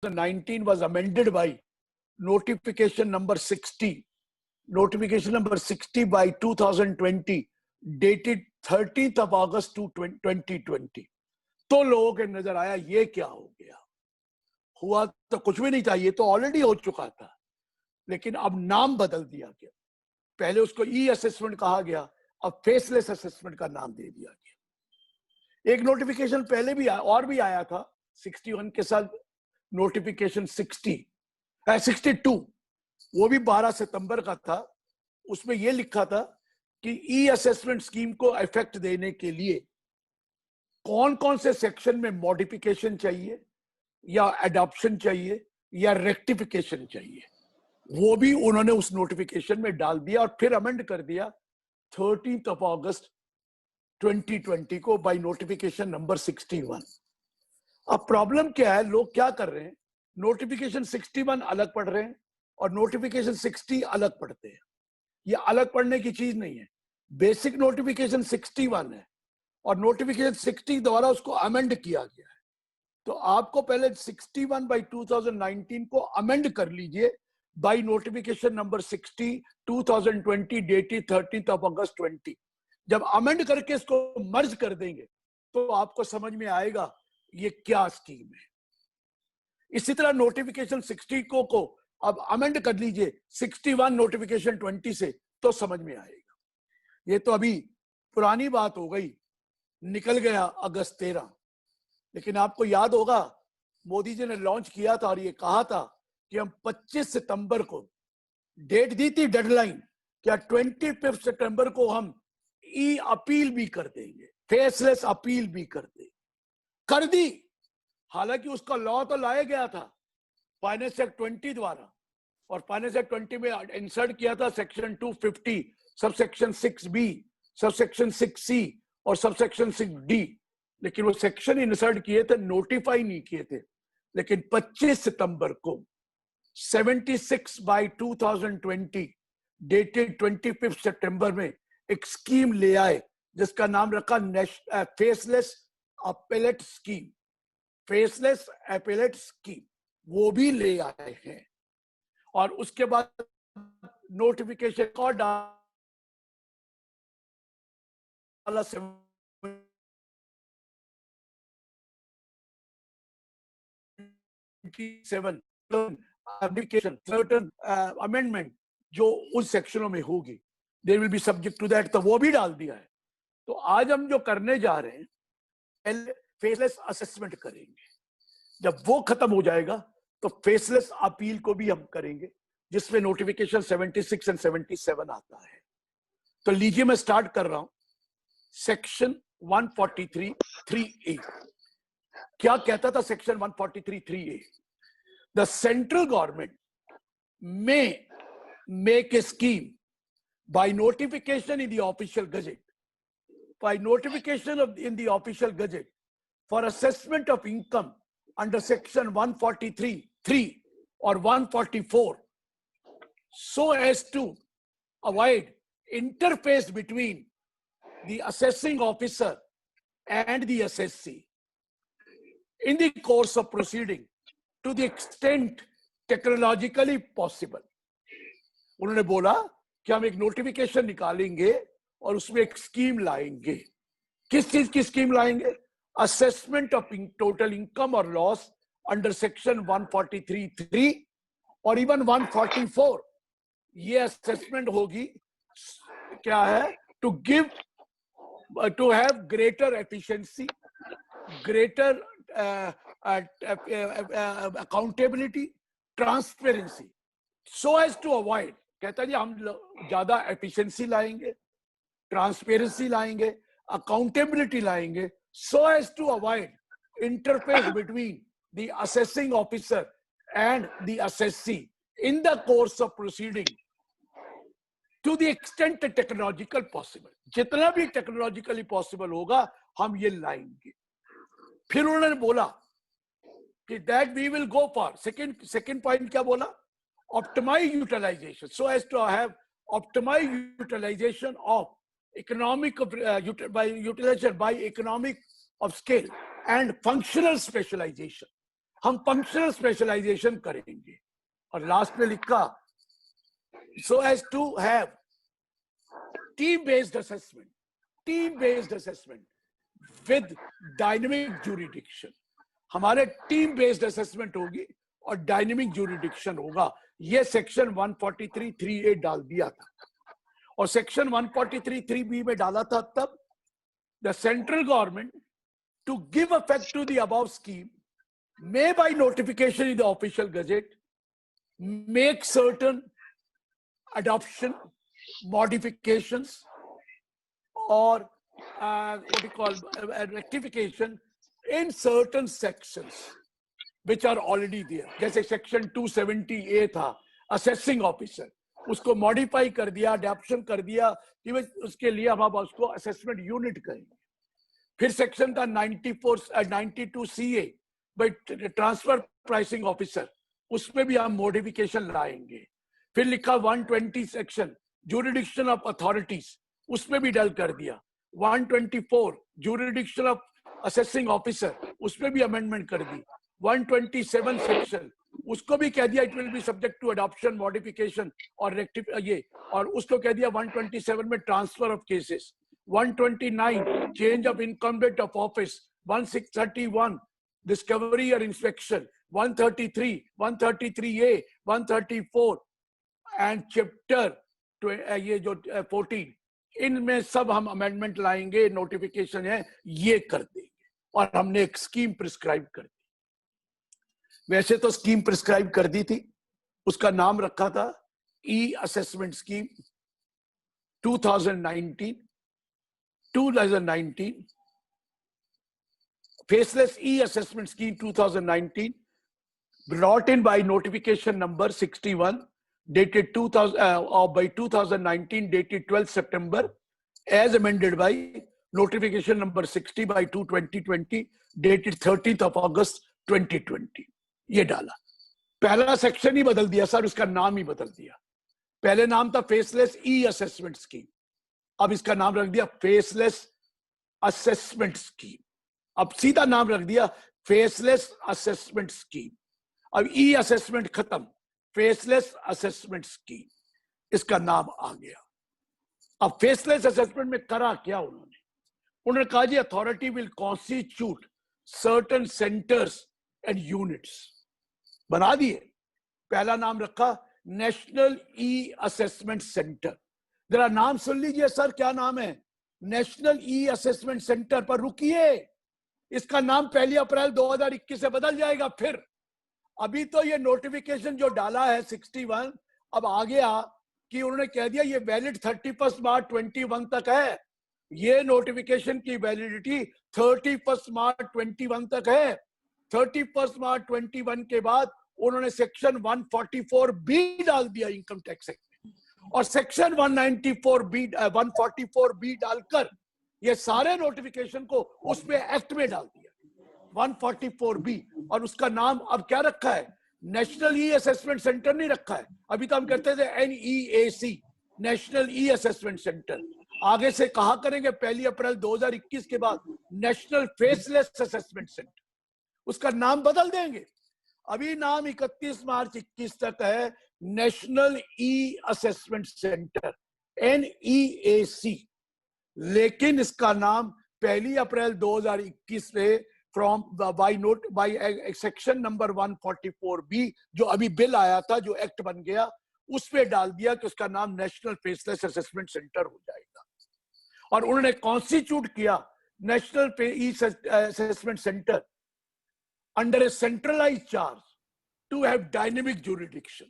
2019 was amended by notification number 60 by 2020 dated 30th of August 2020। तो लोगों के नजर आया ये क्या हो गया, हुआ तो कुछ भी नहीं था, ये तो ऑलरेडी हो चुका था, लेकिन अब नाम बदल दिया गया। पहले उसको ई असेसमेंट कहा गया, अब फेसलेस असेसमेंट का नाम दे दिया गया। एक नोटिफिकेशन पहले भी और भी आया था 61 के साथ, नोटिफिकेशन 62, वो भी 12 सितंबर का था। उसमें यह लिखा था कि ई असेसमेंट स्कीम को इफेक्ट देने के लिए कौन कौन से सेक्शन में मॉडिफिकेशन चाहिए या एडॉप्शन चाहिए या रेक्टिफिकेशन चाहिए, वो भी उन्होंने उस नोटिफिकेशन में डाल दिया और फिर अमेंड कर दिया 13th of August 2020 को बाय नोटिफिकेशन नंबर 61। अब प्रॉब्लम क्या है, लोग क्या कर रहे हैं, नोटिफिकेशन 61 अलग पढ़ रहे हैं और नोटिफिकेशन 60 अलग पढ़ते हैं। ये अलग पढ़ने की चीज नहीं है, बेसिक नोटिफिकेशन 61 है और नोटिफिकेशन 60 द्वारा उसको अमेंड किया गया है। तो आपको पहले 61 बाई 2019 को अमेंड कर लीजिए by notification number 60 2020 dated 13th of August 20। जब अमेंड करके इसको मर्ज कर देंगे तो आपको समझ में आएगा ये क्या स्कीम है। इसी तरह नोटिफिकेशन 60 को अब अमेंड कर लीजिए 61 नोटिफिकेशन 20 से, तो समझ में आएगा। ये तो अभी पुरानी बात हो गई, निकल गया अगस्त 13। लेकिन आपको याद होगा मोदी जी ने लॉन्च किया था और ये कहा था कि हम 25 सितंबर को डेट दी थी, डेडलाइन, क्या 25 सितंबर को हम ई अपील भी कर देंगे, फेसलेस अपील भी कर देंगे। कर दी, हालांकि उसका लॉ तो लाया गया था फाइनेंस एक्ट 20 द्वारा और फाइनेंस एक्ट 20 में इंसर्ट किया था section 250 subsection 6B, subsection 6C और सबसेक्शन 6D। लेकिन वो सेक्शन इंसर्ट किए थे, नोटिफाई नहीं किए थे। लेकिन 25 सितंबर को 76 बाई 2020 डेटेड 25 सितंबर में एक स्कीम ले आए जिसका नाम रखा faceless appellate scheme, faceless appellate scheme, वो भी ले आए हैं। और उसके बाद नोटिफिकेशन को डाला 77 एप्लीकेशन सर्टेन अमेंडमेंट जो उस सेक्शनों में होगी, they will be subject to that, तो वो भी डाल दिया है। तो आज हम जो करने जा रहे हैं, फेसलेस असेसमेंट करेंगे। जब वो खत्म हो जाएगा तो फेसलेस अपील को भी हम करेंगे, जिसमें नोटिफिकेशन 76 एंड 77 आता है। तो लीजिए मैं स्टार्ट कर रहा हूं। सेक्शन 143(3)(a क्या कहता था? Section 143(3)(a, the central government may make a scheme by notification in the official gazette, by notification in the official gazette for assessment of income under section 143(3) or 144, so as to avoid interface between the assessing officer and the assessee in the course of proceeding to the extent technologically possible. उन्होंने बोला कि हम एक notification निकालेंगे और उसमें एक scheme लाएंगे। किस चीज की स्कीम लाएंगे? असेसमेंट ऑफ टोटल इनकम और लॉस अंडर सेक्शन 143(3) और इवन 144। ये असेसमेंट होगी, क्या है? To have greater efficiency, greater accountability, transparency, so as to avoid. कहता है जी हम ज्यादा एफिशिएंसी लाएंगे, ट्रांसपेरेंसी लाएंगे, अकाउंटेबिलिटी लाएंगे, so as to avoid interface between the assessing officer and the assessee in the course of proceeding to the extent technological possible. जितना भी technologically possible होगा हम ये लाएंगे। फिर उन्होंने बोला कि that we will go for second point क्या बोला? Optimise utilisation, so as to have optimise utilisation of economic by utilisation by economic of scale and functional specialisation. हम फंक्शनल स्पेशलाइजेशन करेंगे। और लास्ट में लिखा so as to have team based assessment with dynamic jurisdiction। हमारे team based assessment होगी और dynamic jurisdiction होगा। ये सेक्शन 143(3)(a) डाल दिया था और सेक्शन 143(3)(b) में डाला था तब the central government to give effect to the above scheme may by notification in the official gazette make certain adoption modifications or what you call rectification in certain sections which are already there। जैसे section 270(a) था assessing officer, उसको modify कर दिया, adoption कर दिया कि उसके लिए हम उसको असेसमेंट यूनिट करेंगे। फिर सेक्शन था 92(CA) भाई ट्रांसफर प्राइसिंग ऑफिसर, उसमें भी हम मॉडिफिकेशन लाएंगे। फिर लिखा 120 सेक्शन ज्यूरिडिक्शन ऑफ अथॉरिटीज, उसमें भी डल कर दिया। 124 ज्यूरिडिक्शन ऑफ असेसिंग ऑफिसर, उसमें भी अमेंडमेंट कर दी। 127 सेक्शन उसको भी कह दिया it will be subject to adoption modification और ये, और उसको कह दिया 127 में transfer of cases. 129 change of incumbent of office. 1631 discovery और इंस्पेक्शन। 133 133(a), 134 एंड चैप्टर ये जो 14, इनमें सब हम अमेंडमेंट लाएंगे, नोटिफिकेशन है ये कर देंगे और हमने एक स्कीम प्रिस्क्राइब कर दी। वैसे तो स्कीम प्रिस्क्राइब कर दी थी, उसका नाम रखा था e assessment scheme 2019 faceless e assessment scheme 2019 brought in by notification number 61 dated 2019 dated 12 September as amended by notification number 60 by 2020 dated 13th of August 2020। ये डाला, पहला सेक्शन ही बदल दिया सर, उसका नाम ही बदल दिया। पहले नाम था फेसलेस ई असेसमेंट स्कीम, अब इसका नाम रख दिया फेसलेस असेसमेंट स्कीम। अब सीधा नाम रख दिया फेसलेस असेसमेंट स्कीम। अब ई असेसमेंट खत्म, फेसलेस असेसमेंट स्कीम, इसका नाम आ गया। अब फेसलेस असेसमेंट में करा क्या उन्होंने कहा जी authority will constitute certain centres and units, बना दिए। पहला नाम रखा नेशनल ई असेसमेंट सेंटर। जरा नाम सुन लीजिए सर, क्या नाम है? National e assessment centre. पर रुकिए, इसका नाम 1 अप्रैल 2021 से बदल जाएगा। फिर अभी तो ये नोटिफिकेशन जो डाला है 61, अब आ गया कि उन्होंने कह दिया ये वैलिड 31 मार्च 21 तक है। ये नोटिफिकेशन की वैलिडिटी 31 मार्च 21 तक है। 31 मार्च 21 के बाद उन्होंने सेक्शन 144(b) डाल दिया इनकम टैक्स एक्ट में, और सेक्शन 144(b) डालकर ये सारे नोटिफिकेशन को उसमें एक्ट में डाल दिया 144(b), और उसका नाम अब क्या रखा है? नेशनल ई असेसमेंट सेंटर नहीं रखा है। अभी तो हम कहते थे NEAC, national e assessment centre. आगे से कहा करेंगे 1 अप्रैल 2021 के बाद नेशनल फेसलेस असेसमेंट सेंटर, उसका नाम बदल देंगे। अभी नाम 31 मार्च 21 तक है national e assessment centre NEAC, लेकिन इसका नाम 1 अप्रैल 2021 से from by section number 144(b) जो अभी बिल आया था, जो एक्ट बन गया, उसमें डाल दिया कि उसका नाम नेशनल फेसलेस असेसमेंट सेंटर हो जाएगा। और उन्होंने कॉन्स्टिट्यूट किया national e assessment centre under a centralise charge to have dynamic jurisdiction.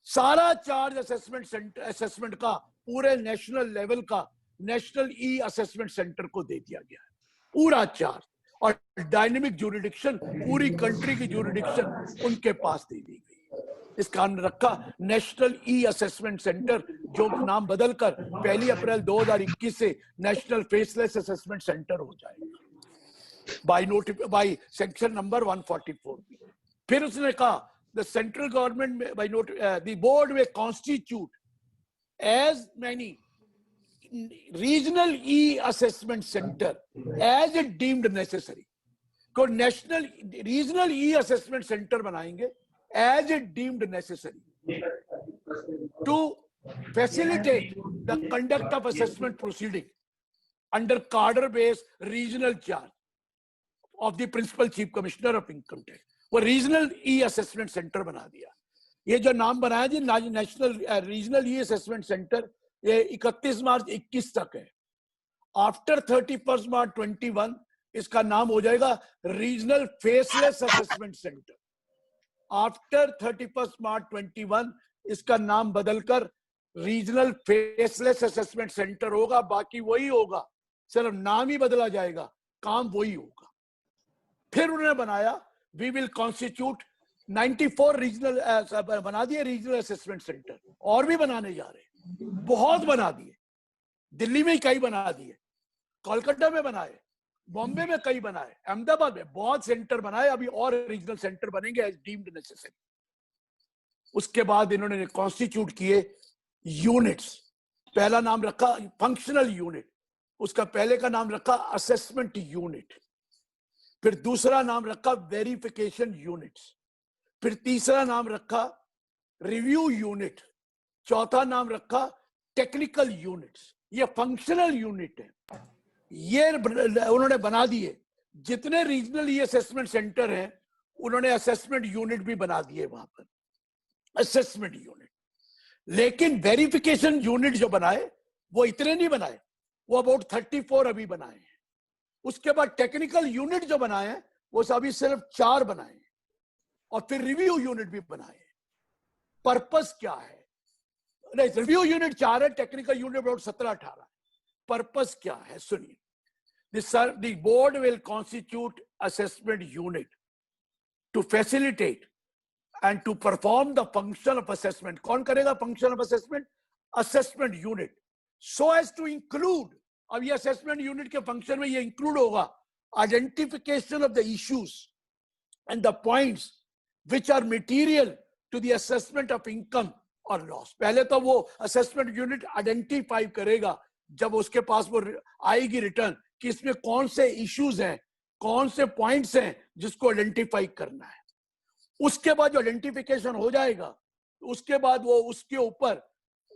सारा चार्ज असेसमेंट का पूरे नेशनल लेवल का नेशनल ई असेसमेंट सेंटर को दे दिया गया है, पूरा चार्ज, और डायनेमिक ज्यूरिडिक्शन पूरी कंट्री की ज्यूरिडिक्शन उनके पास दे दी गई। इसका नाम रखा नेशनल ई असेसमेंट सेंटर, जो नाम बदलकर 1 अप्रैल 2021 से नेशनल फेसलेस असेसमेंट सेंटर हो जाएगा बाय सेक्शन नंबर 144। फिर उसने कहा the central government by the board में constitute as many regional e-assessment center as it deemed necessary। को national regional e assessment centre बनाएंगे as a deemed necessary to facilitate the conduct of assessment proceeding under cadre-based regional charge of the principal chief commissioner of income tax. वो regional e assessment centre बना दिया। ये जो नाम बनाया जी national regional e assessment centre, ये 31 मार्च 21 तक है। आफ्टर 31 मार्च 21 इसका नाम हो जाएगा regional faceless assessment centre. After 31 मार्च 21 इसका नाम बदलकर रीजनल फेसलेस असेसमेंट सेंटर होगा। बाकी वही होगा, सिर्फ नाम ही बदला जाएगा, काम वही होगा। फिर उन्होंने बनाया वी विल कॉन्स्टिट्यूट 94 रीजनल बना दिए रीजनल असेसमेंट सेंटर, और भी बनाने जा रहे हैं, बहुत बना दिए। दिल्ली में कई बना दिए, कोलकाता में बनाए, बॉम्बे में कई बनाए, अहमदाबाद में बहुत सेंटर बनाए, अभी और रीजनल सेंटर बनेंगे एज डीम्ड नेसेसरी। उसके बाद इन्होंने कॉन्स्टिट्यूट किए यूनिट्स। पहला नाम रखा फंक्शनल यूनिट, उसका पहले का नाम रखा असेसमेंट यूनिट, फिर दूसरा नाम रखा वेरिफिकेशन यूनिट्स, फिर तीसरा नाम रखा रिव्यू यूनिट, चौथा नाम रखा टेक्निकल यूनिट्स। ये फंक्शनल यूनिट है, ये उन्होंने बना दिए। जितने रीजनल ये असेसमेंट सेंटर हैं उन्होंने असेसमेंट यूनिट भी बना दिए वहां पर, असेसमेंट यूनिट। लेकिन वेरिफिकेशन यूनिट जो बनाए वो इतने नहीं बनाए, वो अबाउट 34 अभी बनाए हैं। उसके बाद टेक्निकल यूनिट जो बनाए हैं वो अभी सिर्फ 4 बनाए हैं, और फिर रिव्यू यूनिट भी बनाए हैं। पर्पस क्या है? नहीं, रिव्यू यूनिट 4 है, टेक्निकल यूनिट अबाउट 17-18 है। पर्पस क्या है सुनिए। The board will constitute assessment unit to facilitate and to perform the function of assessment. कौन करेगा function of assessment? Assessment unit. So as to include, अब ये assessment unit के function में ये include होगा identification of the issues and the points which are material to the assessment of income or loss. पहले तो वो assessment unit identify करेगा जब उसके पास वो आएगी रिटर्न कि इसमें कौन से इश्यूज हैं, कौन से पॉइंट्स हैं जिसको आइडेंटिफाई करना है। उसके बाद जो आइडेंटिफिकेशन हो जाएगा, उसके बाद वो उसके ऊपर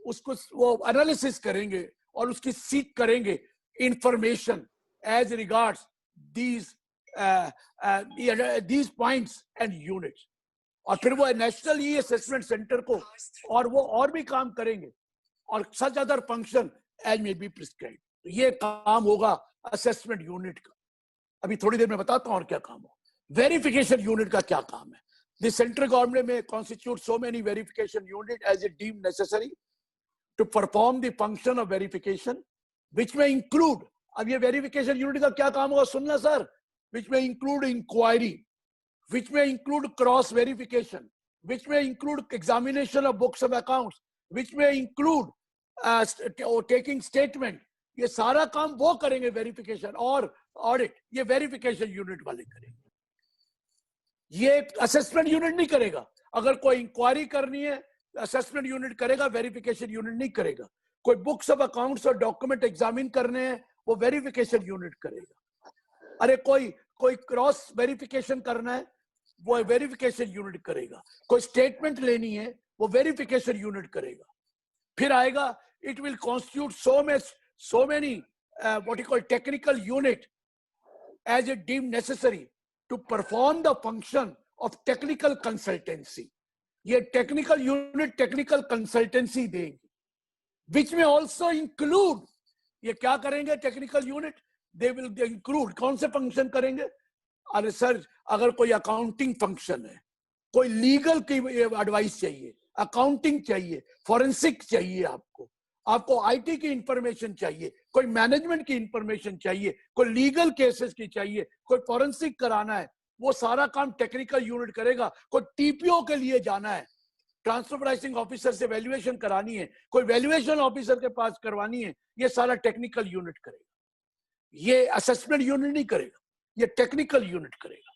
उसको वो एनालिसिस करेंगे और उसकी सीक करेंगे information as regards these points and units. और फिर वो नेशनल ई असेसमेंट सेंटर को और वो और भी काम करेंगे, और such other function as may be prescribe. ये काम होगा असेसमेंट यूनिट का। अभी थोड़ी देर में बताता हूं और क्या काम हो। वेरिफिकेशन यूनिट का क्या काम है? The central government may constitute so many verification units as it deemed necessary to perform the function of verification, which may include, अब ये verification unit का क्या काम होगा सुनना sir, which may include inquiry, which may include cross verification, which may include examination of books of accounts, which may include taking statement। ये सारा काम वो करेंगे वेरिफिकेशन और ऑडिट, ये वेरिफिकेशन यूनिट वाले करेंगे। ये असेसमेंट यूनिट नहीं करेगा। अगर कोई इंक्वायरी करनी है असेसमेंट यूनिट करेगा, वेरिफिकेशन यूनिट नहीं करेगा। कोई बुक्स ऑफ अकाउंट्स और डॉक्यूमेंट एग्जामिन करने हैं वो वेरिफिकेशन यूनिट करेगा। अरे कोई क्रॉस वेरिफिकेशन करना है वो वेरिफिकेशन यूनिट करेगा। कोई स्टेटमेंट लेनी है वो वेरिफिकेशन यूनिट करेगा। फिर आएगा it will constitute so many what you call technical unit as it deemed necessary to perform the function of technical consultancy. ये technical unit technical consultancy देंगे, which may also include, ये क्या करेंगे technical unit? They will include, कौन से function करेंगे? अरे sir, अगर कोई accounting function है, कोई legal की advice चाहिए, accounting चाहिए, forensic चाहिए, आपको आईटी की इंफॉर्मेशन चाहिए, कोई मैनेजमेंट की इंफॉर्मेशन चाहिए, कोई लीगल केसेस की चाहिए, कोई फॉरेंसिक कराना है, वो सारा काम टेक्निकल यूनिट करेगा। कोई टीपीओ के लिए जाना है, ट्रांसफर प्राइसिंग ऑफिसर से वैल्यूएशन करानी है, कोई वैल्यूएशन ऑफिसर के पास करवानी है, ये सारा टेक्निकल यूनिट करेगा। ये असेसमेंट यूनिट नहीं करेगा, ये टेक्निकल यूनिट करेगा।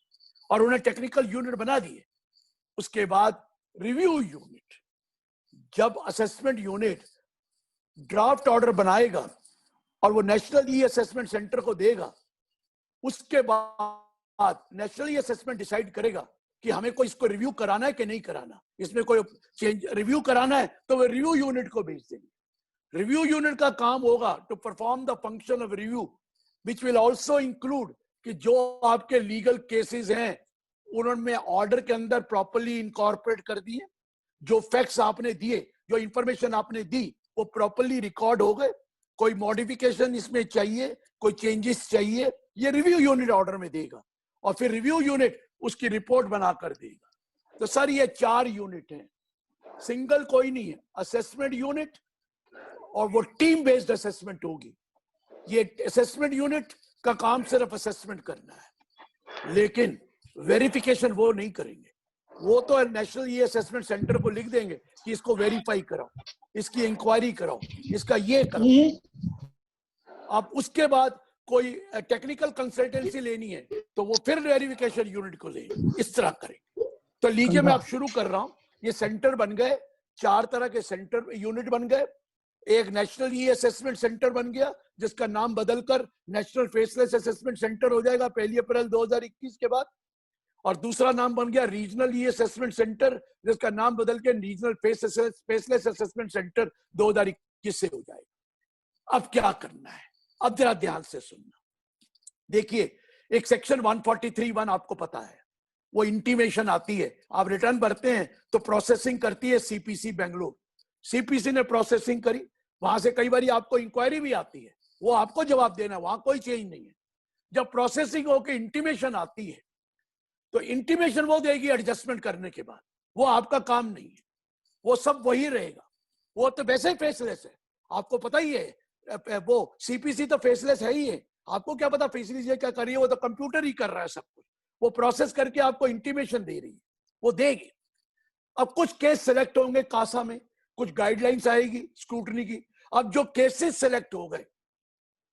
और उन्हें टेक्निकल यूनिट बना दिए। उसके बाद रिव्यू यूनिट, जब असेसमेंट यूनिट ड्राफ्ट ऑर्डर बनाएगा और वो नेशनल ई असेसमेंट सेंटर को देगा, उसके बाद बाद नेशनल असेसमेंट डिसाइड करेगा कि हमें कोई इसको रिव्यू कराना है कि नहीं कराना, इसमें कोई चेंज रिव्यू कराना है तो वो रिव्यू यूनिट को भेज देंगे। रिव्यू यूनिट का काम होगा to perform the function of review which will also include कि जो आपके लीगल केसेस हैं उन्होंने ऑर्डर के अंदर प्रॉपर्ली इनकॉर्पोरेट कर दिए, जो फैक्ट्स आपने दिए, जो इंफॉर्मेशन आपने दी वो प्रॉपर्ली रिकॉर्ड हो गए, कोई मॉडिफिकेशन इसमें चाहिए, कोई चेंजेस चाहिए, ये रिव्यू यूनिट ऑर्डर में देगा और फिर रिव्यू यूनिट उसकी रिपोर्ट बनाकर देगा। तो सर ये 4 यूनिट हैं, सिंगल कोई नहीं है, असेसमेंट यूनिट और वो टीम बेस्ड असेसमेंट होगी। ये असेसमेंट यूनिट का काम सिर्फ असेसमेंट करना है, लेकिन वेरिफिकेशन वो नहीं करेंगे। वो तो नेशनल ई असेसमेंट सेंटर को लिख देंगे कि इसको वेरीफाई कराओ, इसकी इंक्वायरी कराओ, इसका ये करो। अब उसके बाद कोई टेक्निकल कंसल्टेंसी लेनी है तो वो फिर वेरिफिकेशन यूनिट को लेंगे, इस तरह करेंगे। तो लीजिए मैं अब शुरू कर रहा हूं। ये सेंटर बन गए, 4 तरह के सेंटर यूनिट बन गए। एक नेशनल ई असेसमेंट सेंटर बन गया जिसका नाम बदलकर नेशनल फेसलेस असेसमेंट सेंटर हो जाएगा 1 अप्रैल 2021 के बाद। और दूसरा नाम बन गया रीजनल ई असेसमेंट सेंटर जिसका नाम बदल के रीजनल फेसलेस असेसमेंट सेंटर 2021 से हो जाएगा। अब क्या करना है, अब जरा ध्यान से सुनना। देखिए एक सेक्शन 143(1) आपको पता है, वो इंटीमेशन आती है, आप रिटर्न भरते हैं तो प्रोसेसिंग करती है सीपीसी बेंगलुरु। सीपीसी ने प्रोसेसिंग करी, वहां से कई बार आपको इंक्वायरी भी आती है, वो आपको जवाब देना, वहां कोई चेंज नहीं है। जब प्रोसेसिंग होकर इंटीमेशन आती है तो इंटीमेशन वो देगी एडजस्टमेंट करने के बाद, वो आपका काम नहीं है, वो सब वही रहेगा। वो तो वैसे ही फेसलेस है, आपको पता ही है, वो सीपीसी तो फेसलेस है ही है। आपको क्या पता फेसलेस क्या कर रही है, वो तो कंप्यूटर ही कर रहा है सब कुछ, वो प्रोसेस करके आपको इंटीमेशन दे रही है, वो देगी। अब कुछ केस सिलेक्ट होंगे कासा में, कुछ गाइडलाइंस आएगी स्क्रूटनी की। अब जो केसेस सिलेक्ट हो गए,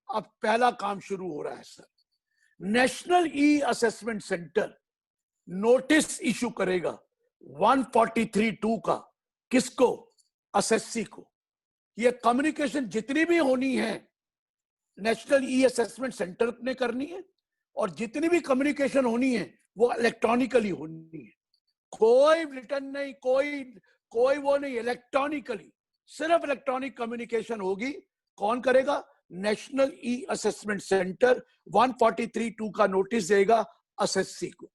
अब पहला काम शुरू हो रहा है sir. National e assessment centre notice issue करेगा 143(2) का, किसको? असेसी को। ये कम्युनिकेशन जितनी भी होनी है नेशनल ई असेसमेंट सेंटर ने करनी है, और जितनी भी कम्युनिकेशन होनी है वो इलेक्ट्रॉनिकली होनी है। कोई रिटर्न नहीं, कोई वो नहीं, इलेक्ट्रॉनिकली, सिर्फ इलेक्ट्रॉनिक कम्युनिकेशन होगी। कौन करेगा? नेशनल ई असेसमेंट सेंटर 143(2) का नोटिस देगा असेसी को,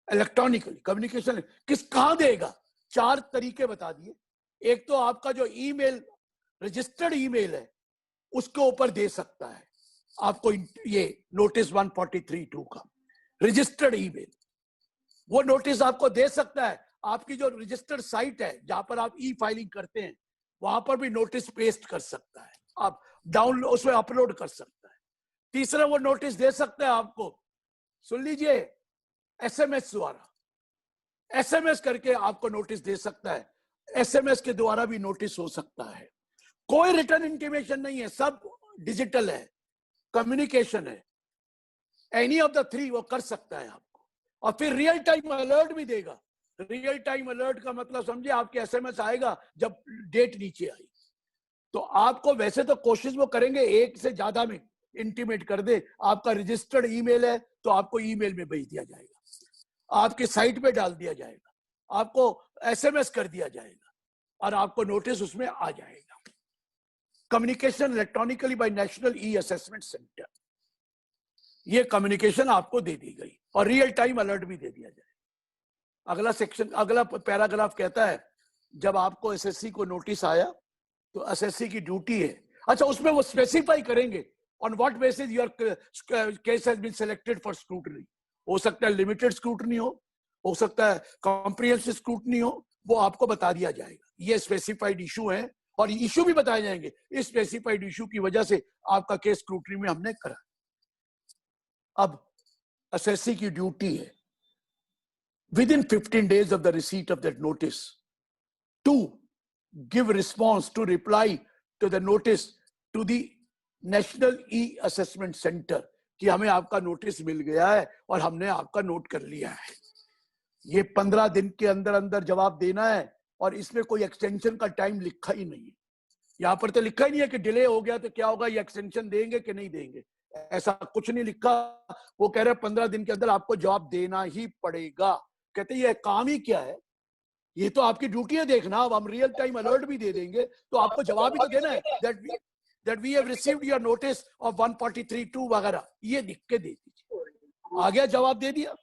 इलेक्ट्रॉनिकली कम्युनिकेशन। कहां देगा? 4 तरीके बता दिए। एक तो आपका जो ईमेल, रजिस्टर्ड ईमेल है, उसके ऊपर दे सकता है आपको ये नोटिस 143(2) का। रजिस्टर्ड ईमेल, वो नोटिस आपको दे सकता है। आपकी जो रजिस्टर्ड साइट है जहां पर आप ई फाइलिंग करते हैं, वहां पर भी नोटिस पेस्ट कर सकता है, आप डाउनलोड उसमें अपलोड कर सकता है। तीसरा वो नोटिस दे सकता है आपको, सुन लीजिए, एसएमएस द्वारा, एसएमएस करके आपको नोटिस दे सकता है। एसएमएस के द्वारा भी नोटिस हो सकता है। कोई रिटर्न इंटीमेशन नहीं है, सब डिजिटल है, कम्युनिकेशन है। एनी ऑफ द 3 वो कर सकता है आपको। और फिर रियल टाइम अलर्ट भी देगा। रियल टाइम अलर्ट का मतलब समझे, आपके एसएमएस आएगा जब डेट नीचे आई, तो आपको वैसे तो कोशिश वो करेंगे 1 से ज्यादा में इंटीमेट कर दे। आपका रजिस्टर्ड ईमेल है तो आपको ईमेल में भेज दिया जाएगा, आपके साइट पे डाल दिया जाएगा, आपको एसएमएस कर दिया जाएगा और आपको नोटिस उसमें आ जाएगा। Communication electronically by national e assessment centre, ये कम्युनिकेशन आपको दे दी गई और रियल टाइम अलर्ट भी दे दिया जाएगा। अगला सेक्शन, अगला पैराग्राफ कहता है, जब आपको एसएससी को नोटिस आया तो एसएससी की ड्यूटी है, अच्छा उसमें वो स्पेसिफाई करेंगे on what basis your case has been selected for scrutiny. हो सकता है लिमिटेड स्क्रूटनी हो सकता है कॉम्प्रिहेंसिव स्क्रूटनी हो, वो आपको बता दिया जाएगा। ये स्पेसिफाइड इशू है और इशू भी बताए जाएंगे, इस स्पेसिफाइड इशू की वजह से आपका केस स्क्रूटनी में हमने करा। अब एसएससी की ड्यूटी है within 15 days of the receipt of that notice to give response, to reply to the notice to the National E-Assessment Center कि हमें आपका नोटिस मिल गया है और हमने आपका नोट कर लिया है। ये 15 दिन के अंदर अंदर जवाब देना है और इसमें कोई एक्सटेंशन का टाइम लिखा ही नहीं है। यहाँ पर तो लिखा ही नहीं है कि डिले हो गया तो क्या होगा, ये एक्सटेंशन देंगे कि नहीं देंगे। ऐसा कुछ नहीं लिखा। वो कह रहे 15 दिन के अंदर आपको जवाब देना ही पड़ेगा। कहते ये काम ही क्या है, ये तो आपकी ड्यूटी है देखना। अब हम रियल टाइम अलर्ट भी दे देंगे तो आपको जवाब भी तो देना है, that we have received your notice of 143(2) वगैरह, ये लिख के दे दीजिए। आ गया, जवाब दे दिया।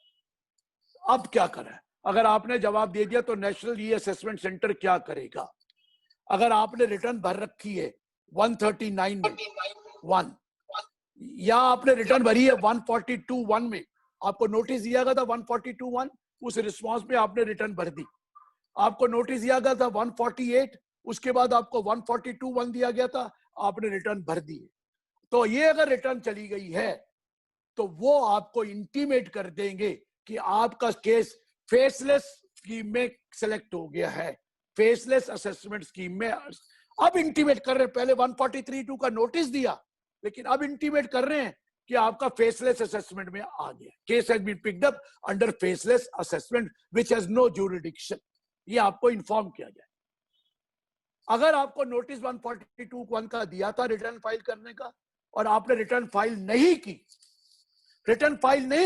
अब क्या करें? अगर आपने जवाब दे दिया तो नेशनल ई असेसमेंट सेंटर क्या करेगा? अगर आपने रिटर्न भर रखी है 139 में 1, या आपने रिटर्न भरी है 142(1) में, आपको नोटिस दिया गया था 142(1), उस रिस्पॉन्स में आपने रिटर्न भर दी। आपको नोटिस दिया गया था 148, उसके बाद आपको 142(1) दिया गया था, आपने रिटर्न भर दिए। तो ये अगर रिटर्न चली गई है तो वो आपको इंटीमेट कर देंगे कि आपका केस फेसलेस स्कीम में सिलेक्ट हो गया है, फेसलेस असेसमेंट स्कीम में। अब इंटीमेट कर रहे हैं, पहले 143(2) का नोटिस दिया, लेकिन अब इंटीमेट कर रहे हैं कि आपका फेसलेस असेसमेंट में आ गया, case has been picked up under faceless assessment which has no jurisdiction. ये आपको इन्फॉर्म किया जाए। अगर आपको नोटिस 142(1) का दिया था रिटर्न फाइल करने का और आपने रिटर्न फाइल नहीं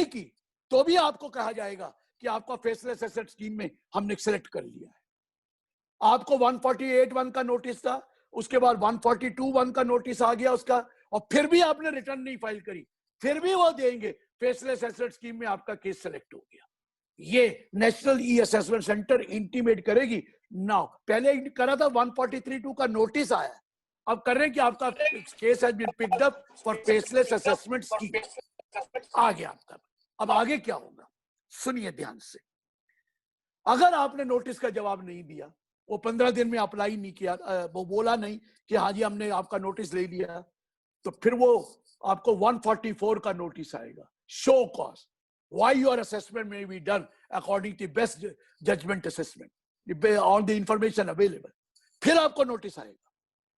की, तो भी आपको कहा जाएगा कि आपका फेसलेस एसेट स्कीम में हमने सेलेक्ट कर लिया है। आपको 148(1) का नोटिस था, उसके बाद 142(1) का नोटिस आ गया उसका, और फिर भी आपने रिटर्न नहीं फाइल करी, फिर भी वो देंगे फेसलेस एसेट स्कीम में आपका केस सेलेक्ट हो गया। ये national e assessment centre intimate करेगी। नाउ पहले करा था 143(2) का नोटिस आया, अब कर रहे हैं कि आपका case has been picked up for faceless assessment scheme, आ गया आपका। अब आगे क्या होगा सुनिए ध्यान से। अगर आपने नोटिस का जवाब नहीं दिया, वो 15 दिन में अप्लाई नहीं किया, वो बोला नहीं कि हाँ जी हमने आपका नोटिस ले लिया, तो फिर वो आपको 144 का नोटिस आएगा, show cause why your assessment may be done according to best judgment assessment on the information available। फिर आपको नोटिस आएगा,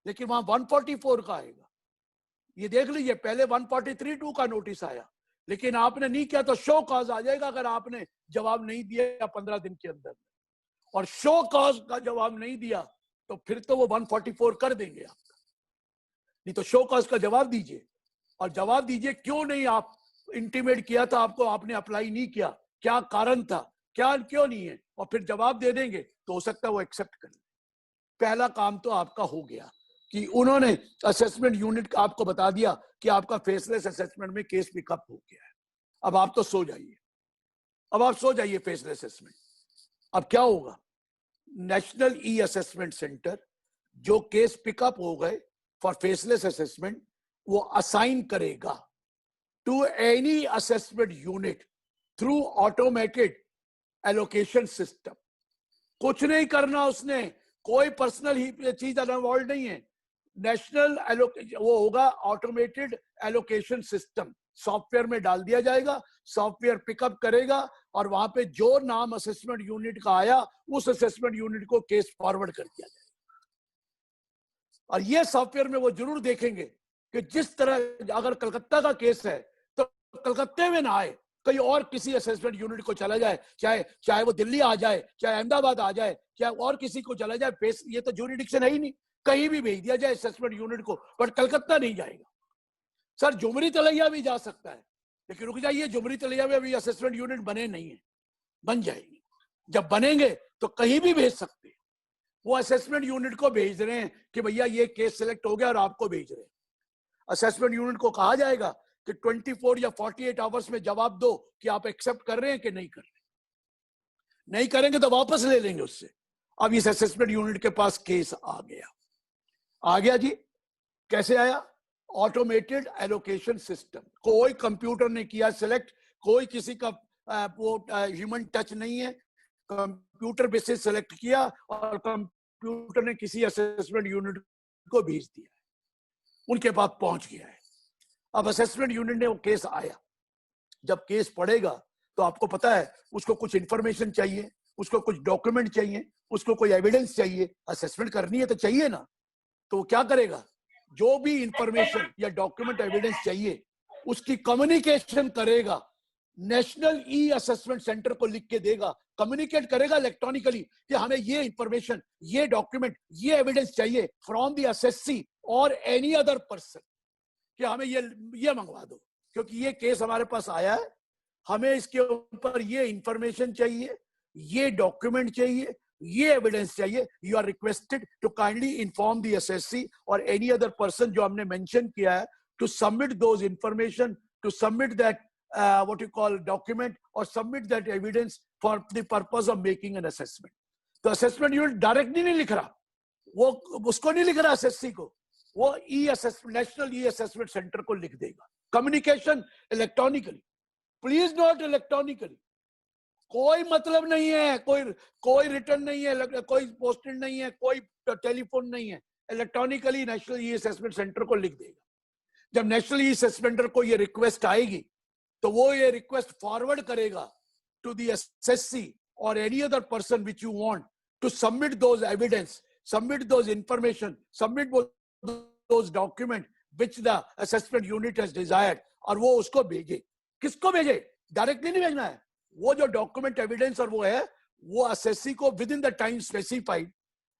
लेकिन वहां 144 का आएगा। ये देख लीजिए, पहले 143(2) का नोटिस आया, लेकिन आपने नहीं किया तो शो कॉज आ जाएगा अगर आपने जवाब नहीं दिया 15 दिन के अंदर। और शो कॉज का जवाब नहीं दिया तो फिर तो वो 144 कर देंगे आपका। नहीं तो शो कॉज का जवाब दीजिए, और जवाब दीजिए क्यों नहीं आप इंटीमेट किया था आपको, आपने अप्लाई नहीं किया, क्या कारण था, क्या क्यों नहीं है, और फिर जवाब दे देंगे तो हो सकता है वो एक्सेप्ट कर ले। पहला काम तो आपका हो गया कि उन्होंने असेसमेंट यूनिट आपको बता दिया कि आपका फेसलेस असेसमेंट में केस पिकअप हो गया है। अब आप तो सो जाइए, अब आप सो जाइए फेसलेस असेसमेंट। अब क्या होगा? नेशनल ई असेसमेंट सेंटर जो केस पिकअप हो गए फॉर फेसलेस असेसमेंट, वो असाइन करेगा to any assessment unit through automated allocation system। कुछ नहीं करना उसने, कोई पर्सनल ही चीज इन्वॉल्व नहीं है। नेशनल वो होगा ऑटोमेटेड एलोकेशन सिस्टम, सॉफ्टवेयर में डाल दिया जाएगा, सॉफ्टवेयर पिकअप करेगा, और वहां पे जो नाम असेसमेंट यूनिट का आया उस असेसमेंट यूनिट को केस फॉरवर्ड कर दिया जाएगा। और ये सॉफ्टवेयर में वो जरूर देखेंगे कि जिस तरह अगर कलकत्ता का केस है तो कलकत्ते में ना आए, कहीं और किसी असेसमेंट यूनिट को चला जाए, चाहे वो दिल्ली आ जाए, चाहे अहमदाबाद आ जाए, चाहे और किसी को चला जाए, ये तो ज्यूरिडिक्शन है ही नहीं, कहीं भी भेज दिया जाए असेसमेंट यूनिट को, बट कलकत्ता नहीं जाएगा। सर जुमरी तलैया भी जा सकता है, लेकिन रुक जाइए, जुमरी तलैया में अभी असेसमेंट यूनिट बने नहीं है, बन जाएंगे। जब बनेंगे तो कहीं भी भेज सकते हैं। वो असेसमेंट यूनिट को भेज रहे हैं कि भैया ये केस सिलेक्ट हो गया और आपको भेज रहे हैं। असेसमेंट यूनिट को कहा जाएगा कि 24 या 48 आवर्स में जवाब दो कि आप एक्सेप्ट कर रहे हैं कि नहीं कर रहे। नहीं करेंगे तो वापस ले लेंगे उससे। अब इस असेसमेंट यूनिट के पास केस आ गया जी। कैसे आया? ऑटोमेटेड एलोकेशन सिस्टम, कोई कंप्यूटर ने किया सिलेक्ट, कोई किसी का वो ह्यूमन टच नहीं है, कंप्यूटर बेसिस सेलेक्ट किया और कंप्यूटर ने किसी असेसमेंट यूनिट को भेज दिया, उनके पास पहुंच गया है। अब असेसमेंट यूनिट ने वो केस आया, जब केस पड़ेगा तो आपको पता है उसको कुछ इंफॉर्मेशन चाहिए, उसको कुछ डॉक्यूमेंट चाहिए, उसको कोई एविडेंस चाहिए, असेसमेंट करनी है तो चाहिए ना। तो वो क्या करेगा? जो भी इंफॉर्मेशन या डॉक्यूमेंट एविडेंस चाहिए उसकी कम्युनिकेशन करेगा, नेशनल ई असेसमेंट सेंटर को लिख के देगा, कम्युनिकेट करेगा इलेक्ट्रॉनिकली कि हमें ये इंफॉर्मेशन, ये डॉक्यूमेंट, ये एविडेंस चाहिए फ्रॉम द असेसी और एनी अदर पर्सन, कि हमें ये मंगवा दो, क्योंकि ये केस हमारे पास आया है, हमें इसके ऊपर ये इंफॉर्मेशन चाहिए, ये डॉक्यूमेंट चाहिए, ये एविडेंस चाहिए. You are requested to kindly inform the SSC और एनी अदर पर्सन जो हमने मेंशन किया है, to submit those information, to submit that what you call document or submit that evidence for the purpose of making an assessment. तो assessment unit directly नहीं लिख रहा, वो उसको नहीं लिख रहा एसएससी को, वो नेशनल ई असेसमेंट सेंटर को लिख देगा. Communication electronically, please note electronically. कोई मतलब नहीं है, कोई रिटर्न नहीं है, कोई पोस्टेड नहीं है, कोई टेलीफोन नहीं है. Electronically national e assessment centre को लिख देगा. जब नेशनल ई असेसमेंट सेंटर को ये रिक्वेस्ट आएगी तो वो ये रिक्वेस्ट फॉरवर्ड करेगा टू द एसएससी और any other person which you want to submit those evidence, submit those information, submit those document which the assessment unit has desired, और वो उसको भेजे. किसको भेजे? डायरेक्टली नहीं भेजना है. वो जो डॉक्यूमेंट एविडेंस और वो है, वो एसएससी को with in the time specified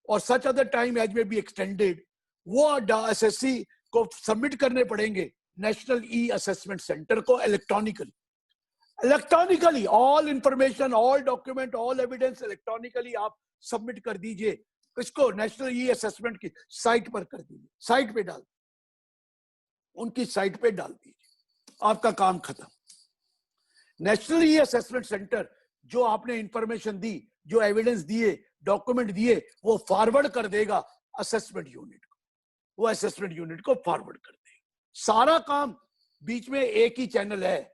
और सच अदर टाइम एज में बी एक्सटेंडेड, वो एसएससी को सबमिट करने पड़ेंगे नेशनल ई असेसमेंट सेंटर को electronically. All information, all document, all evidence electronically आप सबमिट कर दीजिए. इसको नेशनल ई असेसमेंट की साइट पर कर दीजिए, साइट पे डाल, उनकी साइट पे डाल दीजिए, आपका काम खत्म. नेशनल ई असेसमेंट सेंटर जो आपने इंफॉर्मेशन दी, जो एविडेंस दिए, डॉक्यूमेंट दिए, वो फॉरवर्ड कर देगा असेसमेंट यूनिट को, वो असेसमेंट यूनिट को फॉरवर्ड कर देगा. सारा काम बीच में एक ही चैनल है,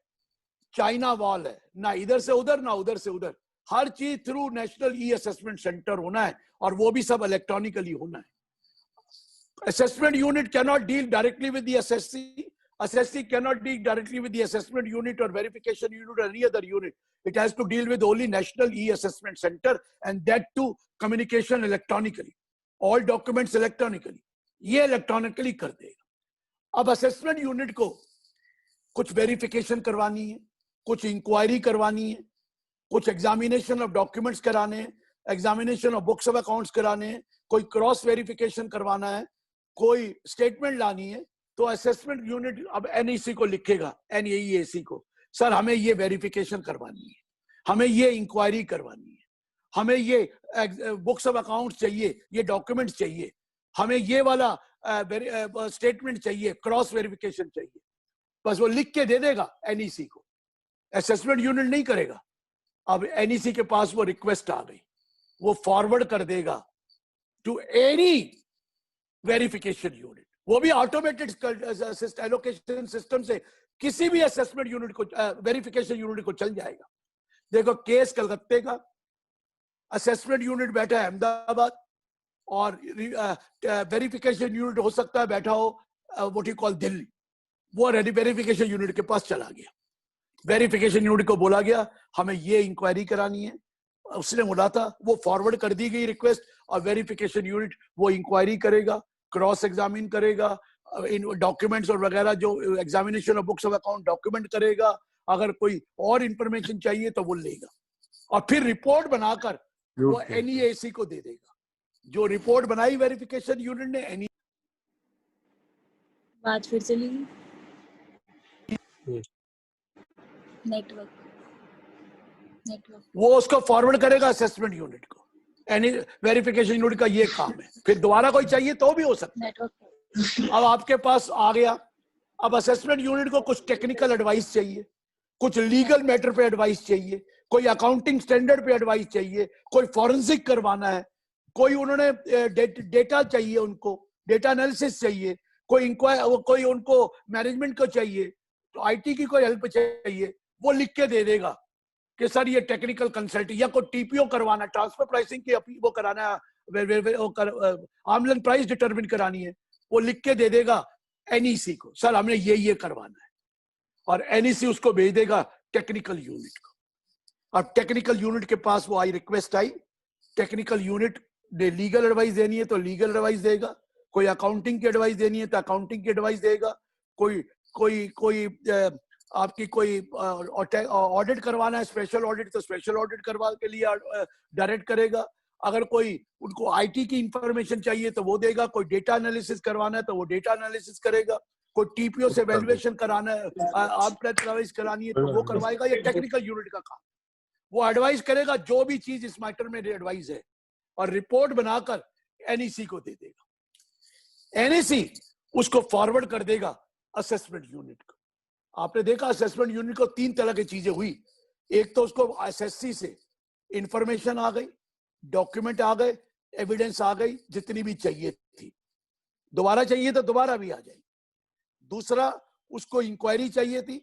चाइना वॉल है, ना इधर से उधर ना उधर से उधर. हर चीज through national e assessment centre होना है, और वो भी सब इलेक्ट्रॉनिकली होना है. Assessment unit can not deal directly with the assessee. assessee cannot deal directly with the assessment unit or verification unit or any other unit. It has to deal with only national e-assessment center, and that too communication electronically, all documents electronically. ये electronically कर देगा. अब assessment unit को कुछ verification करवानी है, कुछ inquiry करवानी है, कुछ examination of documents कराने हैं, examination of books of accounts कराने हैं, कोई cross verification करवाना है, कोई statement लानी है, तो असेसमेंट यूनिट अब एनईसी को लिखेगा, एनईएसी को, सर हमें ये वेरिफिकेशन करवानी है, हमें ये इंक्वायरी करवानी है, हमें ये बुक्स ऑफ अकाउंट्स चाहिए, ये डॉक्यूमेंट्स चाहिए, हमें ये वाला स्टेटमेंट चाहिए, क्रॉस वेरिफिकेशन चाहिए. बस वो लिख के दे देगा एनईसी को, असेसमेंट यूनिट नहीं करेगा. अब एनईसी के पास वो रिक्वेस्ट आ गई, वो फॉरवर्ड कर देगा टू एनी वेरिफिकेशन यूनिट. वो भी ऑटोमेटेड एलोकेशन सिस्टम से किसी भी असेसमेंट यूनिट को, वेरिफिकेशन यूनिट को चल जाएगा. देखो केस कलकत्ते का, असेसमेंट यूनिट बैठा है अहमदाबाद, और वेरिफिकेशन यूनिट हो सकता है बैठा हो व्हाट यू कॉल दिल्ली. वो वेरिफिकेशन यूनिट के पास चला गया, वेरिफिकेशन यूनिट को बोला गया हमें ये इंक्वायरी करानी है, उसने बोला था, वो फॉरवर्ड कर दी गई रिक्वेस्ट, और वेरिफिकेशन यूनिट वो इंक्वायरी करेगा, क्रॉस एग्जामिन करेगा, इन डॉक्यूमेंट्स और वगैरह जो examination of books of account document करेगा. अगर कोई और इंफॉर्मेशन चाहिए तो वो लेगा, और फिर रिपोर्ट बनाकर वो एनईएसी को दे देगा. जो रिपोर्ट बनाई वेरिफिकेशन यूनिट ने, एनी बात फिर चली नेटवर्क वो उसको फॉरवर्ड करेगा असेसमेंट यूनिट को. एनी वेरिफिकेशन यूनिट का ये काम है. फिर दोबारा कोई चाहिए तो भी हो सकता है. अब आपके पास आ गया, अब असेसमेंट यूनिट को कुछ टेक्निकल एडवाइस चाहिए, कुछ लीगल मैटर पे एडवाइस चाहिए, कोई अकाउंटिंग स्टैंडर्ड पे एडवाइस चाहिए, कोई फॉरेंसिक करवाना है, कोई उन्होंने डेटा चाहिए, उनको डेटा एनालिसिस चाहिए, कोई उनको मैनेजमेंट को चाहिए, तो आईटी की कोई हेल्प चाहिए, वो लिख के दे देगा कि सर ये टेक्निकल कंसल्टिंग, या कोई टीपीओ करवाना, ट्रांसफर प्राइसिंग की वो कराना है, आर्मलन प्राइस डिटरमिन करानी है, वो लिख के दे देगा एनईसी को, सर हमने ये करवाना है, और एनईसी उसको भेज देगा टेक्निकल यूनिट को. अब टेक्निकल यूनिट के पास वो I request I, technical unit ने लीगल एडवाइस देनी है तो लीगल एडवाइस देगा, कोई अकाउंटिंग की एडवाइस देनी है तो अकाउंटिंग की एडवाइस देगा, कोई आपकी कोई ऑडिट करवाना है, स्पेशल ऑडिट, तो स्पेशल ऑडिट करवा के लिए डायरेक्ट करेगा. अगर कोई उनको आईटी की इंफॉर्मेशन चाहिए तो वो देगा, कोई डेटा एनालिसिस करवाना है तो वो डेटा एनालिसिस करेगा, कोई टीपीओ से वैल्यूएशन कराना है, आप एडवाइस करानी है तो वो करवाएगा, ये टेक्निकल यूनिट का काम। वो एडवाइस करेगा जो भी चीज इस मैटर में एडवाइस है, और रिपोर्ट बनाकर एनईसी को दे देगा। एनईसी उसको फॉरवर्ड कर देगा असेसमेंट यूनिट को। आपने देखा असेसमेंट यूनिट को 3 तरह की चीजें हुई। एक तो उसको एसएससी से इंफॉर्मेशन आ गई, डॉक्यूमेंट आ गए, एविडेंस आ गई जितनी भी चाहिए थी, दोबारा चाहिए तो दोबारा भी आ जाएगी। दूसरा, उसको इंक्वायरी चाहिए थी,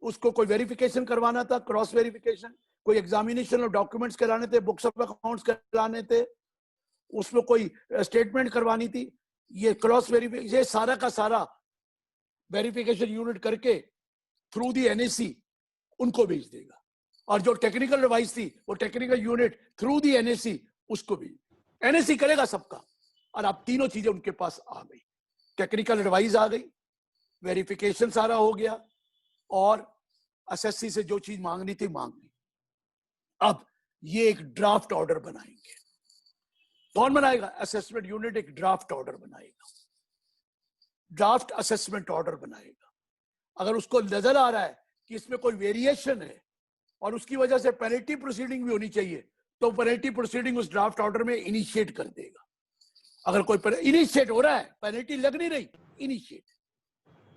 उसको कोई वेरिफिकेशन करवाना था, क्रॉस वेरिफिकेशन, कोई एग्जामिनेशन ऑफ डॉक्यूमेंट्स कराने थे, बुक्स ऑफ अकाउंट्स कराने थे, उसमें कोई स्टेटमेंट करवानी थी, ये क्रॉस वेरिफिकेशन, ये सारा का सारा वेरिफिकेशन यूनिट करके थ्रू दी एनएसी उनको भेज देगा। और जो टेक्निकल एडवाइस थी वो technical unit through the NAC उसको भेज, एनएसी करेगा सबका। और अब तीनों चीजें उनके पास आ गई, टेक्निकल एडवाइस आ गई, वेरिफिकेशन सारा हो गया, और एसएससी से जो चीज मांगनी थी मांग ली। अब ये एक ड्राफ्ट ऑर्डर बनाएंगे। कौन बनाएगा? असेसमेंट यूनिट एक ड्राफ्ट ऑर्डर बनाएगा, ड्राफ्ट असेसमेंट ऑर्डर बनाएगा। अगर उसको नजर आ रहा है कि इसमें कोई वेरिएशन है और उसकी वजह से पेनल्टी प्रोसीडिंग भी होनी चाहिए, तो पेनल्टी प्रोसीडिंग उस ड्राफ्ट ऑर्डर में इनिशिएट कर देगा। अगर कोई इनिशिएट हो रहा है, पेनल्टी लग नहीं रही, इनिशिएट,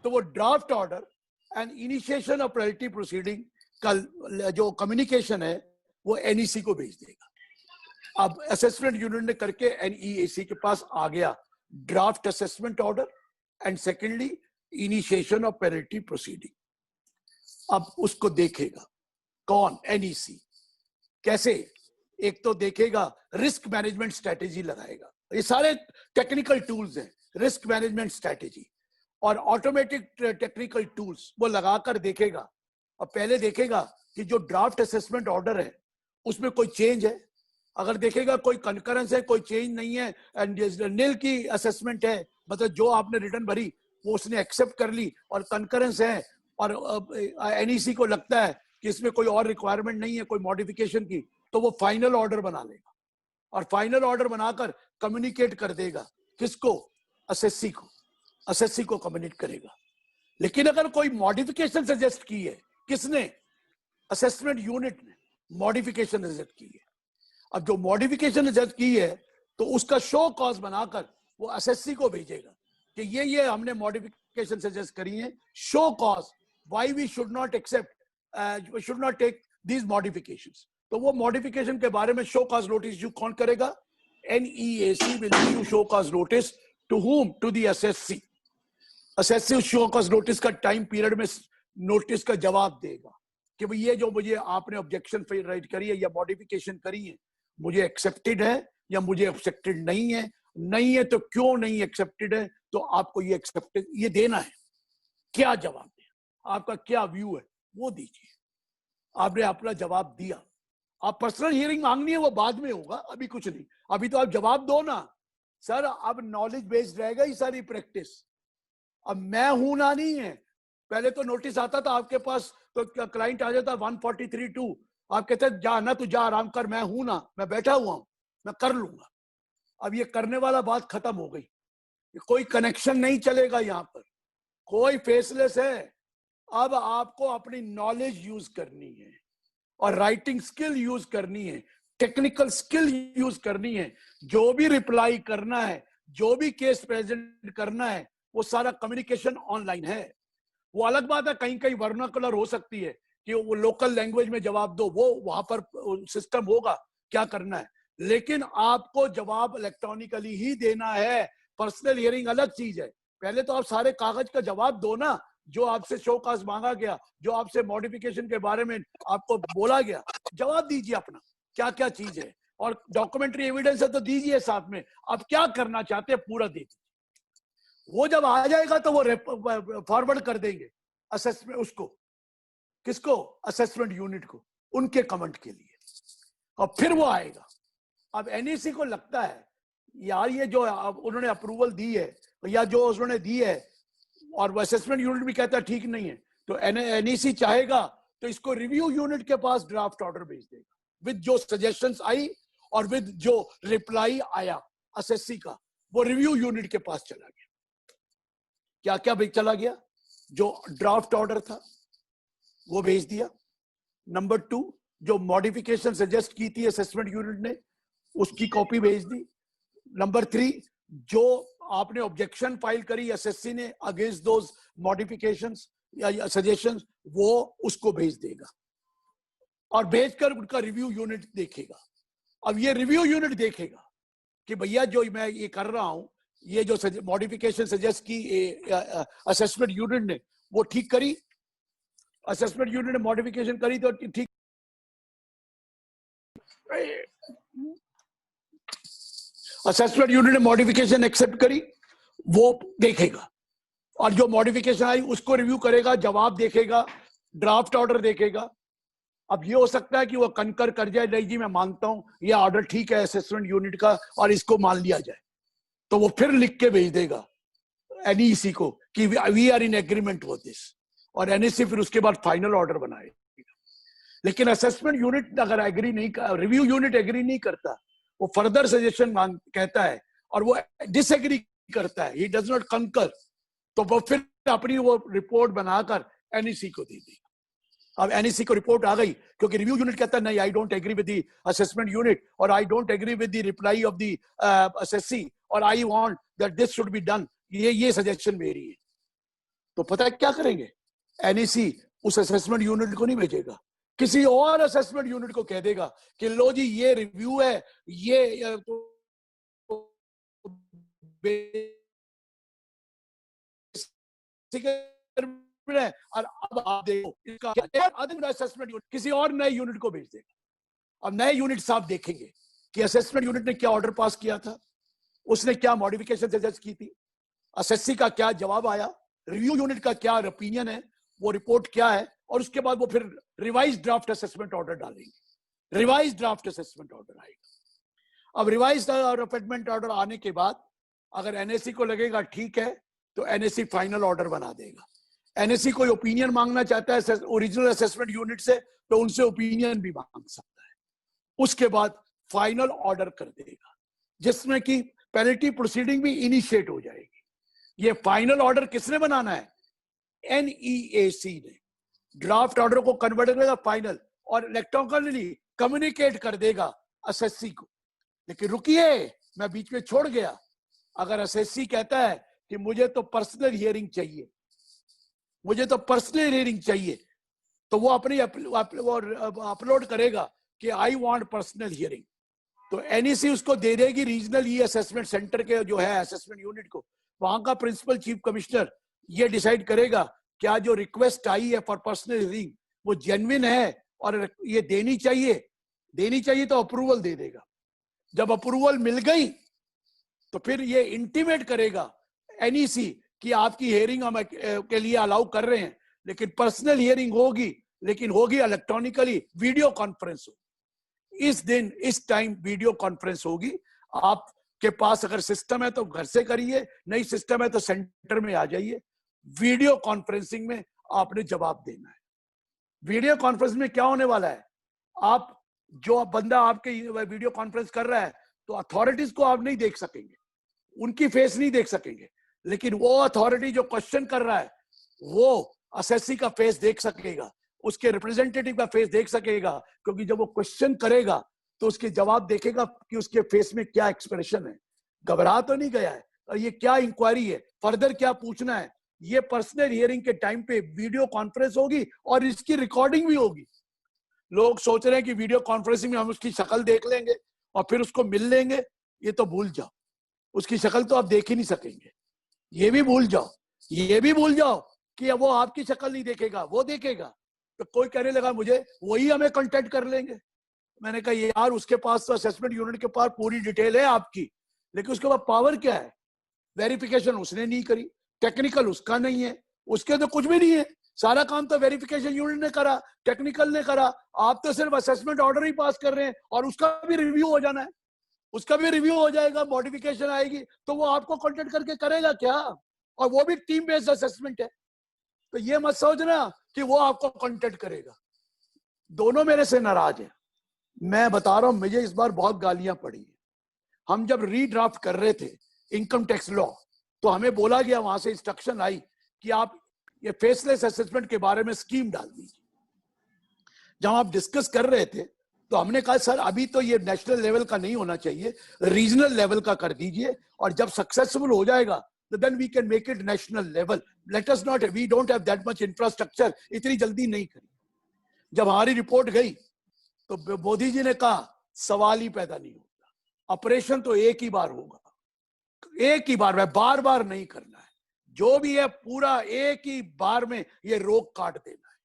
तो वो draft order and initiation of penalty proceeding का जो कम्युनिकेशन है वो एनईसी को भेज देगा। अब असेसमेंट यूनिट ने करके एनईएसी के पास आ गया draft assessment order and secondly initiation of penalty proceeding. अब उसको देखेगा कौन? एनईसी। कैसे? एक तो देखेगा रिस्क मैनेजमेंट स्ट्रेटेजी लगाएगा, ये सारे टेक्निकल टूल्स हैं, रिस्क मैनेजमेंट स्ट्रेटेजी और ऑटोमेटिक टेक्निकल टूल्स, वो लगाकर देखेगा। और पहले देखेगा कि जो ड्राफ्ट असेसमेंट ऑर्डर है उसमें कोई चेंज है। अगर देखेगा कोई कंकरेंस है, कोई चेंज नहीं है, एंड नील की असेसमेंट है, मतलब जो आपने रिटर्न भरी वो उसने एक्सेप्ट कर ली और कंकरेंस है, और एनईसी को लगता है कि इसमें कोई और रिक्वायरमेंट नहीं है कोई मॉडिफिकेशन की, तो वो फाइनल ऑर्डर बना लेगा और फाइनल ऑर्डर बनाकर कम्युनिकेट कर देगा किसको? एसएससी को। एसएससी को कम्युनिकेट करेगा। लेकिन अगर कोई मॉडिफिकेशन सजेस्ट की है, किसने? असेसमेंट यूनिट ने मॉडिफिकेशन सजेस्ट की है। अब जो मॉडिफिकेशन सजेस्ट की है तो उसका शो कॉज बनाकर वो एसएससी को भेजेगा कि ये हमने मॉडिफिकेशन सजेस्ट करी है, show cause why we should not accept, we should not take these modifications. तो वो मॉडिफिकेशन के बारे में शो कॉज नोटिस इशू कौन करेगा? NEAC will issue show cause notice to whom? To the SSC. SSC show cause notice का time period में notice का जवाब देगा कि भाई ये जो मुझे आपने ऑब्जेक्शन राइट करी है या मॉडिफिकेशन करी है, मुझे एक्सेप्टेड है या मुझे एक्सेप्टेड नहीं है, नहीं है तो क्यों नहीं एक्सेप्टेड है, तो आपको ये एक्सेप्टेड ये देना है। क्या जवाब है, आपका क्या व्यू है वो दीजिए। आपने अपना जवाब दिया। आप पर्सनल हियरिंग मांगनी है वो बाद में होगा, अभी कुछ नहीं, अभी तो आप जवाब दो ना सर। अब नॉलेज बेस्ड रहेगा ये सारी प्रैक्टिस। अब मैं हूं ना नहीं है, पहले तो नोटिस आता था आपके पास तो क्लाइंट आ जाता 143(2), आप कहते जा ना, तू जा आराम कर, मैं हूं ना, मैं बैठा हुआ हूं, मैं कर लूंगा। अब ये करने वाला बात खत्म हो गई, कोई कनेक्शन नहीं चलेगा यहाँ पर, कोई फेसलेस है। अब आपको अपनी नॉलेज यूज करनी है और राइटिंग स्किल यूज करनी है, टेक्निकल स्किल यूज करनी है। जो भी रिप्लाई करना है, जो भी केस प्रेजेंट करना है, वो सारा कम्युनिकेशन ऑनलाइन है। वो अलग बात है कहीं कहीं वर्नाकुलर हो सकती है कि वो लोकल लैंग्वेज में जवाब दो, वो वहां पर सिस्टम होगा क्या करना है, लेकिन आपको जवाब इलेक्ट्रॉनिकली ही देना है। पर्सनल हियरिंग अलग चीज है। पहले तो आप सारे कागज का जवाब दो ना, जो आपसे शो कॉज मांगा गया, जो आपसे मॉडिफिकेशन के बारे में आपको बोला गया, जवाब दीजिए अपना क्या क्या चीज है, और डॉक्यूमेंट्री एविडेंस है तो दीजिए साथ में, आप क्या करना चाहते हैं पूरा दे दीजिए। वो जब आ जाएगा तो वो फॉरवर्ड कर देंगे असेसमेंट, उसको किसको? असेसमेंट यूनिट को, उनके कमेंट के लिए, और फिर वो आएगा। अब एनईसी को लगता है यार ये जो उन्होंने अप्रूवल दी है या जो उन्होंने दी है, और वो असेसमेंट यूनिट भी कहता है ठीक नहीं है, तो एनईसी चाहेगा तो इसको रिव्यू यूनिट के पास ड्राफ्ट ऑर्डर भेज देगा विद जो सजेशंस आई और विद जो रिप्लाई आया एसएससी का, वो रिव्यू यूनिट के पास चला गया। क्या क्या चला गया? जो ड्राफ्ट ऑर्डर था वो भेज दिया। नंबर 2, जो मॉडिफिकेशन सजेस्ट की थी असेसमेंट यूनिट ने उसकी कॉपी भेज दी। नंबर 3, जो आपने ऑब्जेक्शन फाइल करी एसएससी ने अगेंस्ट दोज मॉडिफिकेशंस या सजेशंस, वो उसको भेज देगा और भेजकर उनका रिव्यू यूनिट देखेगा। अब ये रिव्यू यूनिट देखेगा कि भैया जो मैं ये कर रहा हूं, ये जो मॉडिफिकेशन सजेस्ट की असेसमेंट यूनिट ने वो ठीक करी, असेसमेंट यूनिट ने मॉडिफिकेशन करी तो ठीक, असेसमेंट यूनिट ने मॉडिफिकेशन एक्सेप्ट करी, वो देखेगा और जो मॉडिफिकेशन आई उसको रिव्यू करेगा, जवाब देखेगा, ड्राफ्ट ऑर्डर देखेगा। अब ये हो सकता है कि वो कंकर कर जाए, नहीं जी मैं मानता हूं ये ऑर्डर ठीक है असेसमेंट यूनिट का और इसको मान लिया जाए, तो वो फिर लिख के भेज देगा एनईसी को कि we are in agreement with this, और एनईसी फिर उसके बाद फाइनल ऑर्डर बनाएगा। लेकिन असेसमेंट यूनिट अगर एग्री नहीं, रिव्यू यूनिट एग्री नहीं करता, वो फर्दर सजेशन मांग कहता है और वो डिसएग्री करता है, ही डज नॉट कंकर, तो वो फिर अपनी वो रिपोर्ट बनाकर एनईसी को दे देगा। अब एनईसी को रिपोर्ट आ गई क्योंकि रिव्यू यूनिट कहता है नहीं, I don't agree with the assessment unit और I don't agree with the reply of the SSC और I want that this should be done, ये सजेशन मेरी है। तो पता है क्या करेंगे? एनईसी उस असेसमेंट यूनिट को नहीं भेजेगा, किसी और असेसमेंट यूनिट को कह देगा कि लो जी ये रिव्यू है, ये है और अब आप देखो इसका असेसमेंट यूनिट किसी और नए यूनिट को भेज देगा। अब नए यूनिट साहब देखेंगे कि असेसमेंट यूनिट ने क्या ऑर्डर पास किया था, उसने क्या मॉडिफिकेशन सजेस्ट की थी, एसएससी का क्या जवाब आया, रिव्यू यूनिट का क्या ओपिनियन है, वो रिपोर्ट क्या है, और उसके बाद वो फिर रिवाइज ड्राफ्ट असेसमेंट ऑर्डर डालेंगे। रिवाइज ड्राफ्ट असेसमेंट ऑर्डर आएगा। अब रिवाइज असेसमेंट ऑर्डर आने के बाद अगर एनएससी को लगेगा ठीक है तो एनएससी फाइनल ऑर्डर बना देगा। एनएससी कोई ओपिनियन मांगना चाहता है ओरिजिनल असेसमेंट यूनिट से तो उनसे ओपिनियन भी मांग सकता है। उसके बाद फाइनल ऑर्डर कर देगा जिसमें कि पेनल्टी प्रोसीडिंग भी इनिशिएट हो जाएगी। ये फाइनल ऑर्डर किसने बनाना है? एनईएसी ने। ड्राफ्ट ऑर्डर को कन्वर्ट करेगा फाइनल और इलेक्ट्रॉनिकली कम्युनिकेट कर देगा एसएससी को। लेकिन रुकिए, मैं बीच में छोड़ गया, अगर एसएससी कहता है कि मुझे तो पर्सनल हियरिंग चाहिए, मुझे तो पर्सनल हियरिंग चाहिए, तो वो अपनी अपलोड करेगा कि आई वांट पर्सनल हियरिंग, तो एनईसी उसको दे देगी रीजनल ई असेसमेंट सेंटर के जो है असेसमेंट यूनिट को। वहां का प्रिंसिपल चीफ कमिश्नर ये डिसाइड करेगा क्या जो रिक्वेस्ट आई है फॉर पर्सनल हियरिंग वो जेन्युइन है और ये देनी चाहिए तो अप्रूवल दे देगा। जब अप्रूवल मिल गई तो फिर ये इंटीमेट करेगा एनईसी कि आपकी हियरिंग हम के लिए अलाउ कर रहे हैं, लेकिन पर्सनल हियरिंग होगी, लेकिन होगी इलेक्ट्रॉनिकली, वीडियो कॉन्फ्रेंस होगी। इस दिन इस टाइम वीडियो कॉन्फ्रेंस होगी। आपके पास अगर सिस्टम है तो घर से करिए, नहीं सिस्टम है तो सेंटर में आ जाइए। वीडियो कॉन्फ्रेंसिंग में आपने जवाब देना है। वीडियो कॉन्फ्रेंस में क्या होने वाला है, आप जो बंदा आपके वीडियो कॉन्फ्रेंस कर रहा है तो अथॉरिटीज को आप नहीं देख सकेंगे, उनकी फेस नहीं देख सकेंगे, लेकिन वो अथॉरिटी जो क्वेश्चन कर रहा है वो एसएससी का फेस देख सकेगा, उसके रिप्रेजेंटेटिव का फेस देख सकेगा, क्योंकि जब वो क्वेश्चन करेगा तो उसके जवाब देखेगा कि उसके फेस में क्या एक्सप्रेशन है, घबरा तो नहीं गया है, और ये क्या इंक्वायरी है, फर्दर क्या पूछना है। ये पर्सनल हियरिंग के टाइम पे वीडियो कॉन्फ्रेंस होगी और इसकी रिकॉर्डिंग भी होगी। लोग सोच रहे हैं कि वीडियो कॉन्फ्रेंसिंग में हम उसकी शक्ल देख लेंगे और फिर उसको मिल लेंगे, ये तो भूल जाओ, उसकी शक्ल तो आप देख ही नहीं सकेंगे। ये भी भूल जाओ, ये भी भूल जाओ कि वो आपकी शक्ल नहीं देखेगा, वो देखेगा। तो कोई कहने लगा मुझे वही हमें कांटेक्ट कर लेंगे। मैंने कहा यार उसके पास तो असेसमेंट यूनिट के पास पूरी डिटेल है आपकी, लेकिन उसके पास पावर क्या है? वेरिफिकेशन उसने नहीं करी, टेक्निकल उसका नहीं है, उसके तो कुछ भी नहीं है, सारा काम तो वेरिफिकेशन यूनिट ने करा, टेक्निकल ने करा। आप तो सिर्फ असेसमेंट ऑर्डर ही पास कर रहे हैं और उसका भी रिव्यू हो जाना है, उसका भी रिव्यू हो जाएगा, मॉडिफिकेशन आएगी तो वो आपको कांटेक्ट करके करेगा क्या? और वो भी टीम बेस्ड असेसमेंट है, तो ये मत सोचना कि वो आपको कांटेक्ट करेगा। दोनों मेरे से नाराज है, मैं बता रहा हूं, मुझे इस बार बहुत गालियां पड़ी। हम जब रीड्राफ्ट कर रहे थे इनकम टैक्स लॉ, तो हमें बोला गया, वहां से इंस्ट्रक्शन आई कि आप ये फेसलेस असेसमेंट के बारे में स्कीम डाल दीजिए। जब आप डिस्कस कर रहे थे तो हमने कहा सर अभी तो ये नेशनल लेवल का नहीं होना चाहिए, रीजनल लेवल का कर दीजिए, और जब सक्सेसफुल हो जाएगा तो then we can make it national level. Let us not, we don't have that much infrastructure, इतनी जल्दी नहीं करी। जब हमारी रिपोर्ट गई तो मोदी जी ने कहा सवाल ही पैदा नहीं होता, ऑपरेशन तो एक ही बार होगा, एक ही बार में, बार बार नहीं करना है, जो भी है पूरा एक ही बार में ये रोक काट देना है।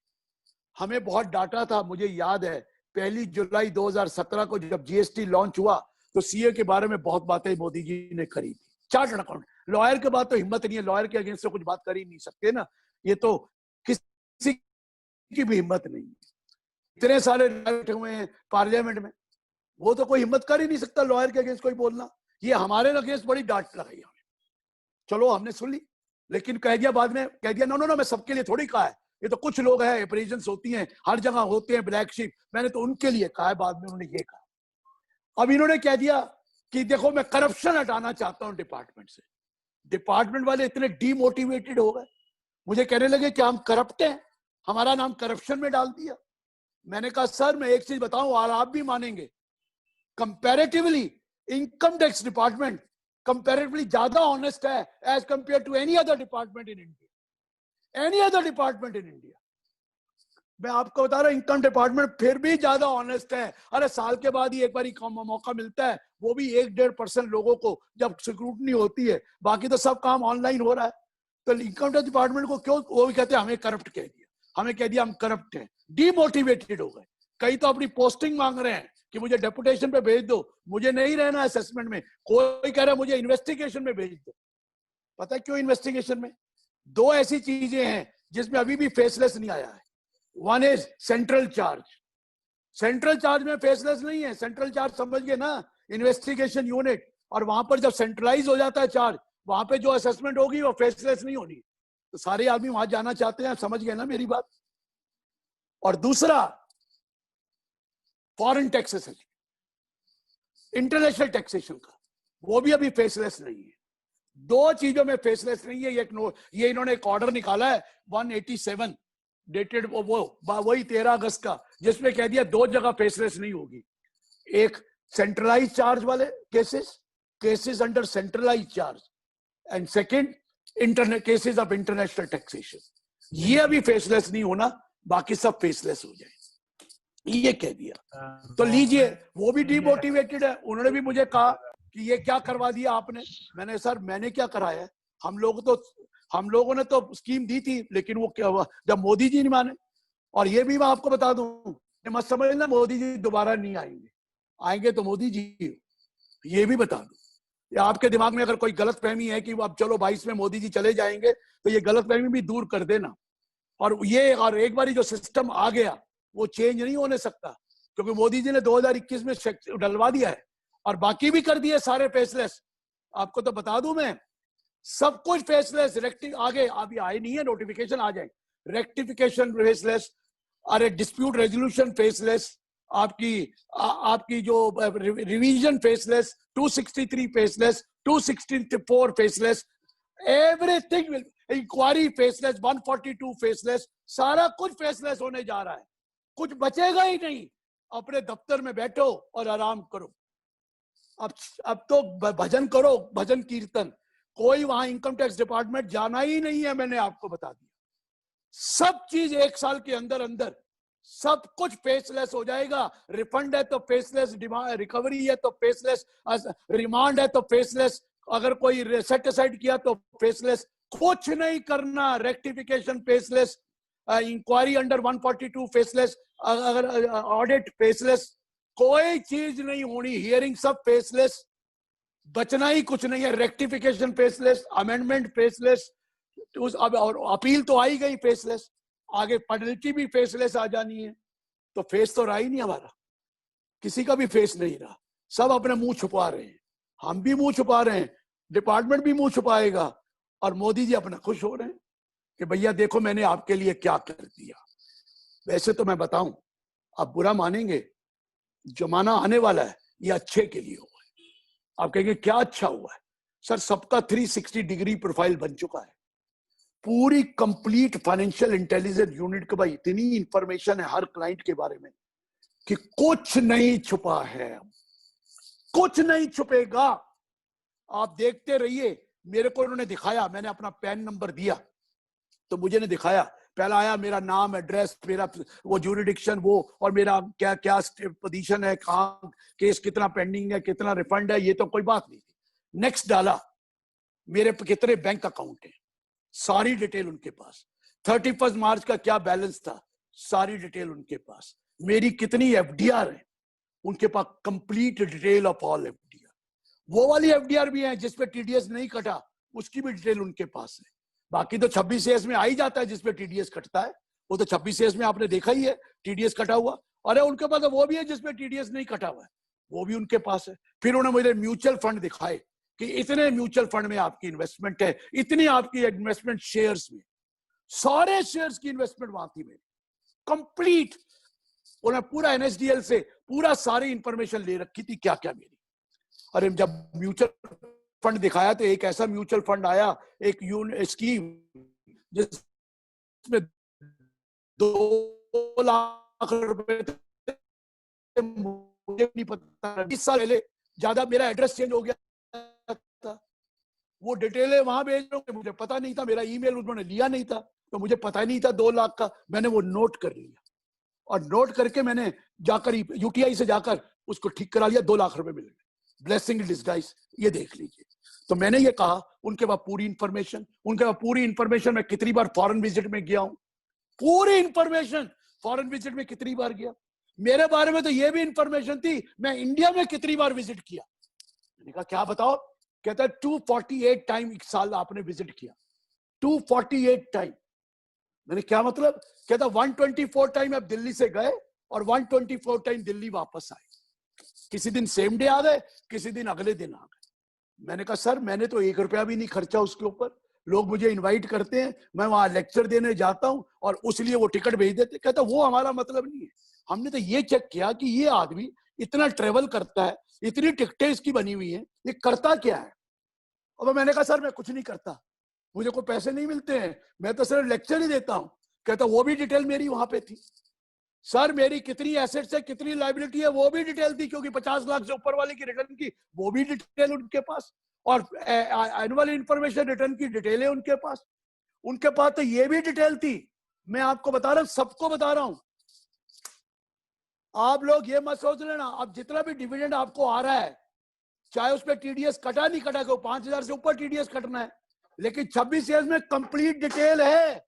हमें बहुत डांटा था, मुझे याद है 1 जुलाई 2017 को जब जीएसटी लॉन्च हुआ तो सीए के बारे में बहुत बातें मोदी जी ने करी थी। चार्टर्ड अकाउंट, लॉयर के बाद तो हिम्मत नहीं है, लॉयर के अगेंस्ट तो कुछ बात कर ही नहीं सकते ना, ये तो किसी की भी हिम्मत नहीं है। इतने सारे बैठे हुए हैं पार्लियामेंट में, वो तो कोई हिम्मत कर ही नहीं सकता लॉयर के अगेंस्ट कोई बोलना। ये हमारे अगेंस्ट बड़ी डांट लगाई हमें, चलो हमने सुन ली, लेकिन कह दिया बाद में, कह दिया नो नो नो, मैं सबके लिए थोड़ी कहा है, ये तो कुछ लोग हैं, अपरेजन्स होती हैं हर जगह होते हैं, ब्लैक शीप, मैंने तो उनके लिए कहा है, बाद में उन्होंने ये कहा। अब इन्होंने कह दिया कि देखो मैं करप्शन हटाना चाहता हूं डिपार्टमेंट से। डिपार्टमेंट वाले इतने डीमोटिवेटेड हो गए, मुझे कहने लगे कि हम करप्ट हैं, हमारा नाम करप्शन में डाल दिया। मैंने कहा सर मैं एक चीज बताऊं और आप भी मानेंगे, comparatively income tax department comparatively ज्यादा ऑनेस्ट है as compare to any other department in India, any other department in India. मैं आपको बता रहा हूं इनकम डिपार्टमेंट फिर भी ज्यादा ऑनेस्ट है। अरे साल के बाद ही एक बार मौका मिलता है, वो भी 1-1.5% लोगों को जब स्क्रूटनी होती है, बाकी तो सब काम ऑनलाइन हो रहा है। तो इनकम टैक्स डिपार्टमेंट को क्यों, वो भी कहते हैं हमें करप्ट कह दिया, हमें कह दिया हम करप्ट हैं, डीमोटिवेटेड हो गए। कई तो अपनी पोस्टिंग मांग रहे हैं कि मुझे डेपुटेशन पे भेज दो, मुझे नहीं रहना असेसमेंट में, कोई कह रहा है मुझे इन्वेस्टिगेशन में भेज दो। पता है क्यों इन्वेस्टिगेशन में? दो ऐसी चीजें हैं जिसमें अभी भी फेसलेस नहीं आया है। One is central charge, central charge में फेसलेस नहीं है। सेंट्रल चार्ज समझ गए ना, इन्वेस्टिगेशन यूनिट, और वहां पर जब सेंट्रलाइज हो जाता है चार्ज, वहां पे जो असेसमेंट होगी वो फेसलेस नहीं होनी। तो सारे आदमी वहां जाना चाहते हैं, समझ गए ना मेरी बात। और दूसरा फॉरेन टैक्सेशन, इंटरनेशनल टैक्सेशन का, वो भी अभी फेसलेस नहीं है। दो चीजों में फेसलेस नहीं है। ये इन्होंने एक ऑर्डर निकाला है 187 डेटेड वही 13 अगस्त का, जिसमें कह दिया दो जगह फेसलेस नहीं होगी। एक सेंट्रलाइज चार्ज वाले cases under centralise charge, and second cases of international taxation. ये अभी फेसलेस नहीं होना, बाकी सब फेसलेस हो जाए, ये कह दिया। तो लीजिए, वो भी डीमोटिवेटेड है। उन्होंने भी मुझे कहा कि ये क्या करवा दिया आपने। मैंने सर मैंने क्या कराया है, हम लोगों ने तो स्कीम दी थी, लेकिन वो क्या हुआ जब मोदी जी नहीं माने। और ये भी मैं आपको बता दूं, मत समझना मोदी जी दोबारा नहीं आएंगे, आएंगे तो मोदी जी, ये भी बता दूं। या आपके दिमाग में अगर कोई गलत फहमी है कि अब चलो 22 में मोदी जी चले जाएंगे, तो ये गलत फहमी भी दूर कर देना। और एक बार जो सिस्टम आ गया वो चेंज नहीं होने सकता, क्योंकि मोदी जी ने 2021 में डलवा दिया है और बाकी भी कर दिए सारे फेसलेस। आपको तो बता दूं मैं, सब कुछ फेसलेस। आगे अभी आए नहीं है, नोटिफिकेशन आ जाए, रेक्टिफिकेशन फेसलेस, अरे डिस्प्यूट रेजोल्यूशन फेसलेस, आपकी जो revision faceless, 263 faceless, 264 faceless, everything, inquiry faceless, 142 faceless, सारा कुछ फेसलेस होने जा रहा है। कुछ बचेगा ही नहीं। अपने दफ्तर में बैठो और आराम करो। अब तो भजन करो, भजन कीर्तन। कोई वहां इनकम टैक्स डिपार्टमेंट जाना ही नहीं है, मैंने आपको बता दिया। सब चीज 1 साल के अंदर अंदर सब कुछ फेसलेस हो जाएगा। रिफंड है तो फेसलेस, रिकवरी है तो फेसलेस, रिमांड है तो फेसलेस, अगर कोई सेट असाइड किया तो फेसलेस, कुछ नहीं करना। Rectification faceless, inquiry under 142 faceless, अगर ऑडिट फेसलेस, कोई चीज नहीं होनी। हियरिंग सब फेसलेस, बचना ही कुछ नहीं है। रेक्टिफिकेशन फेसलेस, अमेंडमेंट फेसलेस, और अपील तो आई गई फेसलेस, आगे पेनल्टी भी फेसलेस आ जानी है। तो फेस तो रहा ही नहीं हमारा, किसी का भी फेस नहीं रहा। सब अपने मुंह छुपा रहे हैं, हम भी मुंह छुपा रहे हैं, डिपार्टमेंट भी मुंह छुपाएगा, और मोदी जी अपना खुश हो रहे हैं कि भैया देखो मैंने आपके लिए क्या कर दिया। वैसे तो मैं बताऊं, आप बुरा मानेंगे, जमाना आने वाला है ये अच्छे के लिए हुआ है। आप कहेंगे क्या अच्छा हुआ है? सर सबका 360 डिग्री प्रोफाइल बन चुका है, पूरी कंप्लीट फाइनेंशियल इंटेलिजेंस यूनिट के भाई इतनी इंफॉर्मेशन है हर क्लाइंट के बारे में कि कुछ नहीं छुपा है, कुछ नहीं छुपेगा। आप देखते रहिए। मेरे को उन्होंने दिखाया, मैंने अपना पैन नंबर दिया तो मुझे ने दिखाया, पहला आया मेरा नाम, एड्रेस, मेरा वो ज्यूरिडिक्शन वो, और मेरा क्या क्या पोजीशन है, कहाँ केस कितना पेंडिंग है, कितना रिफंड है, ये तो कोई बात नहीं थी। नेक्स्ट डाला, मेरे पे कितने बैंक अकाउंट है, सारी डिटेल उनके पास। 31 मार्च का क्या बैलेंस था, सारी डिटेल उनके पास। मेरी कितनी एफडीआर है, उनके पास complete detail of all FDR. वो वाली एफडीआर भी है जिसपे टीडीएस नहीं कटा, उसकी भी डिटेल उनके पास है। बाकी तो 26 में आ ही जाता है जिसपे टीडीएस कटता है, वो तो 26 में आपने देखा ही है टीडीएस कटा हुआ। अरे उनके पास तो वो भी है जिसपे टीडीएस नहीं कटा हुआ है, वो भी उनके पास है। फिर उन्होंने मुझे म्यूचुअल फंड दिखाए कि इतने म्यूचुअल फंड में आपकी इन्वेस्टमेंट है, इतनी आपकी इन्वेस्टमेंट शेयर्स में, सारे शेयर्स की इन्वेस्टमेंट वहां थी मेरी कंप्लीट। उन्होंने पूरा एनएसडीएल से पूरा सारी इंफॉर्मेशन ले रखी थी क्या क्या मेरी। अरे जब म्यूचुअल फंड दिखाया तो एक ऐसा म्यूचुअल फंड आया, एक स्कीम जिसमें 2 लाख रुपए, मुझे नहीं पता, 20 साल पहले, ज्यादा मेरा एड्रेस चेंज हो गया था, वो डिटेलें वहां भेज रहे हैं, मुझे पता नहीं था, मेरा ईमेल उन्होंने लिया नहीं था तो मुझे पता नहीं था 2 लाख का। मैंने वो नोट कर लिया और नोट करके मैंने जाकर यूटीआई से जाकर उसको ठीक करा लिया, 2 लाख रुपए मिल गए। ब्लेसिंग इन डिस्गाइज, ये देख लीजिए। तो मैंने ये कहा उनके पास पूरी इंफॉर्मेशन, उनके पास पूरी इंफॉर्मेशन, मैं कितनी बार फॉरेन विजिट में गया हूं, पूरी इंफॉर्मेशन, फॉरेन विजिट में कितनी बार गया, मेरे बारे में तो ये भी इंफॉर्मेशन थी मैं इंडिया में कितनी बार विजिट किया। मैंने कहा क्या बताओ, कहता है 248 टाइम एक साल आपने विजिट किया, 248 टाइम। मैंने क्या मतलब, कहता 124 टाइम आप दिल्ली से गए और 124 टाइम दिल्ली वापस आए, किसी दिन सेम डे आ गए, किसी दिन अगले दिन आ गए। मैंने कहा सर मैंने तो 1 रुपया भी नहीं खर्चा उसके ऊपर, लोग मुझे इनवाइट करते हैं, मैं वहां लेक्चर देने जाता हूं और उसलिए वो टिकट भेज देते। कहता वो हमारा मतलब नहीं है, हमने तो ये चेक किया कि ये आदमी इतना ट्रेवल करता है, इतनी टिकटें इसकी बनी हुई हैं, ये करता क्या है। और मैंने कहा सर मैं कुछ नहीं करता, मुझे कोई पैसे नहीं मिलते हैं, मैं तो सिर्फ लेक्चर ही देता हूं। कहता वो भी डिटेल मेरी वहां पे थी सर, मेरी कितनी एसेट्स है, कितनी लायबिलिटी है, वो भी डिटेल थी, क्योंकि 50 लाख से ऊपर वाले की रिटर्न की वो भी डिटेल उनके पास, और एनुअल इंफॉर्मेशन रिटर्न की डिटेल है उनके पास। उनके पास तो ये भी डिटेल थी। मैं आपको बता रहा हूं, सबको बता रहा हूं, आप लोग ये मत सोच लेना अब जितना भी डिविडेंड आपको आ रहा है, चाहे उस पर टीडीएस कटा नहीं कटा, क्यों 5000 से ऊपर टीडीएस कटना है, लेकिन 26 ईयर्स में कंप्लीट डिटेल है,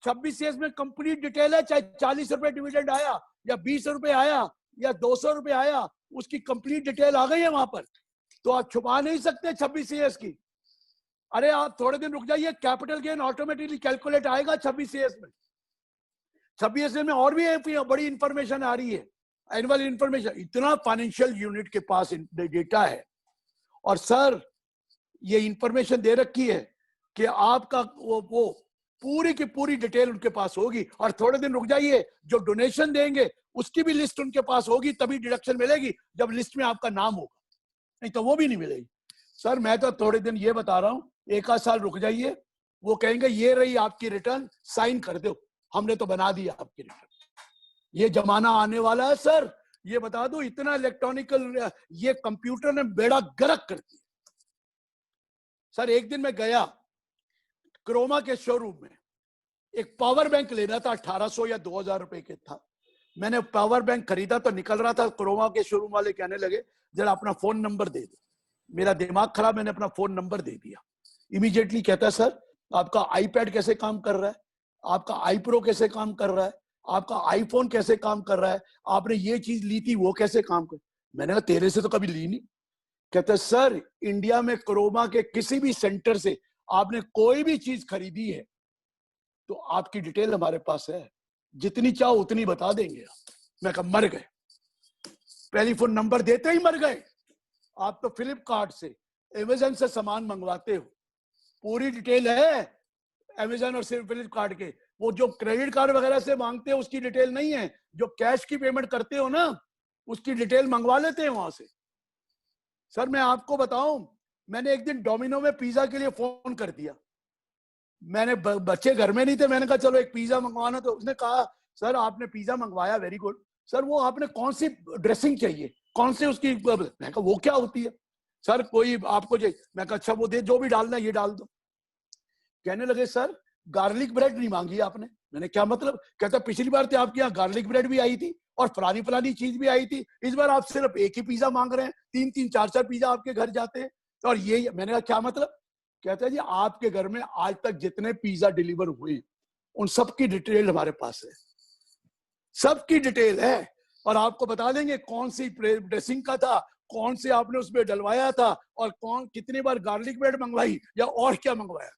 26 ईयर्स में कंप्लीट डिटेल है। चाहे 40 रुपए डिविडेंड आया या 20 रुपए आया या 200 रुपए आया, उसकी कंप्लीट डिटेल आ गई है वहां पर, तो आप छुपा नहीं सकते 26 ईयर्स की। अरे आप थोड़े दिन रुक जाइए, कैपिटल गेन ऑटोमेटिकली कैलकुलेट आएगा 26 ईयर्स में। 26 ईयर्स में और भी बड़ी इंफॉर्मेशन आ रही है, एनुअल इंफॉर्मेशन, इतना फाइनेंशियल यूनिट के पास डेटा है। और सर ये इंफॉर्मेशन दे रखी है कि आपका वो पूरी की पूरी डिटेल उनके पास होगी। और थोड़े दिन रुक जाइए, जो डोनेशन देंगे उसकी भी लिस्ट उनके पास होगी, तभी डिडक्शन मिलेगी जब लिस्ट में आपका नाम होगा, नहीं तो वो भी नहीं मिलेगी। सर मैं तो थोड़े दिन ये बता रहा हूं, 1 आध साल रुक जाइए, वो कहेंगे ये रही आपकी रिटर्न, साइन कर दो, हमने तो बना दिया आपकी रिटर्न। ये जमाना आने वाला है सर, ये बता दो, इतना इलेक्ट्रॉनिकल, ये कंप्यूटर ने बेड़ा गर्क कर दिया। सर एक दिन मैं गया क्रोमा के शोरूम में, एक पावर बैंक लेना था, 1800 या 2000 रुपए के था। मैंने पावर बैंक खरीदा तो निकल रहा था, क्रोमा के शोरूम वाले कहने लगे जरा अपना फोन नंबर दे दो। मेरा दिमाग खराब, मैंने अपना फोन नंबर दे दिया। इमीडिएटली कहता है सर आपका आईपैड कैसे काम कर रहा है, आपका आई प्रो कैसे काम कर रहा है, आपका आईफोन कैसे काम कर रहा है, आपने ये चीज ली थी वो कैसे काम कर। मैंने कहा तेरे से तो कभी ली नहीं। कहता है सर इंडिया में क्रोमा के किसी भी सेंटर से आपने कोई भी चीज खरीदी है तो आपकी डिटेल हमारे पास है, जितनी चाहो उतनी बता देंगे आप। मैं कहा मर गए, टेलीफोन नंबर देते ही मर गए। आप तो फ्लिपकार्ट से, अमेजन से सामान मंगवाते हो, पूरी डिटेल है अमेजन और सिर्फ फ्लिपकार्ट के। वो जो क्रेडिट कार्ड वगैरह से मांगते हो उसकी डिटेल नहीं है, जो कैश की पेमेंट करते हो ना उसकी डिटेल मंगवा लेते हैं वहां से। सर मैं आपको बताऊं, मैंने एक दिन डोमिनो में पिज्जा के लिए फोन कर दिया। मैंने बच्चे घर में नहीं थे, मैंने कहा चलो एक पिज्जा मंगवाना। तो उसने कहा सर आपने पिज्जा मंगवाया, वेरी गुड सर, वो आपने कौन सी ड्रेसिंग चाहिए, कौन सी उसकी। मैं कहा वो क्या होती है सर, कोई आपको चाहिए। मैं कहा अच्छा वो दे, जो भी डालना ये डाल दो। कहने लगे सर गार्लिक ब्रेड नहीं मांगी आपने। मैंने क्या मतलब? कहता पिछली बार तो आपके यहाँ गार्लिक ब्रेड भी आई थी और फलानी फलानी चीज भी आई थी, इस बार आप सिर्फ एक ही पिज्जा मांग रहे हैं, 3-3 4-4 पिज्जा आपके घर जाते हैं। और ये मैंने कहा क्या मतलब? कहता है जी आपके घर में आज तक जितने पिज्जा डिलीवर हुए उन सबकी डिटेल हमारे पास है, सबकी डिटेल है, और आपको बता देंगे कौन सी ड्रेसिंग का था, कौन से आपने उसमें डलवाया था, और कौन कितनी बार गार्लिक ब्रेड मंगवाई या और क्या मंगवाया।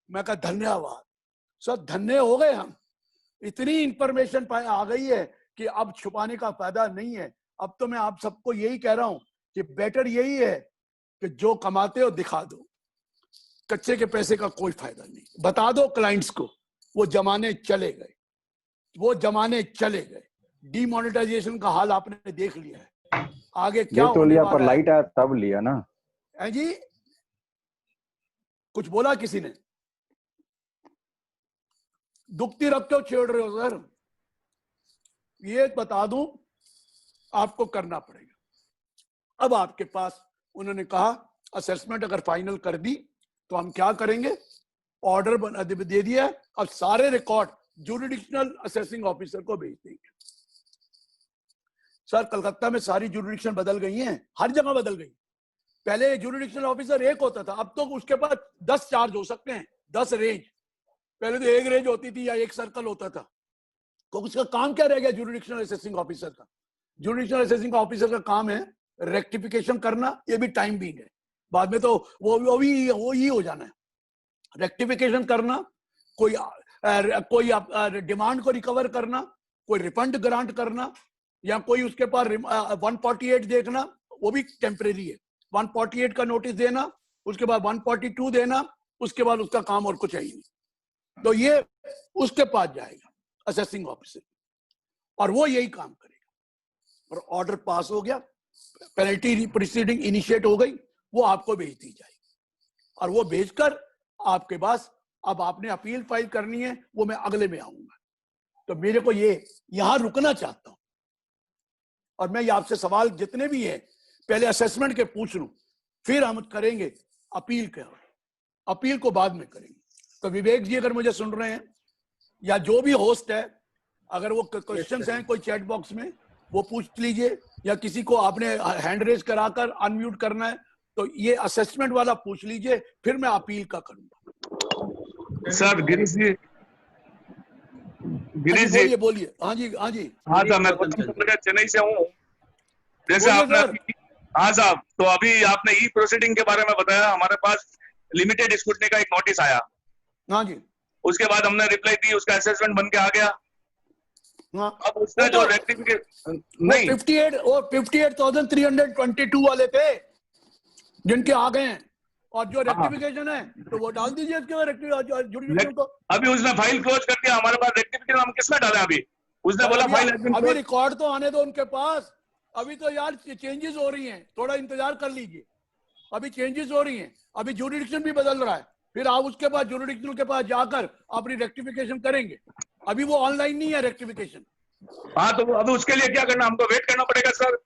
मैं कहा धन्यवाद सर, धन्य हो गए हम। इतनी इंफॉर्मेशन आ गई है कि अब छुपाने का फायदा नहीं है। अब तो मैं आप सबको यही कह रहा हूं कि बेटर यही है कि जो कमाते हो दिखा दो, कच्चे के पैसे का कोई फायदा नहीं। बता दो क्लाइंट्स को, वो जमाने चले गए, वो जमाने चले गए। डीमोनेटाइजेशन का हाल आपने देख लिया है, आगे क्या तो होने लिया वाला पर लाइट आया तब लिया ना। है जी? कुछ बोला किसी ने? दुखती रख क्यों छेड़ रहे हो सर? ये बता दूं आपको करना पड़ेगा। अब आपके पास उन्होंने कहा असेसमेंट अगर फाइनल कर दी तो हम क्या करेंगे, ऑर्डर दे दिया, अब सारे रिकॉर्ड जुरिडिक्शनल असेसिंग ऑफिसर को भेज देंगे। सर कलकत्ता में सारी जुरिडिक्शन बदल गई हैं, हर जगह बदल गई। पहले जुरिडिक्शनल ऑफिसर एक होता था, अब तो उसके पास 10 चार्ज हो सकते हैं, 10 रेंज। पहले तो एक रेंज होती थी या एक सर्कल होता था। तो उसका काम क्या रह गया जुरिडिक्शनल असेसिंग ऑफिसर का? जुडिशियल असेसिंग ऑफिसर का काम है रेक्टिफिकेशन करना, ये भी टाइम बीइंग है, बाद में तो वो ही हो जाना है। रेक्टिफिकेशन करना, कोई डिमांड को रिकवर करना, कोई रिफंड ग्रांट करना, या कोई उसके पास 148 देखना, वो भी टेम्परेरी है। 148 का नोटिस देना, उसके बाद 142 देना, उसके बाद उसका काम और कुछ है ही नहीं। तो ये उसके पास जाएगा असेसिंग ऑफिसर, और वो यही काम करेगा। और ऑर्डर पास हो गया, पेनल्टी प्रोसीडिंग इनिशिएट हो गई, वो आपको भेज दी जाएगी, और वो भेजकर आपके पास अब आपने अपील फाइल करनी है, वो मैं अगले में आऊंगा। तो मेरे को ये यहां रुकना चाहता हूं, और मैं ये आपसे सवाल जितने भी हैं पहले असेसमेंट के पूछ लूं, फिर हम करेंगे अपील के, अपील को बाद में करेंगे। तो विवेक जी अगर मुझे सुन रहे हैं, या जो भी होस्ट है, अगर वो क्वेश्चंस हैं कोई चैट बॉक्स में वो पूछ लीजिए, या किसी को आपने हैंड रेज कराकर अनम्यूट करना है तो ये असेसमेंट वाला पूछ लीजिए, फिर मैं अपील का करूंगा। सर गिरीश जी, बोलिए। हाँ जी हाँ साहब, मैं चेन्नई से हूँ। जैसे आपने हाँ साहब, तो अभी आपने ई प्रोसीडिंग के बारे में बताया, हमारे पास लिमिटेड स्क्रूटनी का एक नोटिस आया। हाँ जी, उसके बाद हमने रिप्लाई दी, उसका असेसमेंट बन के आ गया। हाँ, अब उसने जो रेक्टिफिकेशन नहीं 58,322 वाले थे जिनके आ गए हैं, और जो रेक्टिफिकेशन है तो वो डाल दीजिए जुडिशियल को। अभी उसने फाइल क्लोज कर दिया, हमारे पास रेक्टिफिकेशन हम किसमें डालें? अभी उसने बोला फाइल अभी रिकॉर्ड तो आने दो उनके पास, अभी तो यार चेंजेस हो रही हैं, थोड़ा इंतजार कर लीजिए, अभी चेंजेस हो रही हैं, अभी जुडिशियल भी बदल रहा है, फिर आप उसके बाद जुडिशियल के पास जाकर अपनी रेक्टिफिकेशन करेंगे। अभी वो ऑनलाइन नहीं है रेक्टिफिकेशन। हाँ, तो अभी उसके लिए क्या करना, हमको वेट करना पड़ेगा सर?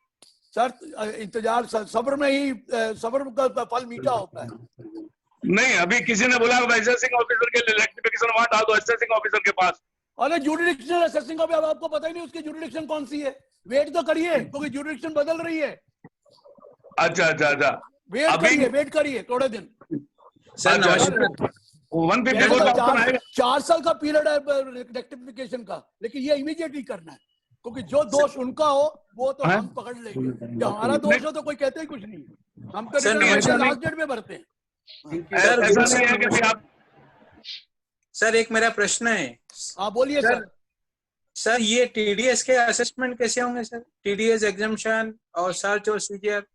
सर इंतजार, सब्र में ही सब्र का फल मीठा होता है। नहीं, अभी किसी ने बोला असेसिंग ऑफिसर के लिए रेक्टिफिकेशन वहां डाल दो, असेसिंग ऑफिसर के पास। अरे जुडिशियल असेसिंग का आपको पता ही नहीं उसकी जुडिशियल कौन सी है, वेट तो करिए क्योंकि जुडिशियल बदल रही है। अच्छा, वेट करिए थोड़े दिन। सर नमस्कार। 154 4 साल का पीरियड है रेक्टिफिकेशन का, लेकिन ये इमीडिएटली करना है, क्योंकि जो दोष उनका हो वो तो हम पकड़ लेंगे, जो हमारा दोष हो तो कोई कहते ही कुछ नहीं, हम तो लास्ट डेट में भरते हैं। सर एक मेरा प्रश्न है। हाँ बोलिए सर। सर ये टीडीएस के असेसमेंट कैसे होंगे सर? टीडीएस एग्जाम्पशन और सर्च और सीजीआर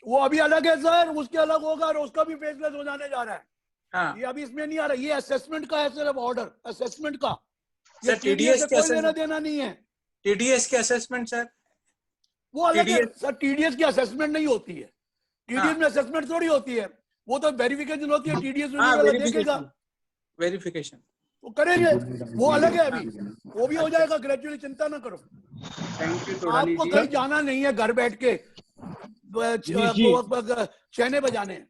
वो अभी अलग है सर, उसके अलग होगा, और उसका भी फेसलेस हो जाने जा रहा है। हाँ, ये अभी इसमें नहीं आ रहा, ये असेसमेंट का है सिर्फ ऑर्डर, असेसमेंट का। सर टीडीएस कोई लेना देना नहीं है। टीडीएस के असेसमेंट सर वो अलग है सर, टीडीएस की असेसमेंट नहीं होती है। टीडीएस में असेसमेंट थोड़ी होती है, वो तो वेरिफिकेशन होती है, TDS हाँ, वाला देखेगा, वेरिफिकेशन वो करेंगे, वो अलग है, अभी वो भी हो जाएगा ग्रेजुअली, चिंता ना करो। थैंक यू टोडाली आपको जी। कहीं जाना नहीं है, घर बैठ के चैने बजाने हैं,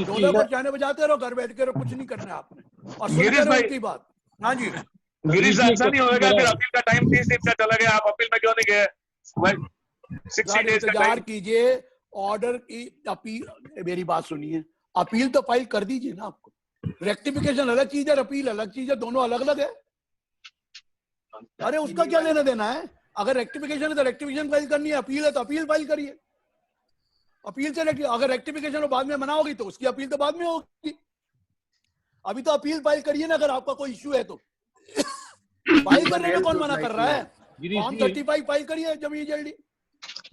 ढोलक पर चैने बजाते रहो, घर बैठ के रहो, कुछ नहीं करना है आपने, और सुनते गिरीश रहो भाई, उनकी बात। हाँ जी गिरीश, ऐसा नहीं होगा फिर अपील का टाइम 30 दिन का चला गया, आप अपील में क्यों नहीं गए? 60 सर, डेज का इंतजार टाइम। कीजिए ऑर्डर की। अपील, मेरी बात सुनिए, अपील तो फाइल कर दीजिए ना। आपको रेक्टिफिकेशन अलग चीज है, अपील अलग चीज है, दोनों अलग अलग है। अरे उसका क्या लेना देना है? अगर रेक्टिफिकेशन है तो रेक्टिफिकेशन फाइल करनी है, अपील है तो अपील फाइल करिए। अपील से अगर रेक्टिफिकेशन बाद में मनाओगी तो उसकी अपील तो बाद में होगी। अभी तो अपील फाइल करिए ना, अगर आपका कोई इश्यू है तो। फाइल करने में कौन मना कर रहा है? फॉर्म 35 फाइल करिए जल्दी जल्दी।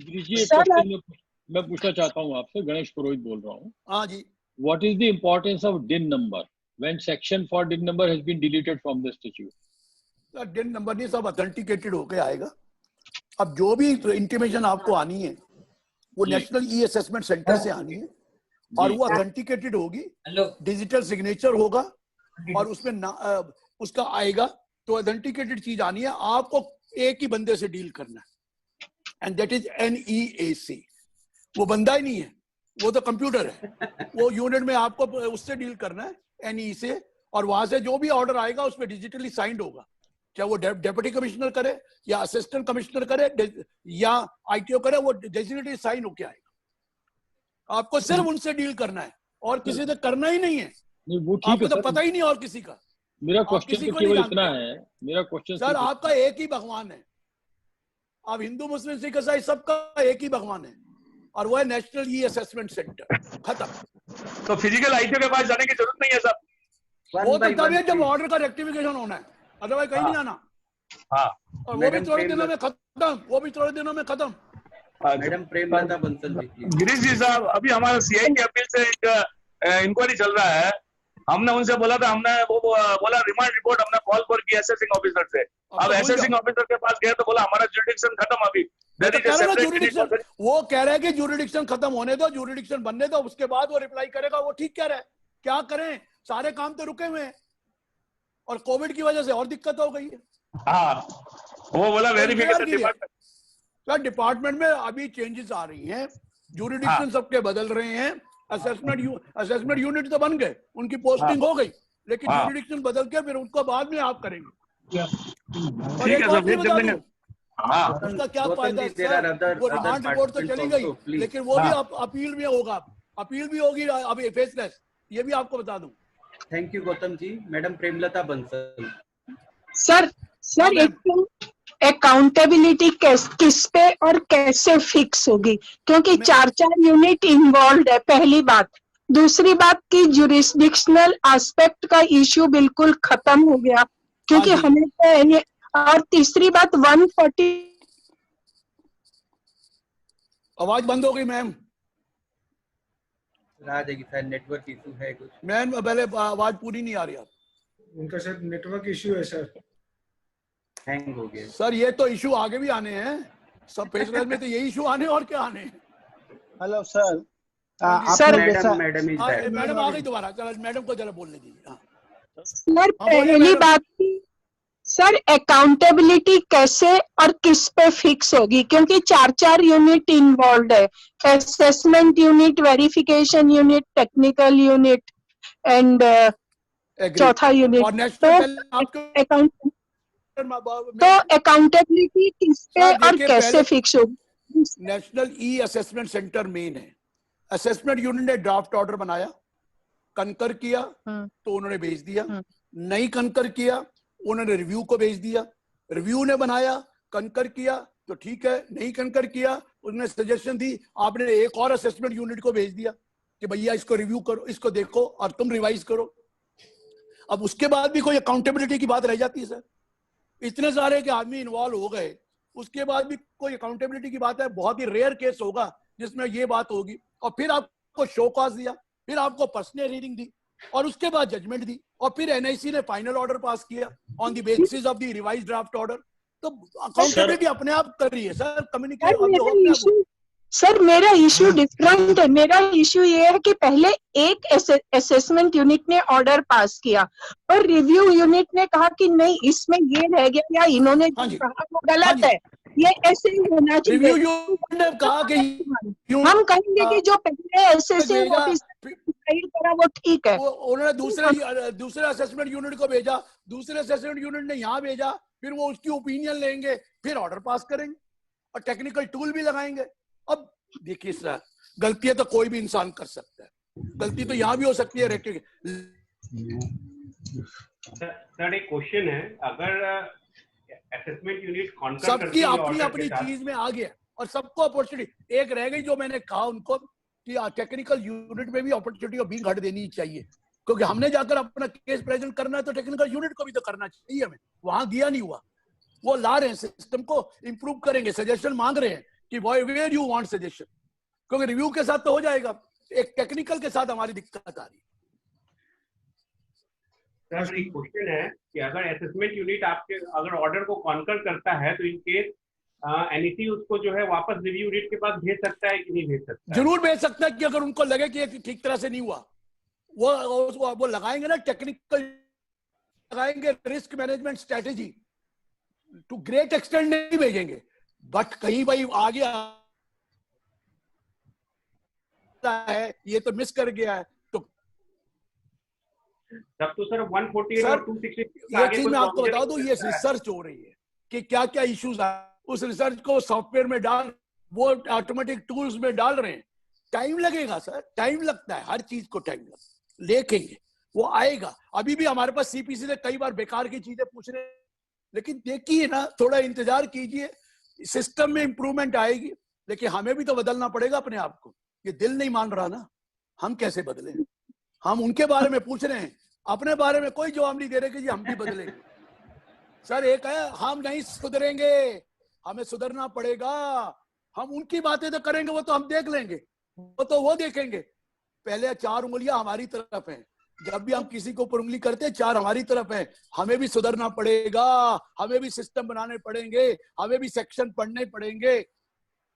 गिरीश जी, एक क्वेश्चन मैं पूछना चाहता हूँ आपसे, गणेश पुरोहित बोल रहा हूँ। हाँ जी। What is the importance of DIN number when section for DIN number has been deleted from the statute? DIN number नहीं, सब ऑथेंटिकेटेड होके आएगा। अब जो भी इंटीमेशन आपको आनी है वो नेशनल ई असेसमेंट सेंटर से आनी है, और वो ऑथेंटिकेटेड होगी, डिजिटल सिग्नेचर होगा, और उसमें उसका आएगा, तो ऑथेंटिकेटेड चीज आनी है। आपको एक ही बंदे से डील करना है, एंड दैट इज NEAC। वो बंदा ही नहीं है, वो तो कंप्यूटर है। वो यूनिट में आपको उससे डील करना है, NE से, और वहां से जो भी ऑर्डर आएगा उसमें डिजिटली साइंड होगा, चाहे वो डेप्यूटी कमिश्नर करे या असिस्टेंट कमिश्नर करे या ITO करे, वो डिजिटली साइन होके आएगा। आपको सिर्फ उनसे डील करना है, और किसी से करना ही नहीं है। नहीं, वो ठीक आपको है तो सर, पता ही नहीं और किसी का। मेरा किसी क्वेश्चन को तो नहीं केवल जानते। इतना है, मेरा क्वेश्चन सर, आपका एक ही भगवान है। आप हिंदू मुस्लिम सिख ईसाई सबका एक ही भगवान है, और वो है नेशनल ई असेसमेंट सेंटर। खत्म। तो फिजिकल ITO के पास जाने की जरूरत नहीं है सर। वो तो तब है जब ऑर्डर का रेक्टिफिकेशन होना है, अदरवाइज कहीं नहीं जाना। हाँ, और वो भी थोड़े दिनों में खत्म, वो भी थोड़े दिनों में खत्म। मैडम प्रेमलता बंसल जी, गिरीश जी साहब, अभी हमारा CI की अपील से एक इंक्वायरी चल रहा है। हमने उनसे बोला था, हमने वो बोला रिमांड रिपोर्ट हमने कॉल पर की असेसिंग ऑफिसर से। अब असेसिंग ऑफिसर के पास गए तो बोला हमारा जुरिडिक्शन खत्म अभी। वो कह रहे हैं कि जुरिडिक्शन खत्म होने दो, जुरिडिक्शन बनने दो, उसके बाद वो रिप्लाई करेगा। वो ठीक कह रहा है, क्या करें, सारे काम तो रुके हुए हैं, और कोविड की वजह से और दिक्कत हो गई है। हाँ, वो बोला वेरिफिकेशन डिपार्टमेंट में अभी चेंजेस आ रही हैं, जुरिडिक्शन सबके बदल रहे हैं। असेसमेंट यूनिट तो बन गए, उनकी पोस्टिंग हो गई, लेकिन जुरिडिक्शन बदल के फिर उनको बाद में आप करेंगे। और एक बात बता दूं, उसका क्या फायदा है सर? वो रिमांड रिपोर्ट तो चली गई, लेकिन वो भी अपील में होगा, अपील भी होगी अभी फेसलेस, ये भी आपको बता दूं। Thank you Gautam ji. Madam Premlata Bansal. Sir accountability किस पे और कैसे फिक्स होगी, क्योंकि 4 यूनिट इन्वॉल्व है, पहली बात। दूसरी बात की जुरिस्डिक्शनल एस्पेक्ट का इश्यू बिल्कुल खत्म हो गया, क्योंकि हमें तो, और तीसरी बात 140। आवाज बंद हो गई मैम। नेटवर्क इशू है कुछ मैम, पहले आवाज पूरी नहीं आ रही। आप उनका सर नेटवर्क इशू है सर, हैंग हो गया सर। ये तो इशू आगे भी आने हैं, सब फेसलेस में तो ये इशू आने, और क्या आने हैं। हेलो सर, मैडम आ गई दोबारा, चलो मैडम को जरा बोलने दीजिए। सर पहली बात, सर अकाउंटेबिलिटी कैसे और किस पे फिक्स होगी, क्योंकि 4 यूनिट इन्वॉल्व है, assessment unit, verification unit, technical unit and चौथा यूनिट। तो अकाउंटेबिलिटी किस पे और कैसे फिक्स होगी? National e assessment centre main है। असेसमेंट यूनिट ने ड्राफ्ट ऑर्डर बनाया, कंकर किया तो उन्होंने भेज दिया, नहीं कंकर किया उन्होंने रिव्यू को भेज दिया, रिव्यू ने बनाया, कंकर किया तो ठीक है, नहीं कंकर किया उन्होंने सजेशन दी, आपने एक और असेसमेंट यूनिट को भेज दिया कि भैया इसको रिव्यू करो, इसको देखो और तुम रिवाइज करो। अब उसके बाद भी कोई अकाउंटेबिलिटी की बात रह जाती है सर? इतने सारे के आदमी इन्वॉल्व हो गए, उसके बाद भी कोई अकाउंटेबिलिटी की बात है? बहुत ही रेयर केस होगा जिसमें ये बात होगी। और फिर आपको शो कॉज दिया, फिर आपको पर्सनल हीयरिंग दी, और उसके बाद जजमेंट दी, और फिर NIC ने फाइनल ऑर्डर पास किया on the basis of the revise draft order. तो अकाउंटेबिलिटी अपने आप कर रही है सर, कम्युनिकेशन। सर मेरा इश्यू डिफरेंट है। मेरा इश्यू ये है कि पहले एक असेसमेंट यूनिट ने ऑर्डर पास किया और रिव्यू यूनिट ने कहा कि नहीं इसमें ये रह गया या इन्होंने जो कहा वो गलत है, ये ऐसे ही होना चाहिए। रिव्यू यूनिट ने कहा कि हम कहेंगे कि जो पहले असेसिंग ऑफिसर करा वो ठीक है। उन्होंने दूसरे असेसमेंट यूनिट को भेजा, दूसरे असेसमेंट यूनिट ने यहाँ भेजा, फिर वो उसकी ओपिनियन लेंगे, फिर ऑर्डर पास करेंगे और टेक्निकल टूल भी लगाएंगे। अब देखिए सर, गलतियां तो कोई भी इंसान कर सकता है, गलती तो यहाँ भी हो सकती है। सर एक क्वेश्चन है, अगर असेसमेंट यूनिट सबकी अपनी अपनी चीज में आ गया और सबको अपॉर्चुनिटी, एक रह गई जो मैंने कहा उनको कि टेक्निकल यूनिट में भी अपॉर्चुनिटी और भी घट देनी चाहिए, क्योंकि हमने जाकर अपना केस प्रेजेंट करना है तो टेक्निकल यूनिट को भी तो करना चाहिए हमें। वहां दिया नहीं हुआ, वो ला रहे हैं, सिस्टम को इंप्रूव करेंगे, सजेशन मांग रहे हैं कि वेयर यू वांट सजेशन, क्योंकि रिव्यू के साथ तो हो जाएगा, एक टेक्निकल के साथ हमारी दिक्कत आ रही है। सर एक क्वेश्चन है कि अगर असेसमेंट यूनिट आपके अगर ऑर्डर को कॉन्कर करता है तो इन केस एनईसी उसको जो है वापस रिव्यू यूनिट के पास भेज सकता है कि नहीं भेज सकता? जरूर भेज सकता है कि अगर उनको लगे कि ठीक तरह से नहीं हुआ, वो लगाएंगे ना, टेक्निकल लगाएंगे, risk management strategy to great extend नहीं भेजेंगे, बट कहीं भाई आ गया है, ये तो मिस कर गया है, तो तब तो सर 148 और 260 ये चीज मैं आपको बता दूं, ये रिसर्च हो रही है कि क्या क्या इश्यूज आए, उस रिसर्च को सॉफ्टवेयर में डाल, वो ऑटोमेटिक टूल्स में डाल रहे हैं। टाइम लगेगा सर, टाइम लगता है, हर चीज को टाइम लगता है, देखेंगे वो आएगा। अभी भी हमारे पास सीपीसी से कई बार बेकार की चीजें पूछ रहे हैं, लेकिन देखिए ना, थोड़ा इंतजार कीजिए, सिस्टम में इंप्रूवमेंट आएगी, लेकिन हमें भी तो बदलना पड़ेगा अपने आप को। ये दिल नहीं मान रहा ना, हम कैसे बदले? हम उनके बारे में पूछ रहे हैं, अपने बारे में कोई जवाब नहीं दे रहे कि जी हम भी बदलेंगे। सर एक है, हम नहीं सुधरेंगे, हमें सुधरना पड़ेगा। हम उनकी बातें तो करेंगे, वो तो हम देख लेंगे, वो तो वो देखेंगे। पहले 4 उंगलियां हमारी तरफ हैं, जब भी हम किसी को ऊपर उंगली करते हैं 4 हमारी तरफ है। हमें भी सुधरना पड़ेगा, हमें भी सिस्टम बनाने पड़ेंगे, हमें भी सेक्शन पढ़ने पड़ेंगे।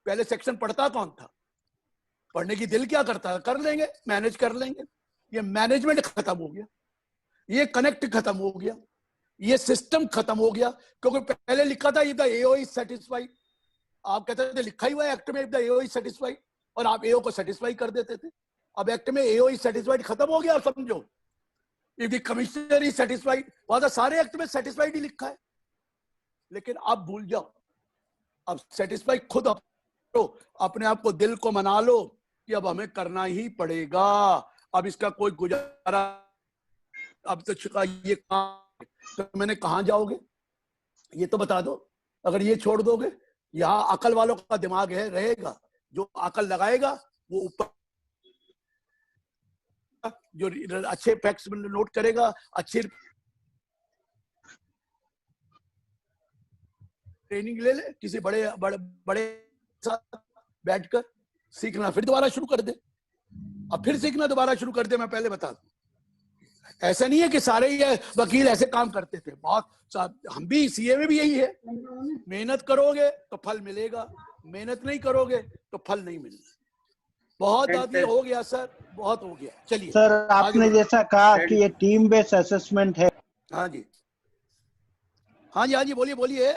पहले सेक्शन पढ़ता कौन था? पढ़ने की दिल क्या करता है? कर लेंगे, मैनेज कर लेंगे। ये मैनेजमेंट खत्म हो गया, ये कनेक्ट खत्म हो गया, ये सिस्टम खत्म हो गया। क्योंकि पहले लिखा था द एओ इज सेटिस्फाइड, आप कहते थे लिखा ही हुआ है एक्ट में द एओ इज सेटिस्फाइड, और आप एओ को सेटिस्फाई कर देते थे। अब एक्ट में एओ इज सेटिस्फाइड खत्म हो गया, समझो। If the commissioner is satisfied, वहां सारे एक्ट में सेटिस्फाइड ही लिखा है, लेकिन आप भूल जाओ, अब सेटिस्फाई खुद करो, अपने आप को, दिल को मना लो कि अब हमें करना ही पड़ेगा, अब इसका कोई गुजारा, अब तो चुका ये काम, तो मैंने कहाँ जाओगे ये तो बता दो। अगर ये छोड़ दोगे, यहाँ अकल वालों का दिमाग है, रहेगा, जो अकल लगाएगा वो ऊपर, जो अच्छे फैक्ट्स नोट करेगा, अच्छी ट्रेनिंग ले ले, किसी बड़े साथ बैठकर सीखना, फिर दोबारा शुरू कर दे, अब फिर सीखना दोबारा शुरू कर दे। मैं पहले बता दूं, ऐसा नहीं है कि सारे ये वकील ऐसे काम करते थे, बहुत हम भी, सीए में भी यही है, मेहनत करोगे तो फल मिलेगा, मेहनत नहीं करोगे तो फल नहीं मिलेगा। बहुत आदमी हो गया सर, बहुत हो गया। चलिए सर, आपने जैसा कहा कि ये टीम बेस्ड असेसमेंट है। हाँ जी, हाँ जी, हाँ जी, बोलिए बोलिए।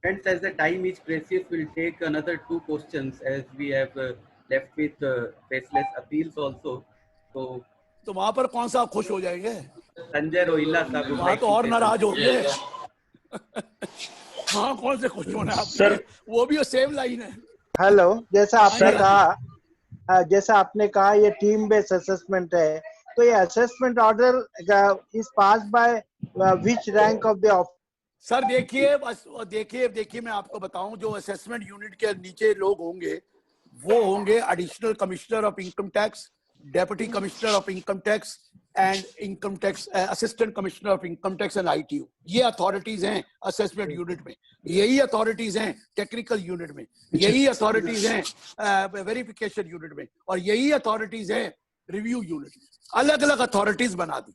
Friends, as the time is precious, we'll take another 2 questions as we have left with faceless appeals also. तो वहां पर कौन सा खुश हो जाएंगे? संजय रोहिल्ला साहब वहां तो और नाराज हो गए। हाँ, कौन से खुश होना है सर? वो भी सेम लाइन है। हेलो, जैसा आपने कहा ये टीम बेस्ड असेसमेंट है, तो ये assessment order is pass by which rank of the officer? Sir देखिए मैं आपको बताऊं, जो असेसमेंट यूनिट के नीचे लोग होंगे वो होंगे additional commissioner of income tax, deputy commissioner of income tax and income tax, assistant commissioner of income tax and ITU. ये अथॉरिटीज हैं असेसमेंट यूनिट में, यही अथॉरिटीज हैं टेक्निकल यूनिट में, यही अथॉरिटीज हैं वेरिफिकेशन यूनिट में, और यही अथॉरिटीज हैं रिव्यू यूनिट में। अलग अलग अथॉरिटीज बना दी,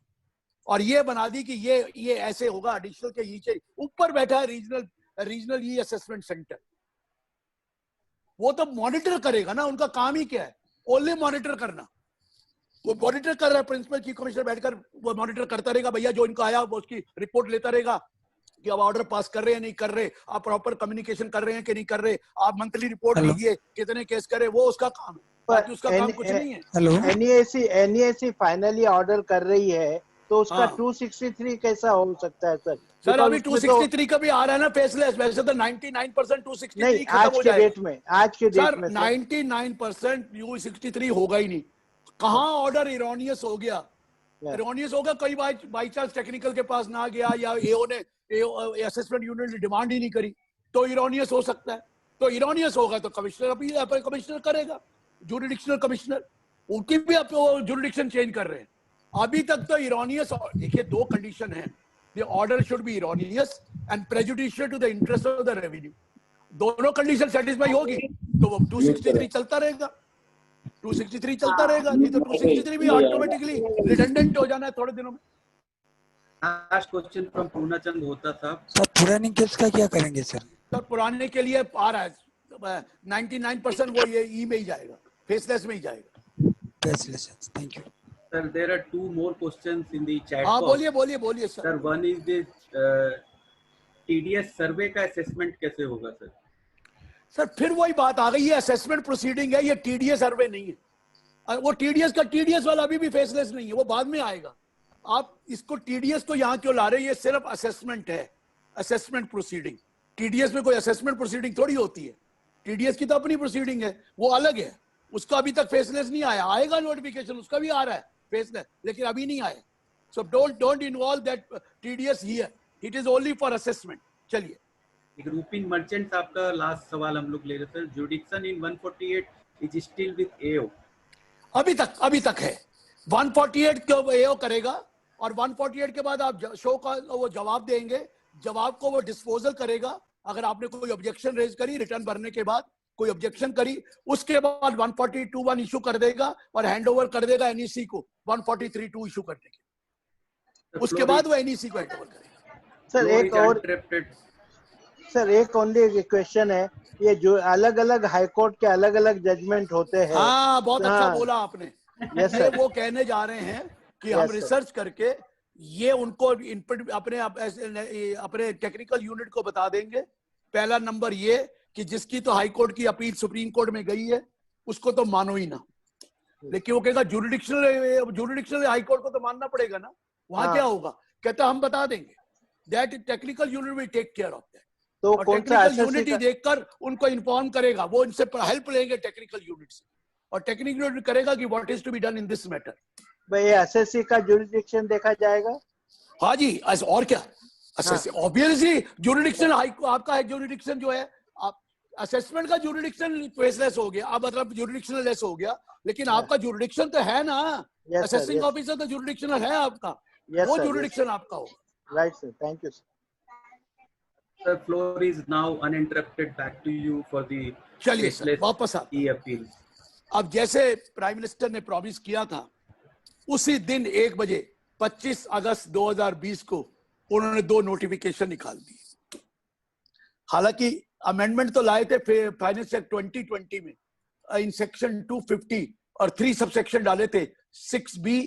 और ये बना दी कि ये ऐसे होगा। एडिशनल के नीचे ऊपर बैठा है रीजनल ई असेसमेंट सेंटर, वो तो मॉनिटर करेगा ना, उनका काम ही क्या है, ओनली मॉनिटर करना। वो मॉनिटर कर रहा है, प्रिंसिपल चीफ कमिश्नर बैठकर वो मॉनिटर करता रहेगा, भैया जो इनको आया वो उसकी रिपोर्ट लेता रहेगा कि अब ऑर्डर पास कर रहे हैं नहीं कर रहे, आप प्रॉपर कम्युनिकेशन कर रहे हैं कि नहीं कर रहे, आप मंथली रिपोर्ट लीजिए कितने केस करे, वो उसका काम है, बाकी उसका काम कुछ नहीं है। NESE फाइनली ऑर्डर कर रही है तो उसका हाँ। 263 कैसा हो सकता है सर? सर अभी 263 का भी आ रहा है ना फेसलेस, वैसे तो 99% 263 नहीं, खत्म आज हो के जाएगा। डेट में, आज के डेट में 99% 263 होगा ही नहीं। कहाँ ऑर्डर इरोनियस हो गया, इरोनियस होगा कई बाई चांस टेक्निकल के पास ना गया या एओ ने असेसमेंट यूनिट ने डिमांड ही नहीं करी तो इरोनियस हो सकता है। तो इरोनियस होगा तो कमिश्नर अपील कमिश्नर करेगा, जुरिडिक्शनल कमिश्नर, उनकी भी आप जुरिडिक्शन चेंज कर रहे हैं। अभी तक तो इरोनियस, देखिए दो कंडीशन है, the order should be erroneous and prejudicial to the interest of the revenue. दोनों कंडीशन सेटिस्फाई होगी तो वो 263 चलता रहेगा, 263 चलता रहेगा, नहीं तो 263 भी ऑटोमेटिकली रिडंडेंट हो जाना है थोड़े दिनों में। लास्ट क्वेश्चन फ्रॉम पूर्णाचंद होता था सर, पुरानी केस का क्या करेंगे सर? सर पुराने के लिए आ रहा है 99% वो ये ई में ही जाएगा, फेसलेस में ही जाएगा। Faceless, thank you sir. There are 2 more questions in the chat हाँ box. बोलिए sir. Sir one is the TDS survey का असेसमेंट कैसे होगा सर? सर फिर वही बात आ गई, ये असेसमेंट प्रोसीडिंग है, ये TDS सर्वे नहीं है। वो TDS का TDS वाला अभी भी फेसलेस नहीं है, वो बाद में आएगा। आप इसको TDS को यहाँ क्यों ला रहे हैं? ये सिर्फ असेसमेंट है, असेसमेंट प्रोसीडिंग। TDS में कोई असेसमेंट प्रोसीडिंग थोड़ी होती है, TDS की तो अपनी प्रोसीडिंग है, वो अलग है। उसका अभी तक फेसलेस नहीं आया, आएगा नोटिफिकेशन, उसका भी आ रहा है फेसलेस, लेकिन अभी नहीं आया। So don't involve that TDS here, it is only for assessment. चलिए एक रूपिन मर्चेंट आपका लास्ट सवाल हम लोग ले रहे थे, जुडिक्शन इन 148 इज स्टिल विद AO? अभी तक है 148 को AO करेगा और 148 के बाद आप शो का वो जवाब देंगे, जवाब को वो डिस्पोजल करेगा। अगर आपने कोई ऑब्जेक्शन रेज करी रिटर्न भरने के बाद, कोई ऑब्जेक्शन करी, उसके बाद 142(1) इशू कर देगा और हैंड ओवर कर देगा NEC को 143(2) इशू करने के, उसके बाद वो NEC को हैंड ओवर करेगा। सर एक ओनली क्वेश्चन है, ये जो अलग अलग हाई कोर्ट के अलग अलग जजमेंट होते हैं। हाँ बहुत अच्छा बोला आपने। यस ये वो कहने जा रहे हैं कि हम रिसर्च करके ये उनको इनपुट अपने टेक्निकल यूनिट को बता देंगे। पहला नंबर ये कि जिसकी तो हाई कोर्ट की अपील सुप्रीम कोर्ट में गई है उसको तो मानो ही ना, लेकिन वो कहेगा जुरिडिक्शनल हाई कोर्ट को तो मानना पड़ेगा ना। वहां क्या होगा, कहता हम बता देंगे, that technical unit will take care of that. तो और टेक्निकल यूनिट ही देखकर उनको इन्फॉर्म करेगा, वो इनसे हेल्प लेंगे टेक्निकल यूनिट से, और टेक्निकल यूनिट करेगा कि what is to be done in this matter. भाई SSC का जुरिडिक्शन देखा जाएगा। हाँ जी, और क्या, ऑब्वियसली जुरिडिक्शन आपका है, जुरिडिक्शन जो है आप असेसमेंट का जुरिडिक्शन फेसलेस हो गया, अब मतलब जुरिडिक्शनल लेस हो गया, लेकिन आपका जुरिडिक्शन तो है ना, असेसिंग ऑफिसर तो जुरिडिक्शनल है आपका, वो जुरिडिक्शन आपका होगा। Right sir, thank you sir. The floor is now uninterrupted. Back to you for the चलिए सर वापस आप appeal. अब जैसे प्राइम मिनिस्टर ने प्रॉमिस किया था, उसी दिन 1 बजे 25 अगस्त 2020 को उन्होंने 2 नोटिफिकेशन निकाल दिए। हालांकि अमेंडमेंट तो लाए थे फाइनेंस एक्ट 2020 में, इन सेक्शन 250 और 3 सबसेक्शन डाले थे, 6B,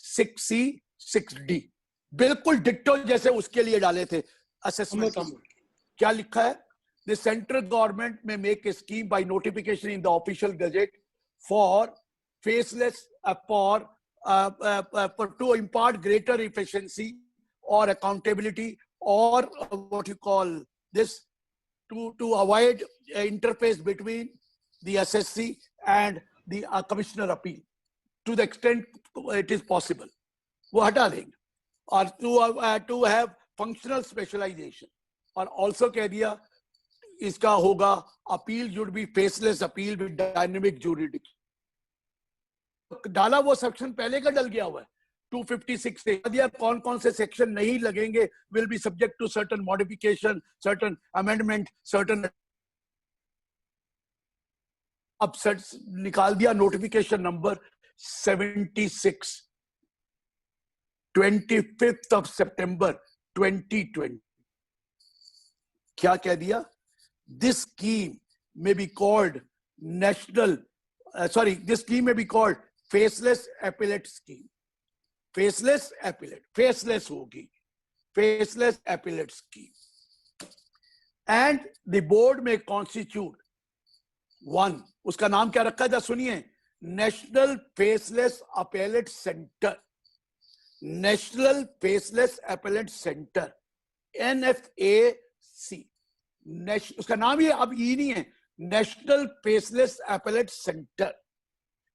6C, 6D, बिल्कुल डिट्टो जैसे उसके लिए डाले थे असेसमेंट। क्या लिखा है, the central government may make a scheme by notification in the official gazette for faceless to impart greater efficiency or accountability or what you call this, to avoid interface between the SSC and the commissioner appeal to the extent it is possible, वो हटा देंगे। और to have functional specialization, और also कह दिया इसका होगा appeal should be faceless appeal with dynamic jurisdiction। डाला वो सेक्शन पहले का डल गया हुआ है 256 से दिया, कौन कौन से सेक्शन नहीं लगेंगे, will be subject to certain modification, certain amendment, certain. अब निकाल दिया नोटिफिकेशन नंबर 76, 25 of September 2020। क्या कह दिया, this scheme may be called national, this scheme may be called faceless appellate scheme. Faceless appellate, faceless होगी, faceless appellate scheme. And the board may constitute one, उसका नाम क्या रखा था सुनिए, National Faceless Appellate Center. National Faceless Appellate Center, NFAC. उसका नाम ये अब ये नहीं है, नेशनल फेसलेस अपीलेट सेंटर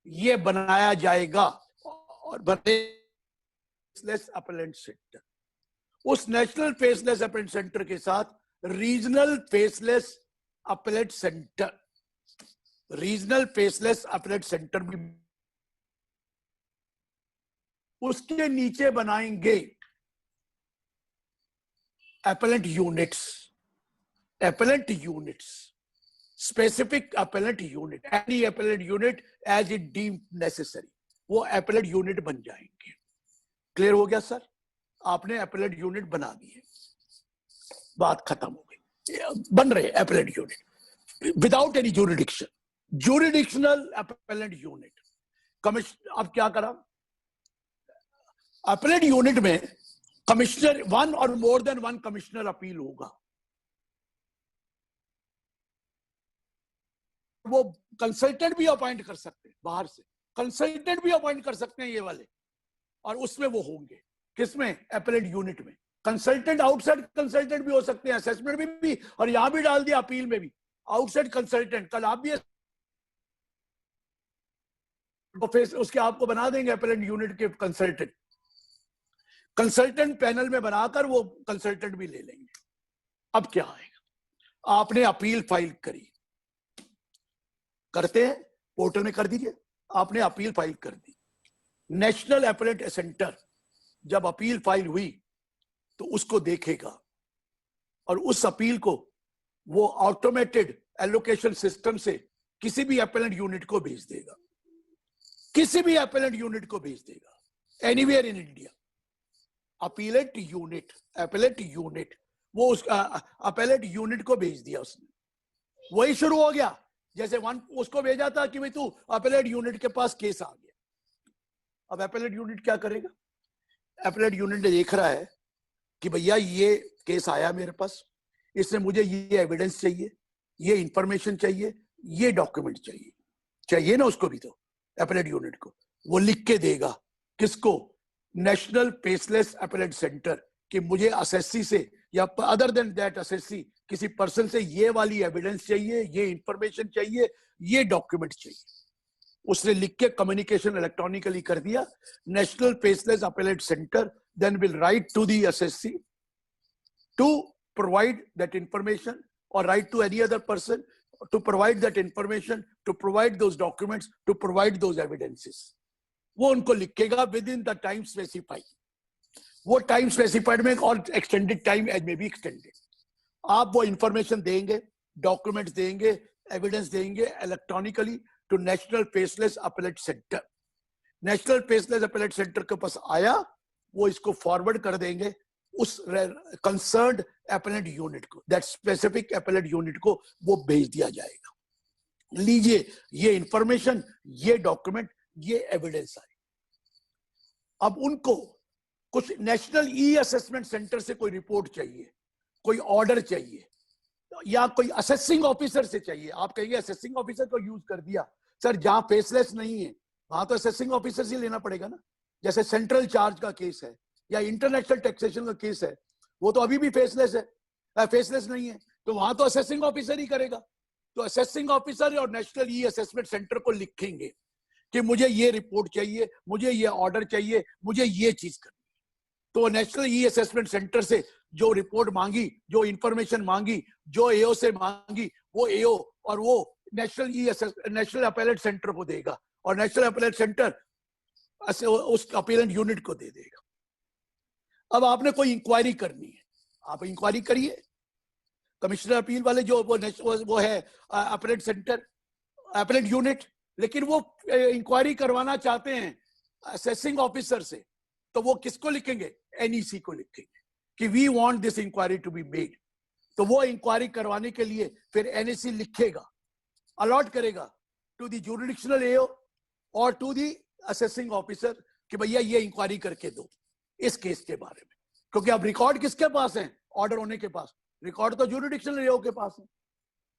ये बनाया जाएगा और फेसलेस अपीलेट सेंटर, उस नेशनल फेसलेस अपीलेट सेंटर के साथ regional faceless appellate centre, regional faceless appellate centre भी उसके नीचे बनाएंगे appellant units, appellant units, specific appellant unit, any appellant unit as it deemed necessary, वो appellant unit बन जाएंगे। क्लियर हो गया सर? आपने appellant unit बना दिए, बात खत्म हो गई, बन रहे appellant unit without any jurisdiction, jurisdictional appellant unit। Commissioner अब क्या करा, appellant unit में कमिश्नर वन और more than one commissioner appeal होगा, वो कंसल्टेंट भी अपॉइंट कर सकते हैं, बाहर से कंसल्टेंट भी अपॉइंट कर सकते हैं ये वाले, और उसमें वो होंगे किसमें, अपीलेट यूनिट में। कंसल्टेंट आउटसाइड कंसल्टेंट भी हो सकते हैं, असेसमेंट में भी, और यहां भी डाल दिया अपील में भी आउटसाइड कंसल्टेंट। कल आप भी उसके आपको बना देंगे अपीलेट यूनिट के कंसल्टेंट, कंसल्टेंट पैनल में बनाकर वो कंसल्टेंट भी ले लेंगे। अब क्या आएगा, आपने अपील फाइल करी, करते हैं पोर्टल में कर दीजिए, आपने अपील फाइल कर दी, नेशनल अपीलेट सेंटर जब अपील फाइल हुई तो उसको देखेगा और उस अपील को वो ऑटोमेटेड एलोकेशन सिस्टम से किसी भी अपीलेट यूनिट को भेज देगा, किसी भी अपीलेट यूनिट को भेज देगा, anywhere in India. Appellate unit वो उस अपीलेट यूनिट को भेज दिया उसने, वही शुरू हो गया। जैसे वन उसको भेजा था कि भाई तू अपीलेट यूनिट के पास केस आ गया, अब अपीलेट यूनिट क्या करेगा, अपीलेट यूनिट ने देख रहा है कि भैया ये केस आया मेरे पास, इसमें मुझे ये एविडेंस चाहिए, ये इंफॉर्मेशन चाहिए, ये डॉक्यूमेंट चाहिए ना उसको भी, तो अपीलेट यूनिट को वो लिख के देगा किसको, नेशनल फेसलेस अपीलेट सेंटर, कि मुझे एसएससी से या अदर देन दैट एसएससी किसी पर्सन से ये वाली एविडेंस चाहिए, ये इंफॉर्मेशन चाहिए, ये डॉक्यूमेंट चाहिए। उसने लिख के कम्युनिकेशन इलेक्ट्रॉनिकली कर दिया, national faceless appellate centre then will write to the assessee to provide that information, or write to any other person to provide that information, to provide those documents, to provide those evidences. वो उनको लिखेगा within the time specified, वो time specified में और extended time as में भी extended. आप वो इंफॉर्मेशन देंगे, डॉक्यूमेंट्स देंगे, एविडेंस देंगे electronically to national faceless appellate centre. National faceless appellate centre के पास आया, वो इसको फॉरवर्ड कर देंगे उस कंसर्न्ड अपीलेट यूनिट को, दैट स्पेसिफिक अपीलेट यूनिट को वो भेज दिया जाएगा। लीजिए ये इंफॉर्मेशन, ये डॉक्यूमेंट, ये एविडेंस आए। अब उनको कुछ नेशनल ई असेसमेंट सेंटर से कोई रिपोर्ट चाहिए, कोई ऑर्डर चाहिए, या कोई असेसिंग ऑफिसर से चाहिए। आप कहेंगे असेसिंग ऑफिसर को यूज कर दिया, सर जहां फेसलेस नहीं है वहां तो असेसिंग ऑफिसर से लेना पड़ेगा ना। जैसे सेंट्रल चार्ज का केस है या इंटरनेशनल टैक्सेशन का केस है, वो तो अभी भी फेसलेस है, फेसलेस नहीं है, तो वहां तो असेसिंग ऑफिसर ही करेगा। तो असेसिंग ऑफिसर और नेशनल ई असेसमेंट सेंटर को लिखेंगे कि मुझे ये रिपोर्ट चाहिए, मुझे ये ऑर्डर चाहिए, मुझे ये चीज करनी। तो नेशनल ई असेसमेंट सेंटर से जो रिपोर्ट मांगी, जो इंफॉर्मेशन मांगी, जो एओ से मांगी, वो एओ और वो नेशनल अपीलेट सेंटर को देगा, और नेशनल अपीलेट सेंटर उस अपीलेट यूनिट को दे देगा। अब आपने कोई इंक्वायरी करनी है, आप इंक्वायरी करिए, कमिश्नर अपील वाले जो वो है अपीलेट सेंटर, अपीलेट यूनिट, लेकिन वो इंक्वायरी करवाना चाहते हैं असेसिंग ऑफिसर से, तो वो किसको लिखेंगे, एनईसी को लिखेंगे कि we want this inquiry to be made. तो वो इंक्वायरी करवाने के लिए फिर एनईसी लिखेगा अलॉट करेगा टू द जुरिडिक्शनल एओ और टू द असेसिंग ऑफिसर कि भैया ये इंक्वायरी करके दो इस केस के बारे में, क्योंकि अब रिकॉर्ड किसके पास है? ऑर्डर होने के पास। रिकॉर्ड तो जुरिडिक्शनल एओ के पास है,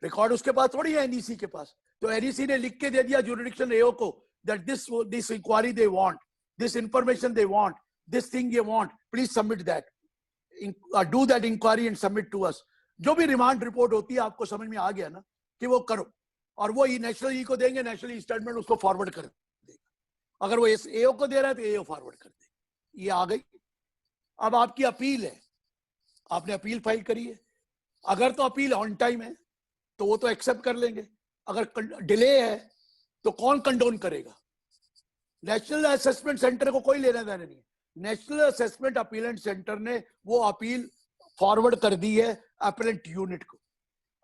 रिकॉर्ड उसके पास थोड़ी है एनईसी के पास। तो एनईसी ने लिख के दे दिया जुरिडिक्शनल एओ को that this inquiry they want, this information they want, this thing they want, please submit that, do that inquiry and submit to us. जो भी रिमांड रिपोर्ट होती है, आपको समझ में आ गया ना कि वो करो, और वो नेशनल ई को देंगे, नेशनल ई स्टेटमेंट उसको फॉरवर्ड कर देगा। अगर वो एओ को दे रहा है तो एओ फॉरवर्ड कर देगा। ये आ गई। अब आपकी अपील है, आपने अपील फाइल करी है, अगर तो अपील ऑन टाइम है तो वो तो एक्सेप्ट कर लेंगे, अगर डिले है तो कौन कंडोन करेगा? नेशनल असेसमेंट सेंटर को कोई लेना देना नहीं है। नेशनल असेसमेंट अपीलेंट सेंटर ने वो अपील फॉरवर्ड कर दी है अपीलेंट यूनिट को।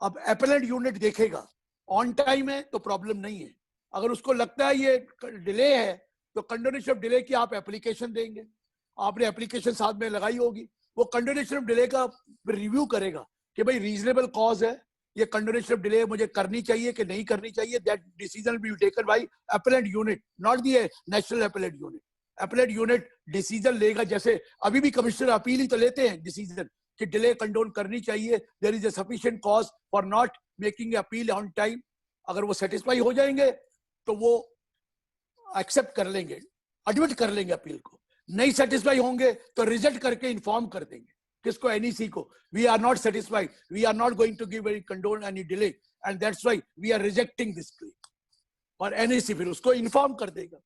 अब अपीलेंट यूनिट देखेगा, ऑन टाइम है तो प्रॉब्लम नहीं है। अगर उसको लगता है ये डिले है तो कंडोनेशन ऑफ डिले की आप एप्लीकेशन देंगे, आपने एप्लीकेशन साथ में लगाई होगी, वो कंडोनेशन ऑफ डिले का रिव्यू करेगा कि भाई रीजनेबल कॉज है, ये कंडोनेशन ऑफ डिले मुझे करनी चाहिए कि नहीं करनी चाहिए। That decision will be taken by appellate unit, not the national appellate unit. Appellate unit decision लेगा, जैसे अभी भी कमिश्नर अपील ही तो लेते हैं डिसीजन कि डिले कंडोन करनी चाहिए, there is a sufficient cause for not making appeal on time. अगर वो सेटिस्फाई हो जाएंगे तो वो एक्सेप्ट कर लेंगे, एडमिट कर लेंगे अपील को। नहीं सेटिस्फाई होंगे तो रिजेक्ट करके इन्फॉर्म कर देंगे किसको? एनईसी को। We are not satisfied, we are not going to give any condone any delay and that's why we are rejecting this claim. और एनईसी फिर उसको इन्फॉर्म कर देगा।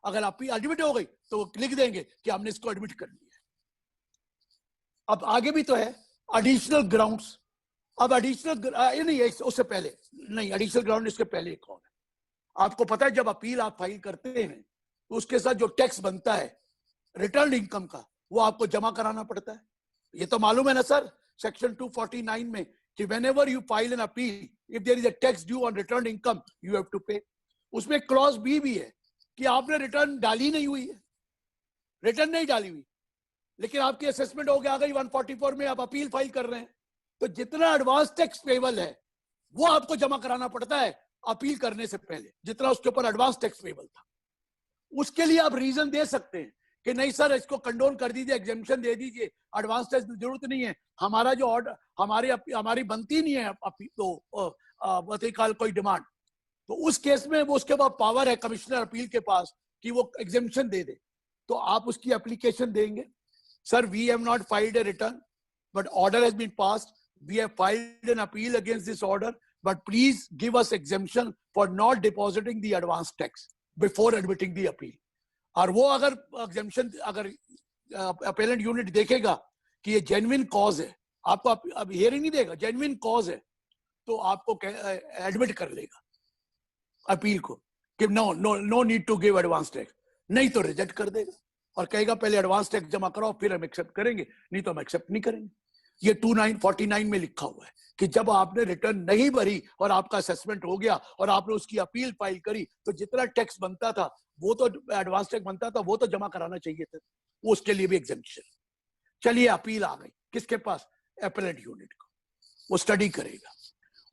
अगर अपील एडमिट हो गई तो वो लिख देंगे कि हमने इसको एडमिट कर लिया। अब आगे भी तो है एडिशनल ग्राउंड्स। अब एडिशनल नहीं, उससे पहले नहीं, एडिशनल ग्राउंड इसके पहले कौन है? आपको पता है जब अपील आप फाइल करते हैं तो उसके साथ जो टैक्स बनता है रिटर्न इनकम का, वो आपको जमा कराना पड़ता है। ये तो मालूम है ना सर, सेक्शन 249 में कि whenever you file an appeal, if there is a tax due on return income you have to pay. उसमें क्लॉज बी भी है कि आपने रिटर्न डाली नहीं हुई है, रिटर्न नहीं डाली हुई, लेकिन आपकी असेसमेंट हो गया आ गई 144 में, आप अपील फाइल कर रहे हैं, तो जितना एडवांस टैक्स पेबल है वो आपको जमा कराना पड़ता है अपील करने से पहले, जितना उसके ऊपर एडवांस टैक्स पेबल था। उसके लिए आप रीजन दे सकते हैं कि नहीं सर इसको कंडोन कर दीजिए, एग्जेम्पशन दे दीजिए, एडवांस टैक्स की जरूरत नहीं है, हमारा जो ऑर्डर हमारी बनती नहीं है तो कोई डिमांड। तो उस केस में वो उसके बाद पावर है कमिश्नर अपील के पास कि वो एग्जेम्पशन दे दे, तो आप उसकी एप्लीकेशन देंगे। Sir we have not filed a return but order has been passed, we have filed an appeal against this order but please give us exemption for not depositing the advance tax before admitting the appeal. और वो अगर exemption, अगर appellate unit देखेगा कि ये genuine cause है, आपको अब हियरिंग नहीं देगा, जेन्युइन कॉज है, तो आपको एडमिट कर लेगा अपील को कि no need to give advance tax. नहीं तो रिजेक्ट कर देगा और कहेगा पहले एडवांस टैक्स जमा कराओ फिर हम एक्सेप्ट करेंगे, नहीं तो हम एक्सेप्ट नहीं करेंगे। ये 2949 में लिखा हुआ है कि जब आपने रिटर्न नहीं भरी और आपका असेसमेंट हो गया और आपने उसकी अपील फाइल करी तो जितना टैक्स बनता था वो तो एडवांस टैक्स बनता था वो तो जमा कराना चाहिए था, वो उसके लिए भी एग्जेम्पशन। चलिए अपील आ गई किसके पास? अपीलेंट यूनिट को। वो स्टडी करेगा,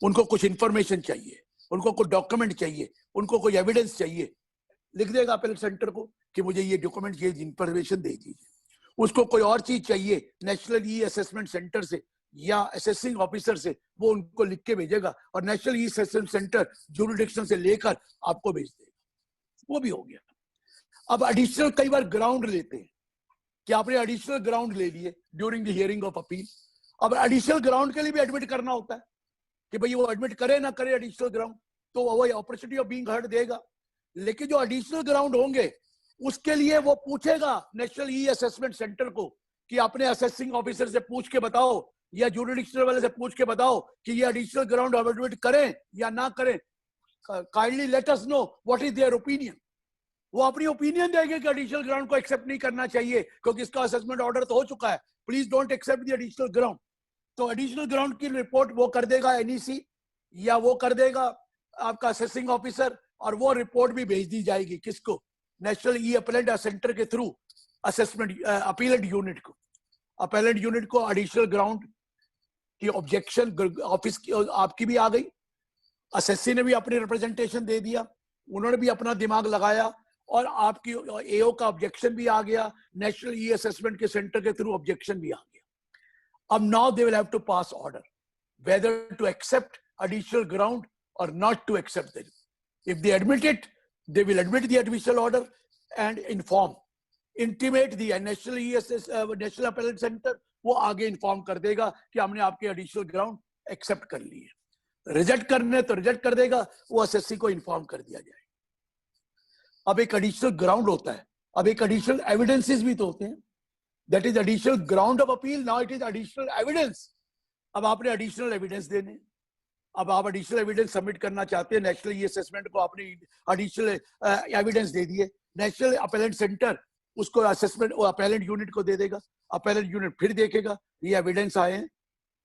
उनको कुछ इंफॉर्मेशन चाहिए, उनको कुछ डॉक्यूमेंट चाहिए, उनको कोई एविडेंस चाहिए, लिख देगा अपीलेंट सेंटर को कि मुझे ये डॉक्यूमेंट, ये इंफॉर्मेशन दे दीजिए। उसको कोई और चीज चाहिए नेशनल ई असेसमेंट सेंटर से या असेसिंग ऑफिसर से, वो उनको लिख के भेजेगा और national e assessment centre jurisdiction से लेकर आपको भेज देगा। वो भी हो गया। अब एडिशनल कई बार ग्राउंड लेते हैं कि आपने एडिशनल ग्राउंड ले लिए during the hearing of appeal. अब एडिशनल ग्राउंड के लिए भी एडमिट करना होता है कि भाई वो एडमिट करे ना करे एडिशनल ग्राउंड, तो वो अपॉर्चुनिटी ऑफ बीइंग हर्ड देगा। लेकिन जो एडिशनल ग्राउंड होंगे उसके लिए वो पूछेगा नेशनल ई असेसमेंट सेंटर को कि अपने असेसिंग ऑफिसर से पूछ के बताओ या जुरिडिक्शनल वाले से पूछ के बताओ कि ये एडिशनल ग्राउंड एडमिट करें या ना करें, kindly let us know what is their opinion. वो अपनी ओपिनियन देंगे कि एडिशनल ग्राउंड को एक्सेप्ट नहीं करना चाहिए क्योंकि इसका असेसमेंट ऑर्डर तो हो चुका है, please don't accept the additional ground. तो एडिशनल ग्राउंड की रिपोर्ट वो कर देगा एनईसी या वो कर देगा आपका असेसिंग ऑफिसर, और वो रिपोर्ट भी भेज दी जाएगी किसको? नेशनल ई अपीलेंट सेंटर के थ्रू असेसमेंट अपीलेंट यूनिट को। अपीलेंट यूनिट को एडिशनल ग्राउंड की ऑब्जेक्शन ऑफिस की आपकी भी आ गई एसएससी ने भी अपनी रिप्रेजेंटेशन दे दिया, उन्होंने भी अपना दिमाग लगाया और आपकी एओ का ऑब्जेक्शन भी आ गया, नेशनल ई असेसमेंट के सेंटर के थ्रू ऑब्जेक्शन भी आ गया। अब now they will have to pass order whether to accept additional ground or not to accept them. If they admit it, they will admit the additional order and intimate the National ESS, National Appellate Center, वो आगे inform कर देगा कि हमने आपके additional ground accept कर लिए, reject करने तो रिजेक्ट कर देगा, वो एसएससी को इन्फॉर्म कर दिया जाएगा। अब एक एडिशनल ग्राउंड होता है, अब एक एडिशनल एविडेंसेस भी तो होते हैं, that is additional ground of appeal, now it is additional evidence. अब आपने एडिशनल एविडेंस देने, अब आप एडिशनल एविडेंस सबमिट करना चाहते हैं, नेशनल ई असेसमेंट को आपने एडिशनल एविडेंस दे दिए, नेशनल अपीलेट सेंटर उसको असेसमेंट अपीलेट यूनिट को दे देगा, अपीलेट यूनिट फिर देखेगा ये एविडेंस आए हैं,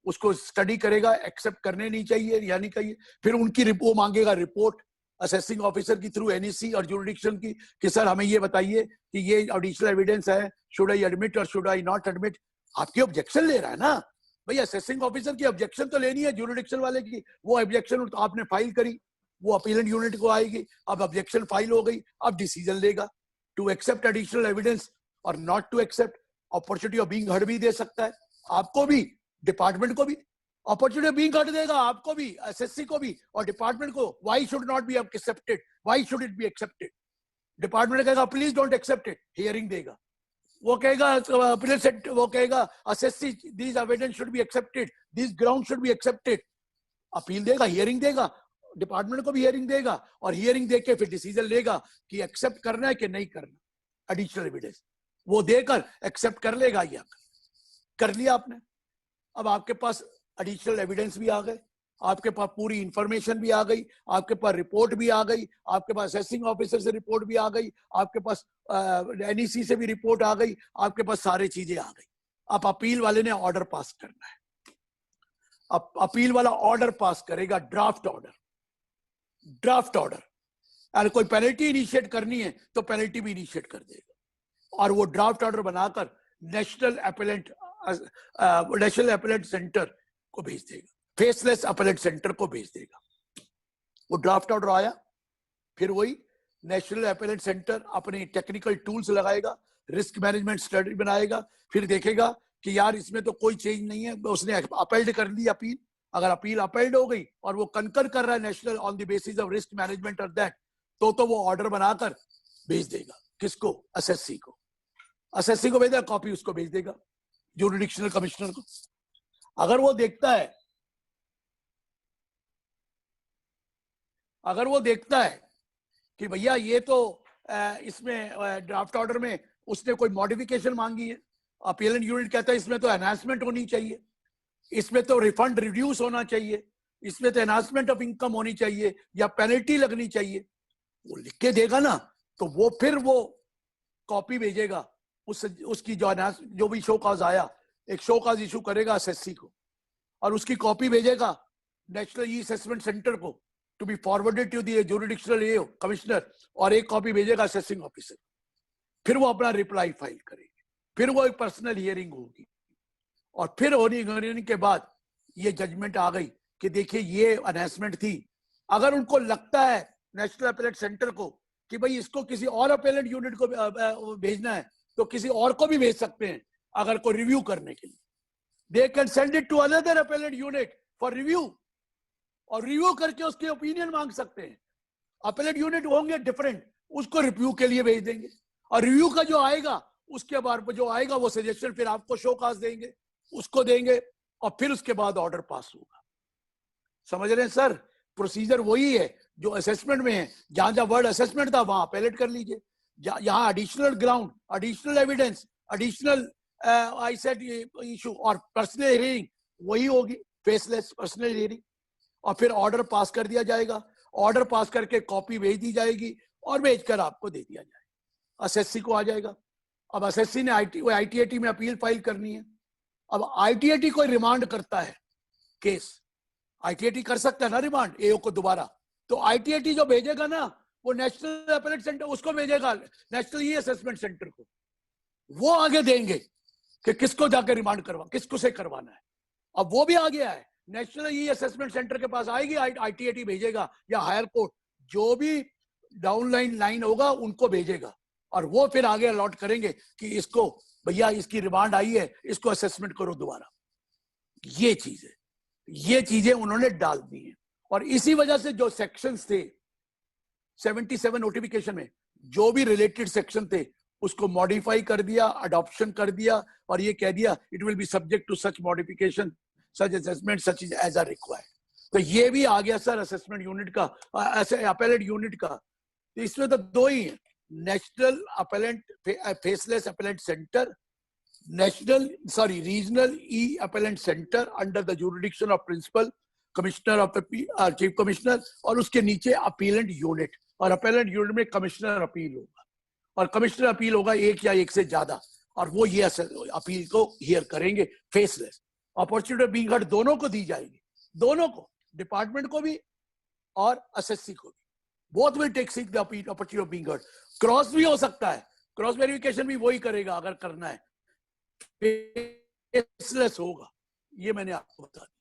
उसको स्टडी करेगा, एक्सेप्ट करने नहीं चाहिए या नहीं चाहिए, फिर उनकी रिपोर्ट मांगेगा, रिपोर्ट असेसिंग ऑफिसर की थ्रू एनईसी और जुरिडिक्शन की कि सर हमें ये बताइए कि ये एडिशनल एविडेंस है, शुड आई एडमिट और शुड आई नॉट एडमिट। आपकी ऑब्जेक्शन ले रहा है ना भैया, असेसिंग ऑफिसर की ऑब्जेक्शन तो लेनी है, जुरिडिक्शन वाले की वो ऑब्जेक्शन आपने फाइल करी, वो अपीलेट यूनिट को आएगी, अब ऑब्जेक्शन फाइल हो गई, अब डिसीजन लेगा टू एक्सेप्ट एडिशनल एविडेंस और not to accept. Opportunity of being heard भी दे सकता है, आपको भी, डिपार्टमेंट को भी अपॉर्चुनिटी ऑफ बीइंग हर्ड देगा, आपको भी, एसएससी को भी और डिपार्टमेंट को। Why should not be accepted, why should it be accepted? Department कहेगा please don't accept it, hearing देगा, वो कहेगा अपीलेट सेंटर, वो कहेगा SSC this evidence should be accepted, this ground should be accepted, appeal देगा, hearing देगा, department को भी हियरिंग देगा और हियरिंग देके फिर डिसीजन लेगा कि एक्सेप्ट करना है कि नहीं करना एडिशनल एविडेंस, वो देकर एक्सेप्ट कर लेगा या कर लिया आपने। अब आपके पास एडिशनल एविडेंस भी आ गए, आपके पास पूरी इंफॉर्मेशन भी आ गई, आपके पास रिपोर्ट भी आ गई, आपके पास असेसिंग ऑफिसर से रिपोर्ट भी आ गई, आपके पास एनईसी से भी रिपोर्ट आ गई, आपके पास सारी चीजें आ गई। अब अपील वाले ने ऑर्डर पास करना है, अब अपील वाला ऑर्डर पास करेगा, ड्राफ्ट ऑर्डर, ड्राफ्ट ऑर्डर। अगर कोई पेनल्टी इनिशिएट करनी है तो पेनल्टी भी इनिशिएट कर देगा और वो ड्राफ्ट ऑर्डर बनाकर नेशनल अपीलेट सेंटर को भेज देगा, फेसलेस अपीलेट सेंटर को भेज देगा। वो ड्राफ्ट ऑर्डर आया, फिर वही नेशनल अपीलेट सेंटर अपने टेक्निकल टूल्स लगाएगा, रिस्क मैनेजमेंट स्टडी बनाएगा, फिर देखेगा कि यार इसमें तो कोई चेंज नहीं है, उसने अपील्ड कर दी अपील, अगर अपील अपील्ड हो गई और वो कंकर कर रहा है national on the basis of risk management और दैट, तो वो ऑर्डर बनाकर भेज देगा किसको, एसएससी को, एसएससी को भेजेगा, कॉपी उसको भेज देगा जुरिडिक्शनल कमिश्नर को। अगर वो देखता है, अगर वो देखता है कि भैया ये तो इसमें ड्राफ्ट ऑर्डर में उसने कोई मॉडिफिकेशन मांगी है, अपीलेट यूनिट कहता है इसमें तो एनहांसमेंट होनी चाहिए, इसमें तो रिफंड रिड्यूस होना चाहिए, इसमें तो एनहांसमेंट ऑफ इनकम होनी चाहिए या पेनल्टी लगनी चाहिए, वो लिख के देगा ना, तो वो फिर वो कॉपी भेजेगा उसकी जो भी शो कॉज आया, एक शो कॉज इशू करेगा एसएससी को और उसकी कॉपी भेजेगा नेशनल ई असेसमेंट सेंटर को to be forwarded to the jurisdictional AO commissioner और एक कॉपी भेजेगा असेसिंग ऑफिसर, फिर वो अपना रिप्लाई फाइल करेंगे, फिर वो एक पर्सनल हियरिंग होगी और फिर होने के बाद ये जजमेंट आ गई कि देखिए ये अनाउंसमेंट थी। अगर उनको लगता है नेशनल अपीलेट सेंटर को कि भाई इसको किसी और अपीलेट यूनिट को भेजना है तो किसी और को भी भेज सकते हैं, अगर कोई रिव्यू करने के लिए they can send it to another appellate unit for review और रिव्यू करके उसके ओपिनियन मांग सकते हैं। अपीलेट यूनिट होंगे डिफरेंट, उसको रिव्यू के लिए भेज देंगे और रिव्यू का जो आएगा उसके बाद जो आएगा वो सजेशन फिर आपको शो काज देंगे, उसको देंगे और फिर उसके बाद ऑर्डर पास होगा। समझ रहे हैं सर? प्रोसीजर वही है जो असेसमेंट में है, जहां जहां वर्ड असेसमेंट था वहां अपीलेट कर लीजिए, यहाँ additional ground, additional evidence, additional I said issue और पर्सनल हियरिंग वही होगी, फेसलेस पर्सनल हियरिंग, और फिर ऑर्डर पास कर दिया जाएगा। ऑर्डर पास करके कॉपी भेज दी जाएगी और भेजकर आपको दे दिया जाएगा, एसएससी को आ जाएगा। अब एसएससी ने आईटीएटी में अपील फाइल करनी है। अब आईटीएटी कोई रिमांड करता है केस, आईटीएटी कर सकता है ना रिमांड एओ को दोबारा, तो आईटीएटी जो भेजेगा ना वो नेशनल अपीलेट सेंटर उसको भेजेगा नेशनल ई असेसमेंट सेंटर को, वो आगे देंगे कि किसको जाकर रिमांड करवा, किसको से करवाना है। अब वो भी आ गया है, नेशनल ई असेसमेंट सेंटर के पास आएगी, ITAT भेजेगा या हायर कोर्ट, जो भी डाउनलाइन लाइन होगा उनको भेजेगा, और वो फिर आगे अलॉट करेंगे कि इसको भैया इसकी रिमांड आई है, इसको असेसमेंट करो दोबारा। ये चीजें उन्होंने डाल दी है। और इसी वजह से जो सेक्शंस थे 77 नोटिफिकेशन में, जो भी रिलेटेड सेक्शन थे उसको मॉडिफाई कर दिया, अडॉप्शन कर दिया, और ये कह दिया it will be subject to such modification, such assessment, such as are required. तो ये भी आ गया सर असेसमेंट यूनिट का, अपेलेट यूनिट का। तो इसमें तो दो ही है, national appellant faceless appellant centre, regional e appellant centre under the jurisdiction of principal commissioner of the chief commissioner, और उसके नीचे अपीलेंट यूनिट, और अपीलेंट यूनिट में कमिश्नर अपील होगा, और कमिश्नर अपील होगा एक या एक से ज्यादा, और वो ये अपील को हियर करेंगे faceless. Opportunity of being heard दोनों को दी जाएगी, दोनों को, डिपार्टमेंट को भी और एसएससी को भी, both will take seek the opportunity of being heard. Cross भी हो सकता है, क्रॉस वेरिफिकेशन भी वही करेगा अगर करना है, फेसलेस होगा। ये मैंने आपको बता दिया,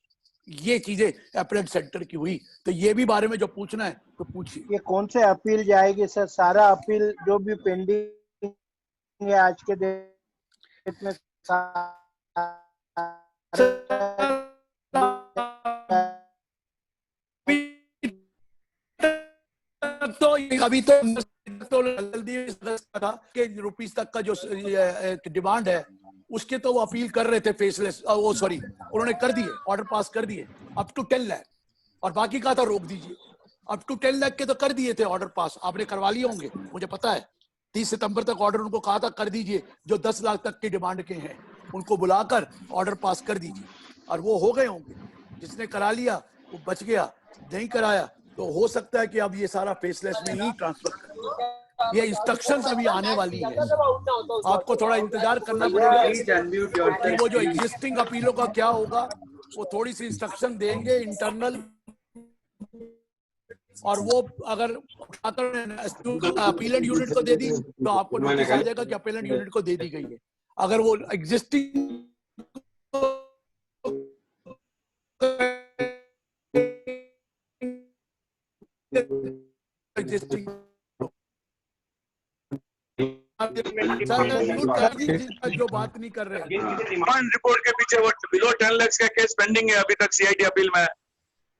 ये चीजें अपीलेट सेंटर की हुई। तो ये भी बारे में जो पूछना है तो पूछिए। ये कौन से अपील जाएगी सर? सारा अपील जो भी पेंडिंग है आज के डेट में तो अभी तो जल्दी था कि रुपीस तक का जो डिमांड है उसके तो वो अपील कर रहे थे फेसलेस, वो सॉरी उन्होंने कर दिए, ऑर्डर पास कर दिए अप टू 10 लाख, और बाकी कहा था रोक दीजिए। अप टू 10 लाख के तो कर दिए थे ऑर्डर पास, आपने करवा लिए होंगे मुझे पता है। 30 सितंबर तक ऑर्डर उनको कहा था कर दीजिए, जो 10 लाख तक की डिमांड के हैं उनको बुलाकर ऑर्डर पास कर दीजिए, और वो हो गए होंगे। जिसने करा लिया वो बच गया, नहीं कराया तो हो सकता है कि अब ये सारा फेसलेस में ही ट्रांसफर कर। ये इंस्ट्रक्शंस अभी आने वाली है, आपको थोड़ा इंतजार करना पड़ेगा कि वो जो एग्जिस्टिंग अपीलों का क्या होगा, वो थोड़ी सी इंस्ट्रक्शन देंगे इंटरनल, और वो अगर अपीलेंट यूनिट को दे दी तो आपको नोटिस आ जाएगा कि अपीलेंट यूनिट को दे दी गई है। अगर वो एग्जिस्टिंग जो बात नहीं कर रहे हैं, डिमांड रिपोर्ट के पीछे वो बिलो 10 लाख का केस पेंडिंग है अभी तक सीआईडी अपील में।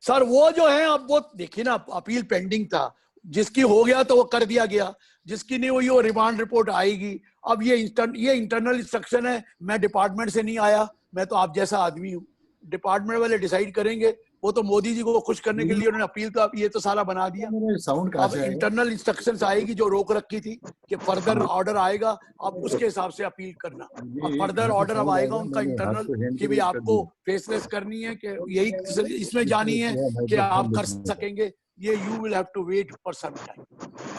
सर वो जो है, अब वो देखिए ना, अपील पेंडिंग था, जिसकी हो गया तो वो कर दिया गया, जिसकी नहीं हुई वो रिमांड रिपोर्ट आएगी। अब ये इंटरनल इंस्ट्रक्शन है, मैं डिपार्टमेंट से नहीं आया, मैं तो आप जैसा आदमी हूँ, डिपार्टमेंट वाले डिसाइड करेंगे। वो तो मोदी जी को खुश करने के लिए उन्होंने अपील तो ये तो सारा बना दिया। अब इंटरनल इंस्ट्रक्शंस आएगी जो रोक रखी थी कि फर्दर ऑर्डर आएगा, अब उसके हिसाब से अपील करना। अब फर्दर ऑर्डर अब आएगा उनका इंटरनल कि भी आपको फेसलेस करनी है, कि यही इसमें जानी है कि आप कर सकेंगे। ये you will have to wait for some time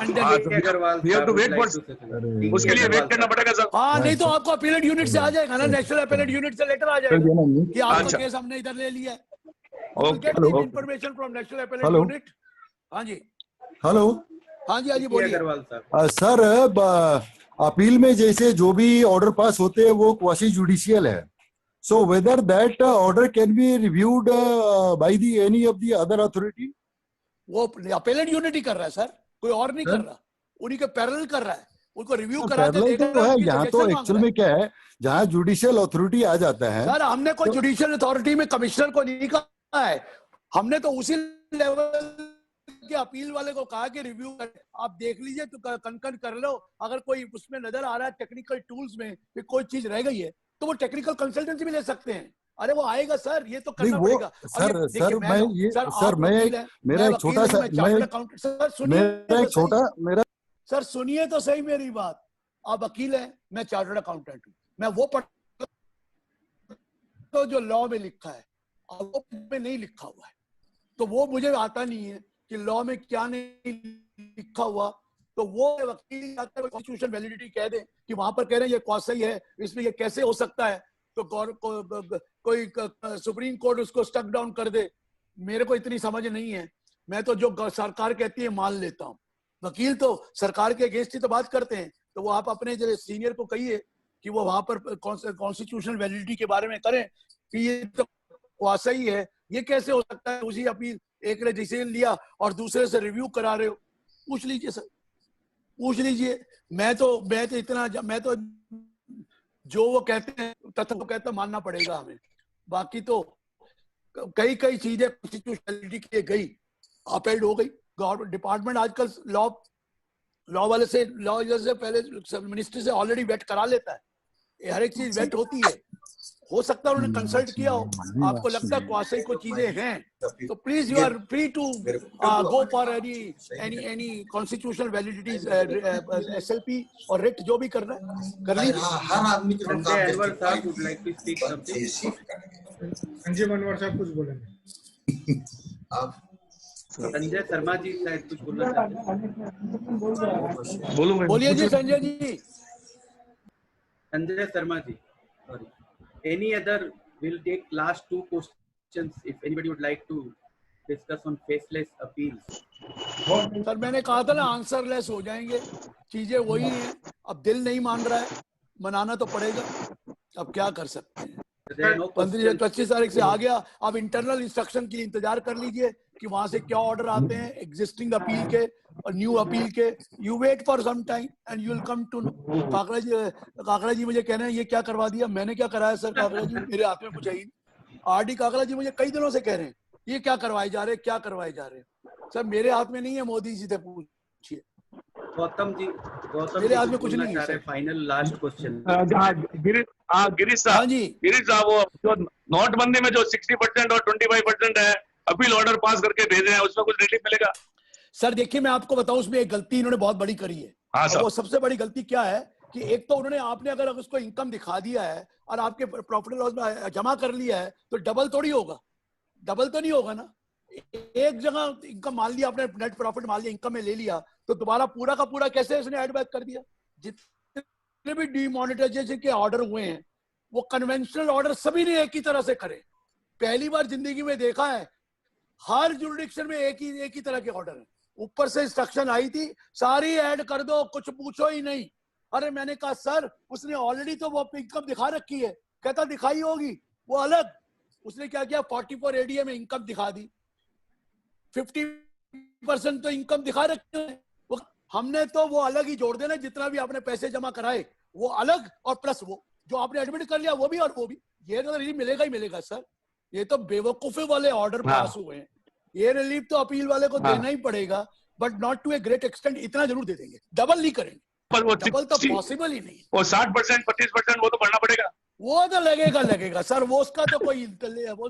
and then we have to wait for, उसके लिए वेट करना पड़ेगा सर। हाँ, नहीं तो आपको अपीलेट यूनिट से आ जाएगा ना, नेशनल अपीलेट यूनिट से लेटर आ जाएगा कि आपका केस हमने इधर ले लिया है। Information from national appellate unit. हाँ जी, हेलो, हाँ जी, हाँ जी बोलिए सर। अपील में जैसे जो भी ऑर्डर पास होते हैं वो क्वासी जुडिशियल है, so whether that order can be reviewed by the any of the other authority? वो अपीलेट यूनिट ही कर रहा है सर, कोई और नहीं कर रहा, उन्हीं के पैरेलल कर रहा है, उनको रिव्यू कराते तो है। यहाँ तो एक्चुअल में क्या है, जहाँ जुडिशियल अथॉरिटी आ जाता है सर, हमने कोई जुडिशियल अथॉरिटी में कमिश्नर को नहीं कहा है, हमने तो उसी लेवल के अपील वाले को कहा कि रिव्यू कर, आप देख लीजिए तो कंकन कर लो। अगर कोई उसमें नजर आ रहा है टेक्निकल टूल्स में कि कोई चीज रह गई है तो वो टेक्निकल कंसल्टेंसी भी ले सकते हैं। अरे वो आएगा सर, ये तो करना पड़ेगा सर। मेरा एक छोटा सा सर सुनिए तो सही मेरी बात। आप वकील है, मैं चार्टर्ड अकाउंटेंट हूँ, मैं वो पढ़ तो जो लॉ में लिखा है और वो में नहीं लिखा हुआ है, तो वो मुझे आता नहीं है कि लॉ में क्या नहीं लिखा हुआ। तो वो वकील कॉन्स्टिट्यूशन वैलिडिटी कह दे कि वहां पर कह रहे हैं ये क्वासी है, इसमें ये कैसे हो सकता है, तो कोई सुप्रीम कोर्ट उसको स्टक डाउन कर दे। मेरे को इतनी समझ नहीं है, मैं तो जो सरकार कहती है मान लेता हूँ। वकील तो सरकार के अगेंस्ट ही तो बात करते हैं, तो वो आप अपने जो सीनियर को कहिए कि वो वहां पर कॉन्स्टिट्यूशनल वैलिडिटी के बारे में करें कि ये तो क्वासा ही है, ये कैसे हो सकता है? उसी अपील एक ने डिसीजन लिया और दूसरे से रिव्यू करा रहे हो। पूछ लीजिए सर, पूछ लीजिए। मैं तो जो वो कहते हैं तथ्य को कहते मानना पड़ेगा हमें। बाकी तो कई चीजें कॉन्स्टिट्यूशनलिटी के लिए गई, अपेल्ड हो गई। गवर्नमेंट डिपार्टमेंट आजकल लॉ वाले से पहले मिनिस्ट्री से ऑलरेडी वेट करा लेता है, हर एक चीज वेट होती है। हो सकता है उन्होंने कंसल्ट किया हो, आपको लगता है क्वासी को चीजें हैं, तो please you are free to go for any constitutional validities, SLP और रिट जो भी करना है कर लीजिए। संजय अनवर साहब would like to speak something. Sanjay Anwar साहब कुछ बोलेंगे। संजय शर्मा जी शायद कुछ बोलना चाहते हैं। बोलिए जी Sanjay ji. Sanjay Sharma ji, sorry. Any other, we'll take last two questions if anybody would like to discuss on faceless appeals. Sir मैंने कहा था ना आंसरलेस हो जाएंगे, चीजें वही हैं। अब दिल नहीं मान रहा है, मनाना तो पड़ेगा, अब क्या कर सकते हैं। 25 तारीख से आ गया, अब इंटरनल इंस्ट्रक्शन के लिए इंतजार कर लीजिए कि वहां से क्या ऑर्डर आते हैं एग्जिस्टिंग अपील के और न्यू अपील के। You wait for some time and you will come to know. Kakda ji मुझे कह रहे हैं ये क्या करवा दिया, मैंने क्या कराया सर? काकड़ा जी मेरे हाथ में कुछ है ही नहीं। आरडी काकड़ा जी मुझे कई दिनों से कह रहे हैं ये क्या करवाए जा रहे हैं, क्या करवाए जा रहे हैं। सर मेरे हाथ में नहीं है, मोदी जी से पूछिए। गौतम जी मेरे हाथ में कुछ नहीं है। Final last question. गिरीश साहब, वो जो नोटबंदी में जो 60% और 25% है अपील ऑर्डर पास करके भेजे हैं, उसमें कुछ रिलीफ मिलेगा? सर देखिए मैं आपको बताऊं, उसमें एक गलती इन्होंने बहुत बड़ी करी है। और वो सबसे बड़ी गलती क्या है कि एक तो उन्होंने आपने अगर उसको इनकम दिखा दिया है और आपके प्रॉफिट लॉस में जमा कर लिया है तो डबल थोड़ी होगा, डबल तो नहीं होगा ना। एक जगह इनकम मान लिया आपने, नेट प्रॉफिट मान लिया, इनकम में ले लिया, तो दोबारा पूरा का पूरा कैसे उसने एड बैक कर दिया? जितने भी डिमोनेटाइजेशन के ऑर्डर हुए हैं वो कन्वेंशनल ऑर्डर सभी ने एक ही तरह से करे। पहली बार जिंदगी में देखा है हर जुरिडिक्शन में एक ही तरह के ऑर्डर है। ऊपर से इंस्ट्रक्शन आई थी सारी ऐड कर दो, कुछ पूछो ही नहीं। अरे मैंने कहा सर उसने ऑलरेडी तो वो इनकम दिखा रखी है। कहता दिखाई होगी वो अलग। उसने क्या किया 44 एडीए में इनकम दिखा दी, 50% तो इनकम दिखा रखी है। हमने तो वो अलग ही जोड़ देना, जितना भी आपने पैसे जमा कराए वो अलग और प्लस वो जो आपने एडमिट कर लिया वो भी और वो भी। ये तो रिलीफ मिलेगा ही मिलेगा सर। ये तो बेवकूफी वाले ऑर्डर पास हुए हैं। ये रिलीफ तो अपील वाले को देना ही पड़ेगा, but not to a great extent. इतना जरूर दे देंगे, डबल नहीं करेंगे, पर वो डबल तो पॉसिबल ही नहीं। वो 60% 25% वो तो बढ़ना पड़ेगा। वो तो लगेगा सर, वो उसका तो कोई इंतजाम।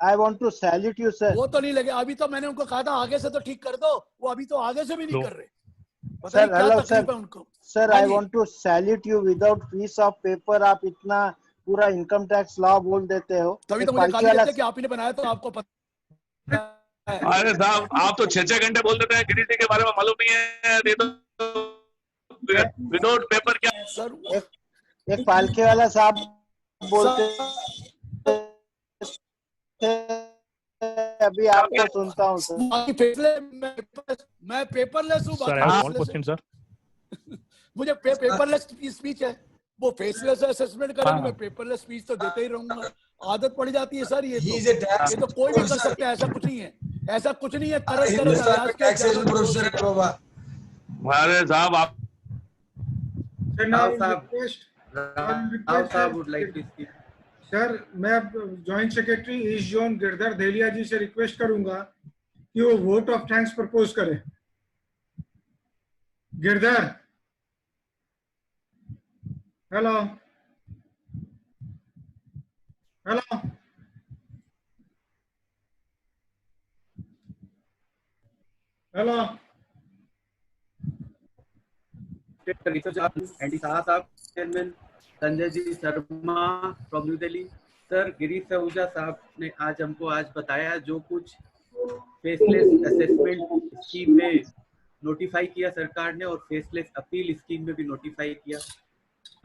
I want to salute you, sir. वो तो नहीं लगे। अभी तो मैंने उनको कहा था आगे से तो ठीक कर दो, वो अभी तो आगे से भी नहीं कर रहे। सर हेलो सर, उनको sir I want to salute you. Without piece of paper आप इतना पूरा इनकम टैक्स लॉ बोल देते हो। तभी तो मुझे गाली देते हैं कि आप ही ने बनाया, तो आपको पता। अरे साहब आप तो 6 घंटे बोल देते हैं, गिरीश जी के बारे में मालूम नहीं है। विदाउट पेपर क्या सर? एक पालके वाला साहब बोलते अभी आपको सुनता हूँ सर। मैं पेपरलेस हूँ सर। मुझे पेपरलेस स्पीच है, वो फेसलेस असेसमेंट करेंगे। मैं पेपरलेस स्पीच तो देते ही रहूंगा, आदत पड़ जाती है सर। ये तो कोई भी कर सकता है, ऐसा कुछ नहीं है, ऐसा कुछ नहीं है। अरे साहब आप सर मैं joint secretary east zone Girdhar Dhelia ji से रिक्वेस्ट करूंगा कि वो वोट ऑफ थैंक्स प्रपोज करें। Girdhar, hello hello hello. Andy Shah साहब, chairman Sanjay ji Sharma from New Delhi. Sir Girish Ahuja साहब ने आज हमको बताया जो कुछ फेसलेस असेसमेंट स्कीम में नोटिफाई किया सरकार ने, और फेसलेस अपील स्कीम में भी नोटिफाई किया।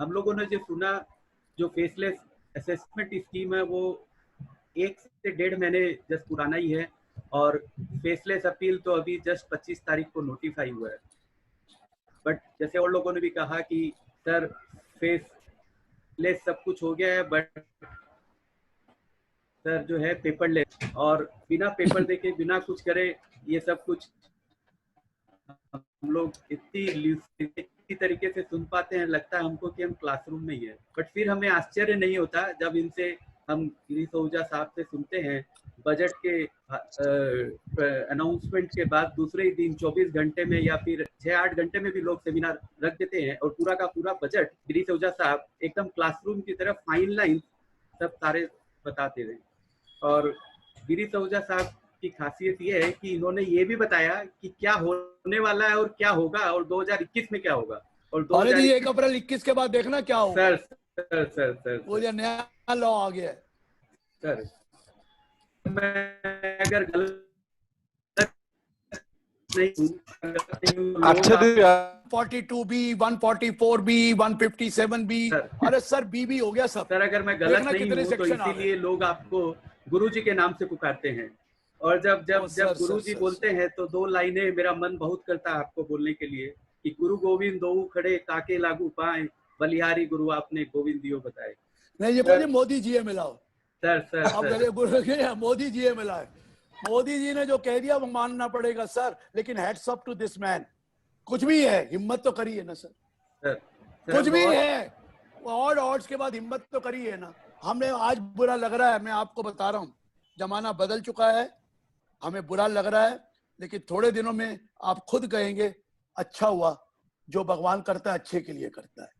हम लोगों ने जो सुना, जो फेसलेस असेसमेंट स्कीम है वो 1 से 1.5 महीने जस्ट पुराना ही है, और फेसलेस अपील तो अभी जस्ट 25 तारीख को नोटिफाई हुआ है। बट जैसे और लोगों ने भी कहा कि सर फेसलेस सब कुछ हो गया है, बट सर जो है पेपरलेस और बिना पेपर देके बिना कुछ करे ये सब कुछ हम लोग इतनी तरीके से सुन पाते हैं, लगता है हमको कि हम क्लासरूम में ही है। बट फिर हमें आश्चर्य नहीं होता जब इनसे हम गिरीश आहूजा साहब से सुनते हैं बजट के अनाउंसमेंट के बाद दूसरे ही दिन 24 घंटे में या फिर 6-8 घंटे में भी लोग सेमिनार रख देते हैं और पूरा का पूरा बजट गिरीश आहूजा साहब एकदम क्लासरूम की तरफ फाइन लाइन सब सारे बताते रहे। और गिरीश आहूजा साहब की खासियत ये है कि इन्होंने ये भी बताया कि क्या होने वाला है और क्या होगा और 2021 में क्या होगा और 1 अप्रैल 21 के बाद देखना क्या होगा। सर वो जो नया लॉ आ गया है सर, मैं अगर गलत नहीं 42B 144B 157B, अरे सर बी हो गया सब। सर अगर मैं गलत नहीं हूँ तो इसीलिए लोग आपको गुरुजी के नाम से पुकारते हैं और जब गुरुजी बोलते हैं तो 2 लाइनें मेरा मन बहुत करता है आपको बोलने के लिए कि गुरु गोविंद दो खड़े काके लागू पाए बलिहारी गुरु आपने गोविंद दियो बताए। नहीं ये बोलिए मोदी जी मिलाओ सर अब गुरु मोदी जी मिला है। मोदी जी ने जो कह दिया वो मानना पड़ेगा सर, लेकिन heads up to this man. कुछ भी है हिम्मत तो करिए ना सर, कुछ भी है ऑड्स के बाद हिम्मत तो करिए ना। हमें आज बुरा लग रहा है, मैं आपको बता रहा हूँ, जमाना बदल चुका है, हमें बुरा लग रहा है, लेकिन थोड़े दिनों में आप खुद कहेंगे अच्छा हुआ, जो भगवान करता है अच्छे के लिए करता है।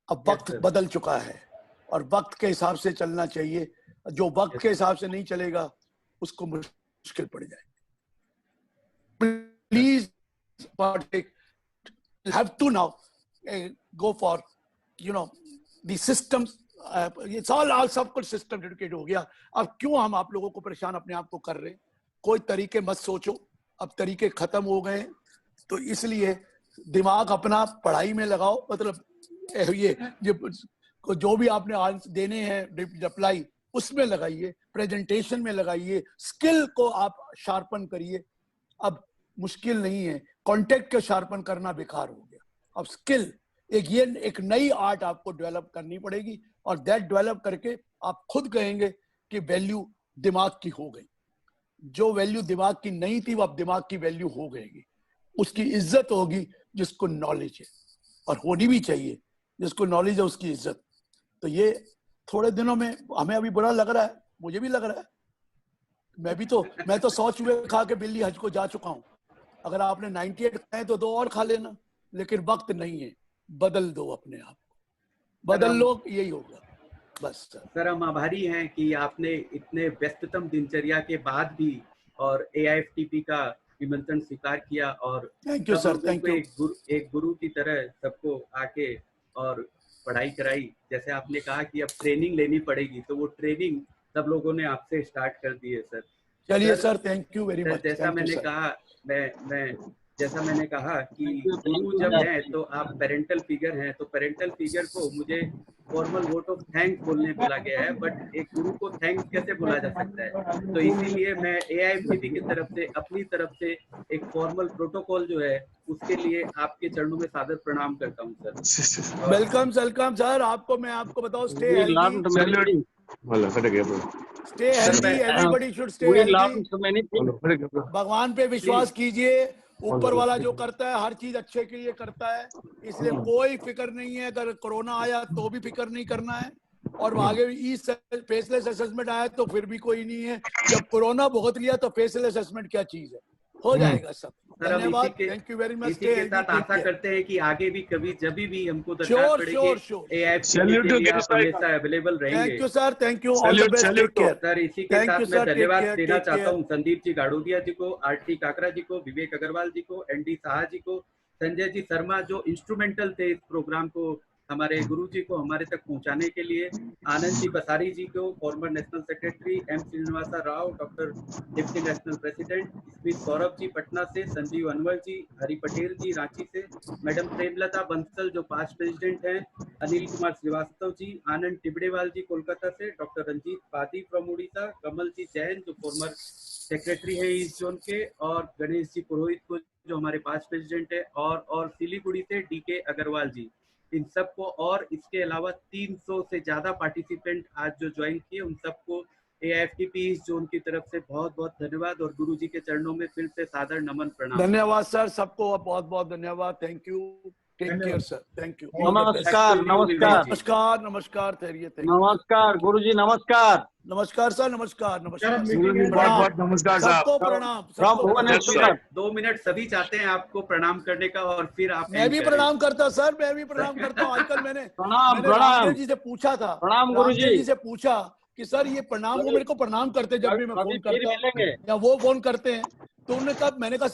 अब वक्त बदल चुका है और वक्त के हिसाब से चलना चाहिए। जो वक्त के हिसाब से नहीं चलेगा उसको मुश्किल पड़ जाएगी। Please have to now go for the systems. It's all सब कुछ सिस्टम डेडिकेट हो गया। अब क्यों हम आप लोगों को परेशान अपने आप को कर रहे हैं? कोई तरीके मत सोचो, अब तरीके खत्म हो गए, तो इसलिए दिमाग अपना पढ़ाई में लगाओ। मतलब ये जो भी आपने आंसर देने हैं रिप्लाई उसमें लगाइए, प्रेजेंटेशन में लगाइए, स्किल को आप शार्पन करिए। अब मुश्किल नहीं है, कॉन्टेक्ट को शार्पन करना बेकार हो गया। अब स्किल एक नई आर्ट आपको डेवलप करनी पड़ेगी और दैट डेवलप करके आप खुद कहेंगे कि वैल्यू दिमाग की हो गई। जो वैल्यू दिमाग की नहीं थी वो अब दिमाग की वैल्यू हो गई। उसकी इज्जत होगी जिसको नॉलेज है, और होनी भी चाहिए। जिसको नॉलेज है उसकी इज्जत। तो ये थोड़े दिनों में हमें अभी बुरा लग रहा है, मुझे भी लग रहा है। मैं तो 100 चूहे खा के बिल्ली हज को जा चुका हूँ। अगर आपने 98 खाए तो 2 और खा लेना, लेकिन वक्त नहीं है, बदल दो अपने आप को, बदल लो, यही होगा बस। सर हम आभारी हैं कि आपने इतने व्यस्ततम दिनचर्या के बाद भी और AIFTP का निमंत्रण स्वीकार किया और thank you sir, thank you. एक गुरु की तरह सबको आके और पढ़ाई कराई। जैसे आपने कहा कि अब ट्रेनिंग लेनी पड़ेगी, तो वो ट्रेनिंग सब लोगों ने आपसे स्टार्ट कर दी है सर। चलिए sir, thank you very much. जैसा मैंने कहा जैसा मैंने कहा कि गुरु जब है तो आप पेरेंटल फिगर हैं, तो पेरेंटल फिगर को मुझे फॉर्मल वोट ऑफ थैंक्स बोलने बोला गया है, बट एक गुरु को थैंक्स कैसे बोला जा सकता है? तो इसीलिए मैं AIFTP की तरफ से अपनी तरफ से एक फॉर्मल प्रोटोकॉल जो है उसके लिए आपके चरणों में सादर प्रणाम करता हूँ सर। Welcome sir. आपको बताओ, stay healthy, everybody should stay healthy. भगवान पे विश्वास कीजिए, ऊपर वाला जो करता है हर चीज अच्छे के लिए करता है, इसलिए कोई फिक्र नहीं है। अगर कोरोना आया तो भी फिक्र नहीं करना है, और आगे भी फेसलेस असेसमेंट आया तो फिर भी कोई नहीं है। जब कोरोना भुगत लिया तो फेसलेस असेसमेंट क्या चीज है, हो जाएगा सब। धन्यवाद, थैंक यू वेरी मच। इसी के साथ आशा करते हैं कि आगे भी कभी जब भी हमको दरकार पड़ेगी हमेशा अवेलेबल रहेंगे। Thank you sir, thank you. Sir इसी के साथ मैं धन्यवाद देना चाहता हूँ संदीप जी गाड़ोदिया जी को, RT काकरा जी को, विवेक अग्रवाल जी को, ND साहा जी को, संजय जी शर्मा जो इंस्ट्रूमेंटल थे इस प्रोग्राम को हमारे गुरु जी को हमारे तक पहुंचाने के लिए, आनंद जी बसारी जी को, former national secretary, M Srinivasa Rao, doctor deputy national president, Smit Saurabh ji Patna से, संजीव अनवर जी, हरि पटेल जी रांची से, मैडम प्रेमलता बंसल जो पास्ट प्रेसिडेंट हैं, अनिल कुमार श्रीवास्तव जी, आनंद टिबड़ेवाल जी कोलकाता से, doctor Ranjit Padi from Orissa, कमल जी जैन जो फॉर्मर सेक्रेटरी है ईस्ट जोन के, और गणेश जी पुरोहित को जो हमारे पास्ट प्रेसिडेंट है, और सिलीगुड़ी से DK अग्रवाल जी, इन सबको, और इसके अलावा 300 से ज्यादा पार्टिसिपेंट आज जो ज्वाइन किए उन सबको AIFTP ईस्ट जोन की तरफ से बहुत बहुत धन्यवाद और गुरुजी के चरणों में फिर से सादर नमन प्रणाम। धन्यवाद सर, सबको बहुत बहुत धन्यवाद। Thank you, take care sir, thank you. नमस्कार नमस्कार नमस्कार नमस्कार, ठहरिए, नमस्कार गुरुजी, नमस्कार नमस्कार सर, नमस्कार नमस्कार, बहुत नमस्कार साहब, सबको प्रणाम। फ्रॉम भुवनेश्वर। 2 मिनट सभी चाहते हैं आपको प्रणाम करने का और फिर आप मैं भी प्रणाम करता सर, मैं भी प्रणाम करता हूँ। आजकल मैंने प्रणाम रामदेव जी से पूछा था, प्रणाम गुरुजी। रामदेव जी से पूछा कि सर ये प्रणाम, वो मेरे को प्रणाम करते जब भी मैं फोन करता हूँ या वो फोन करते हैं, तो उन्होंने कहा, मैंने कहा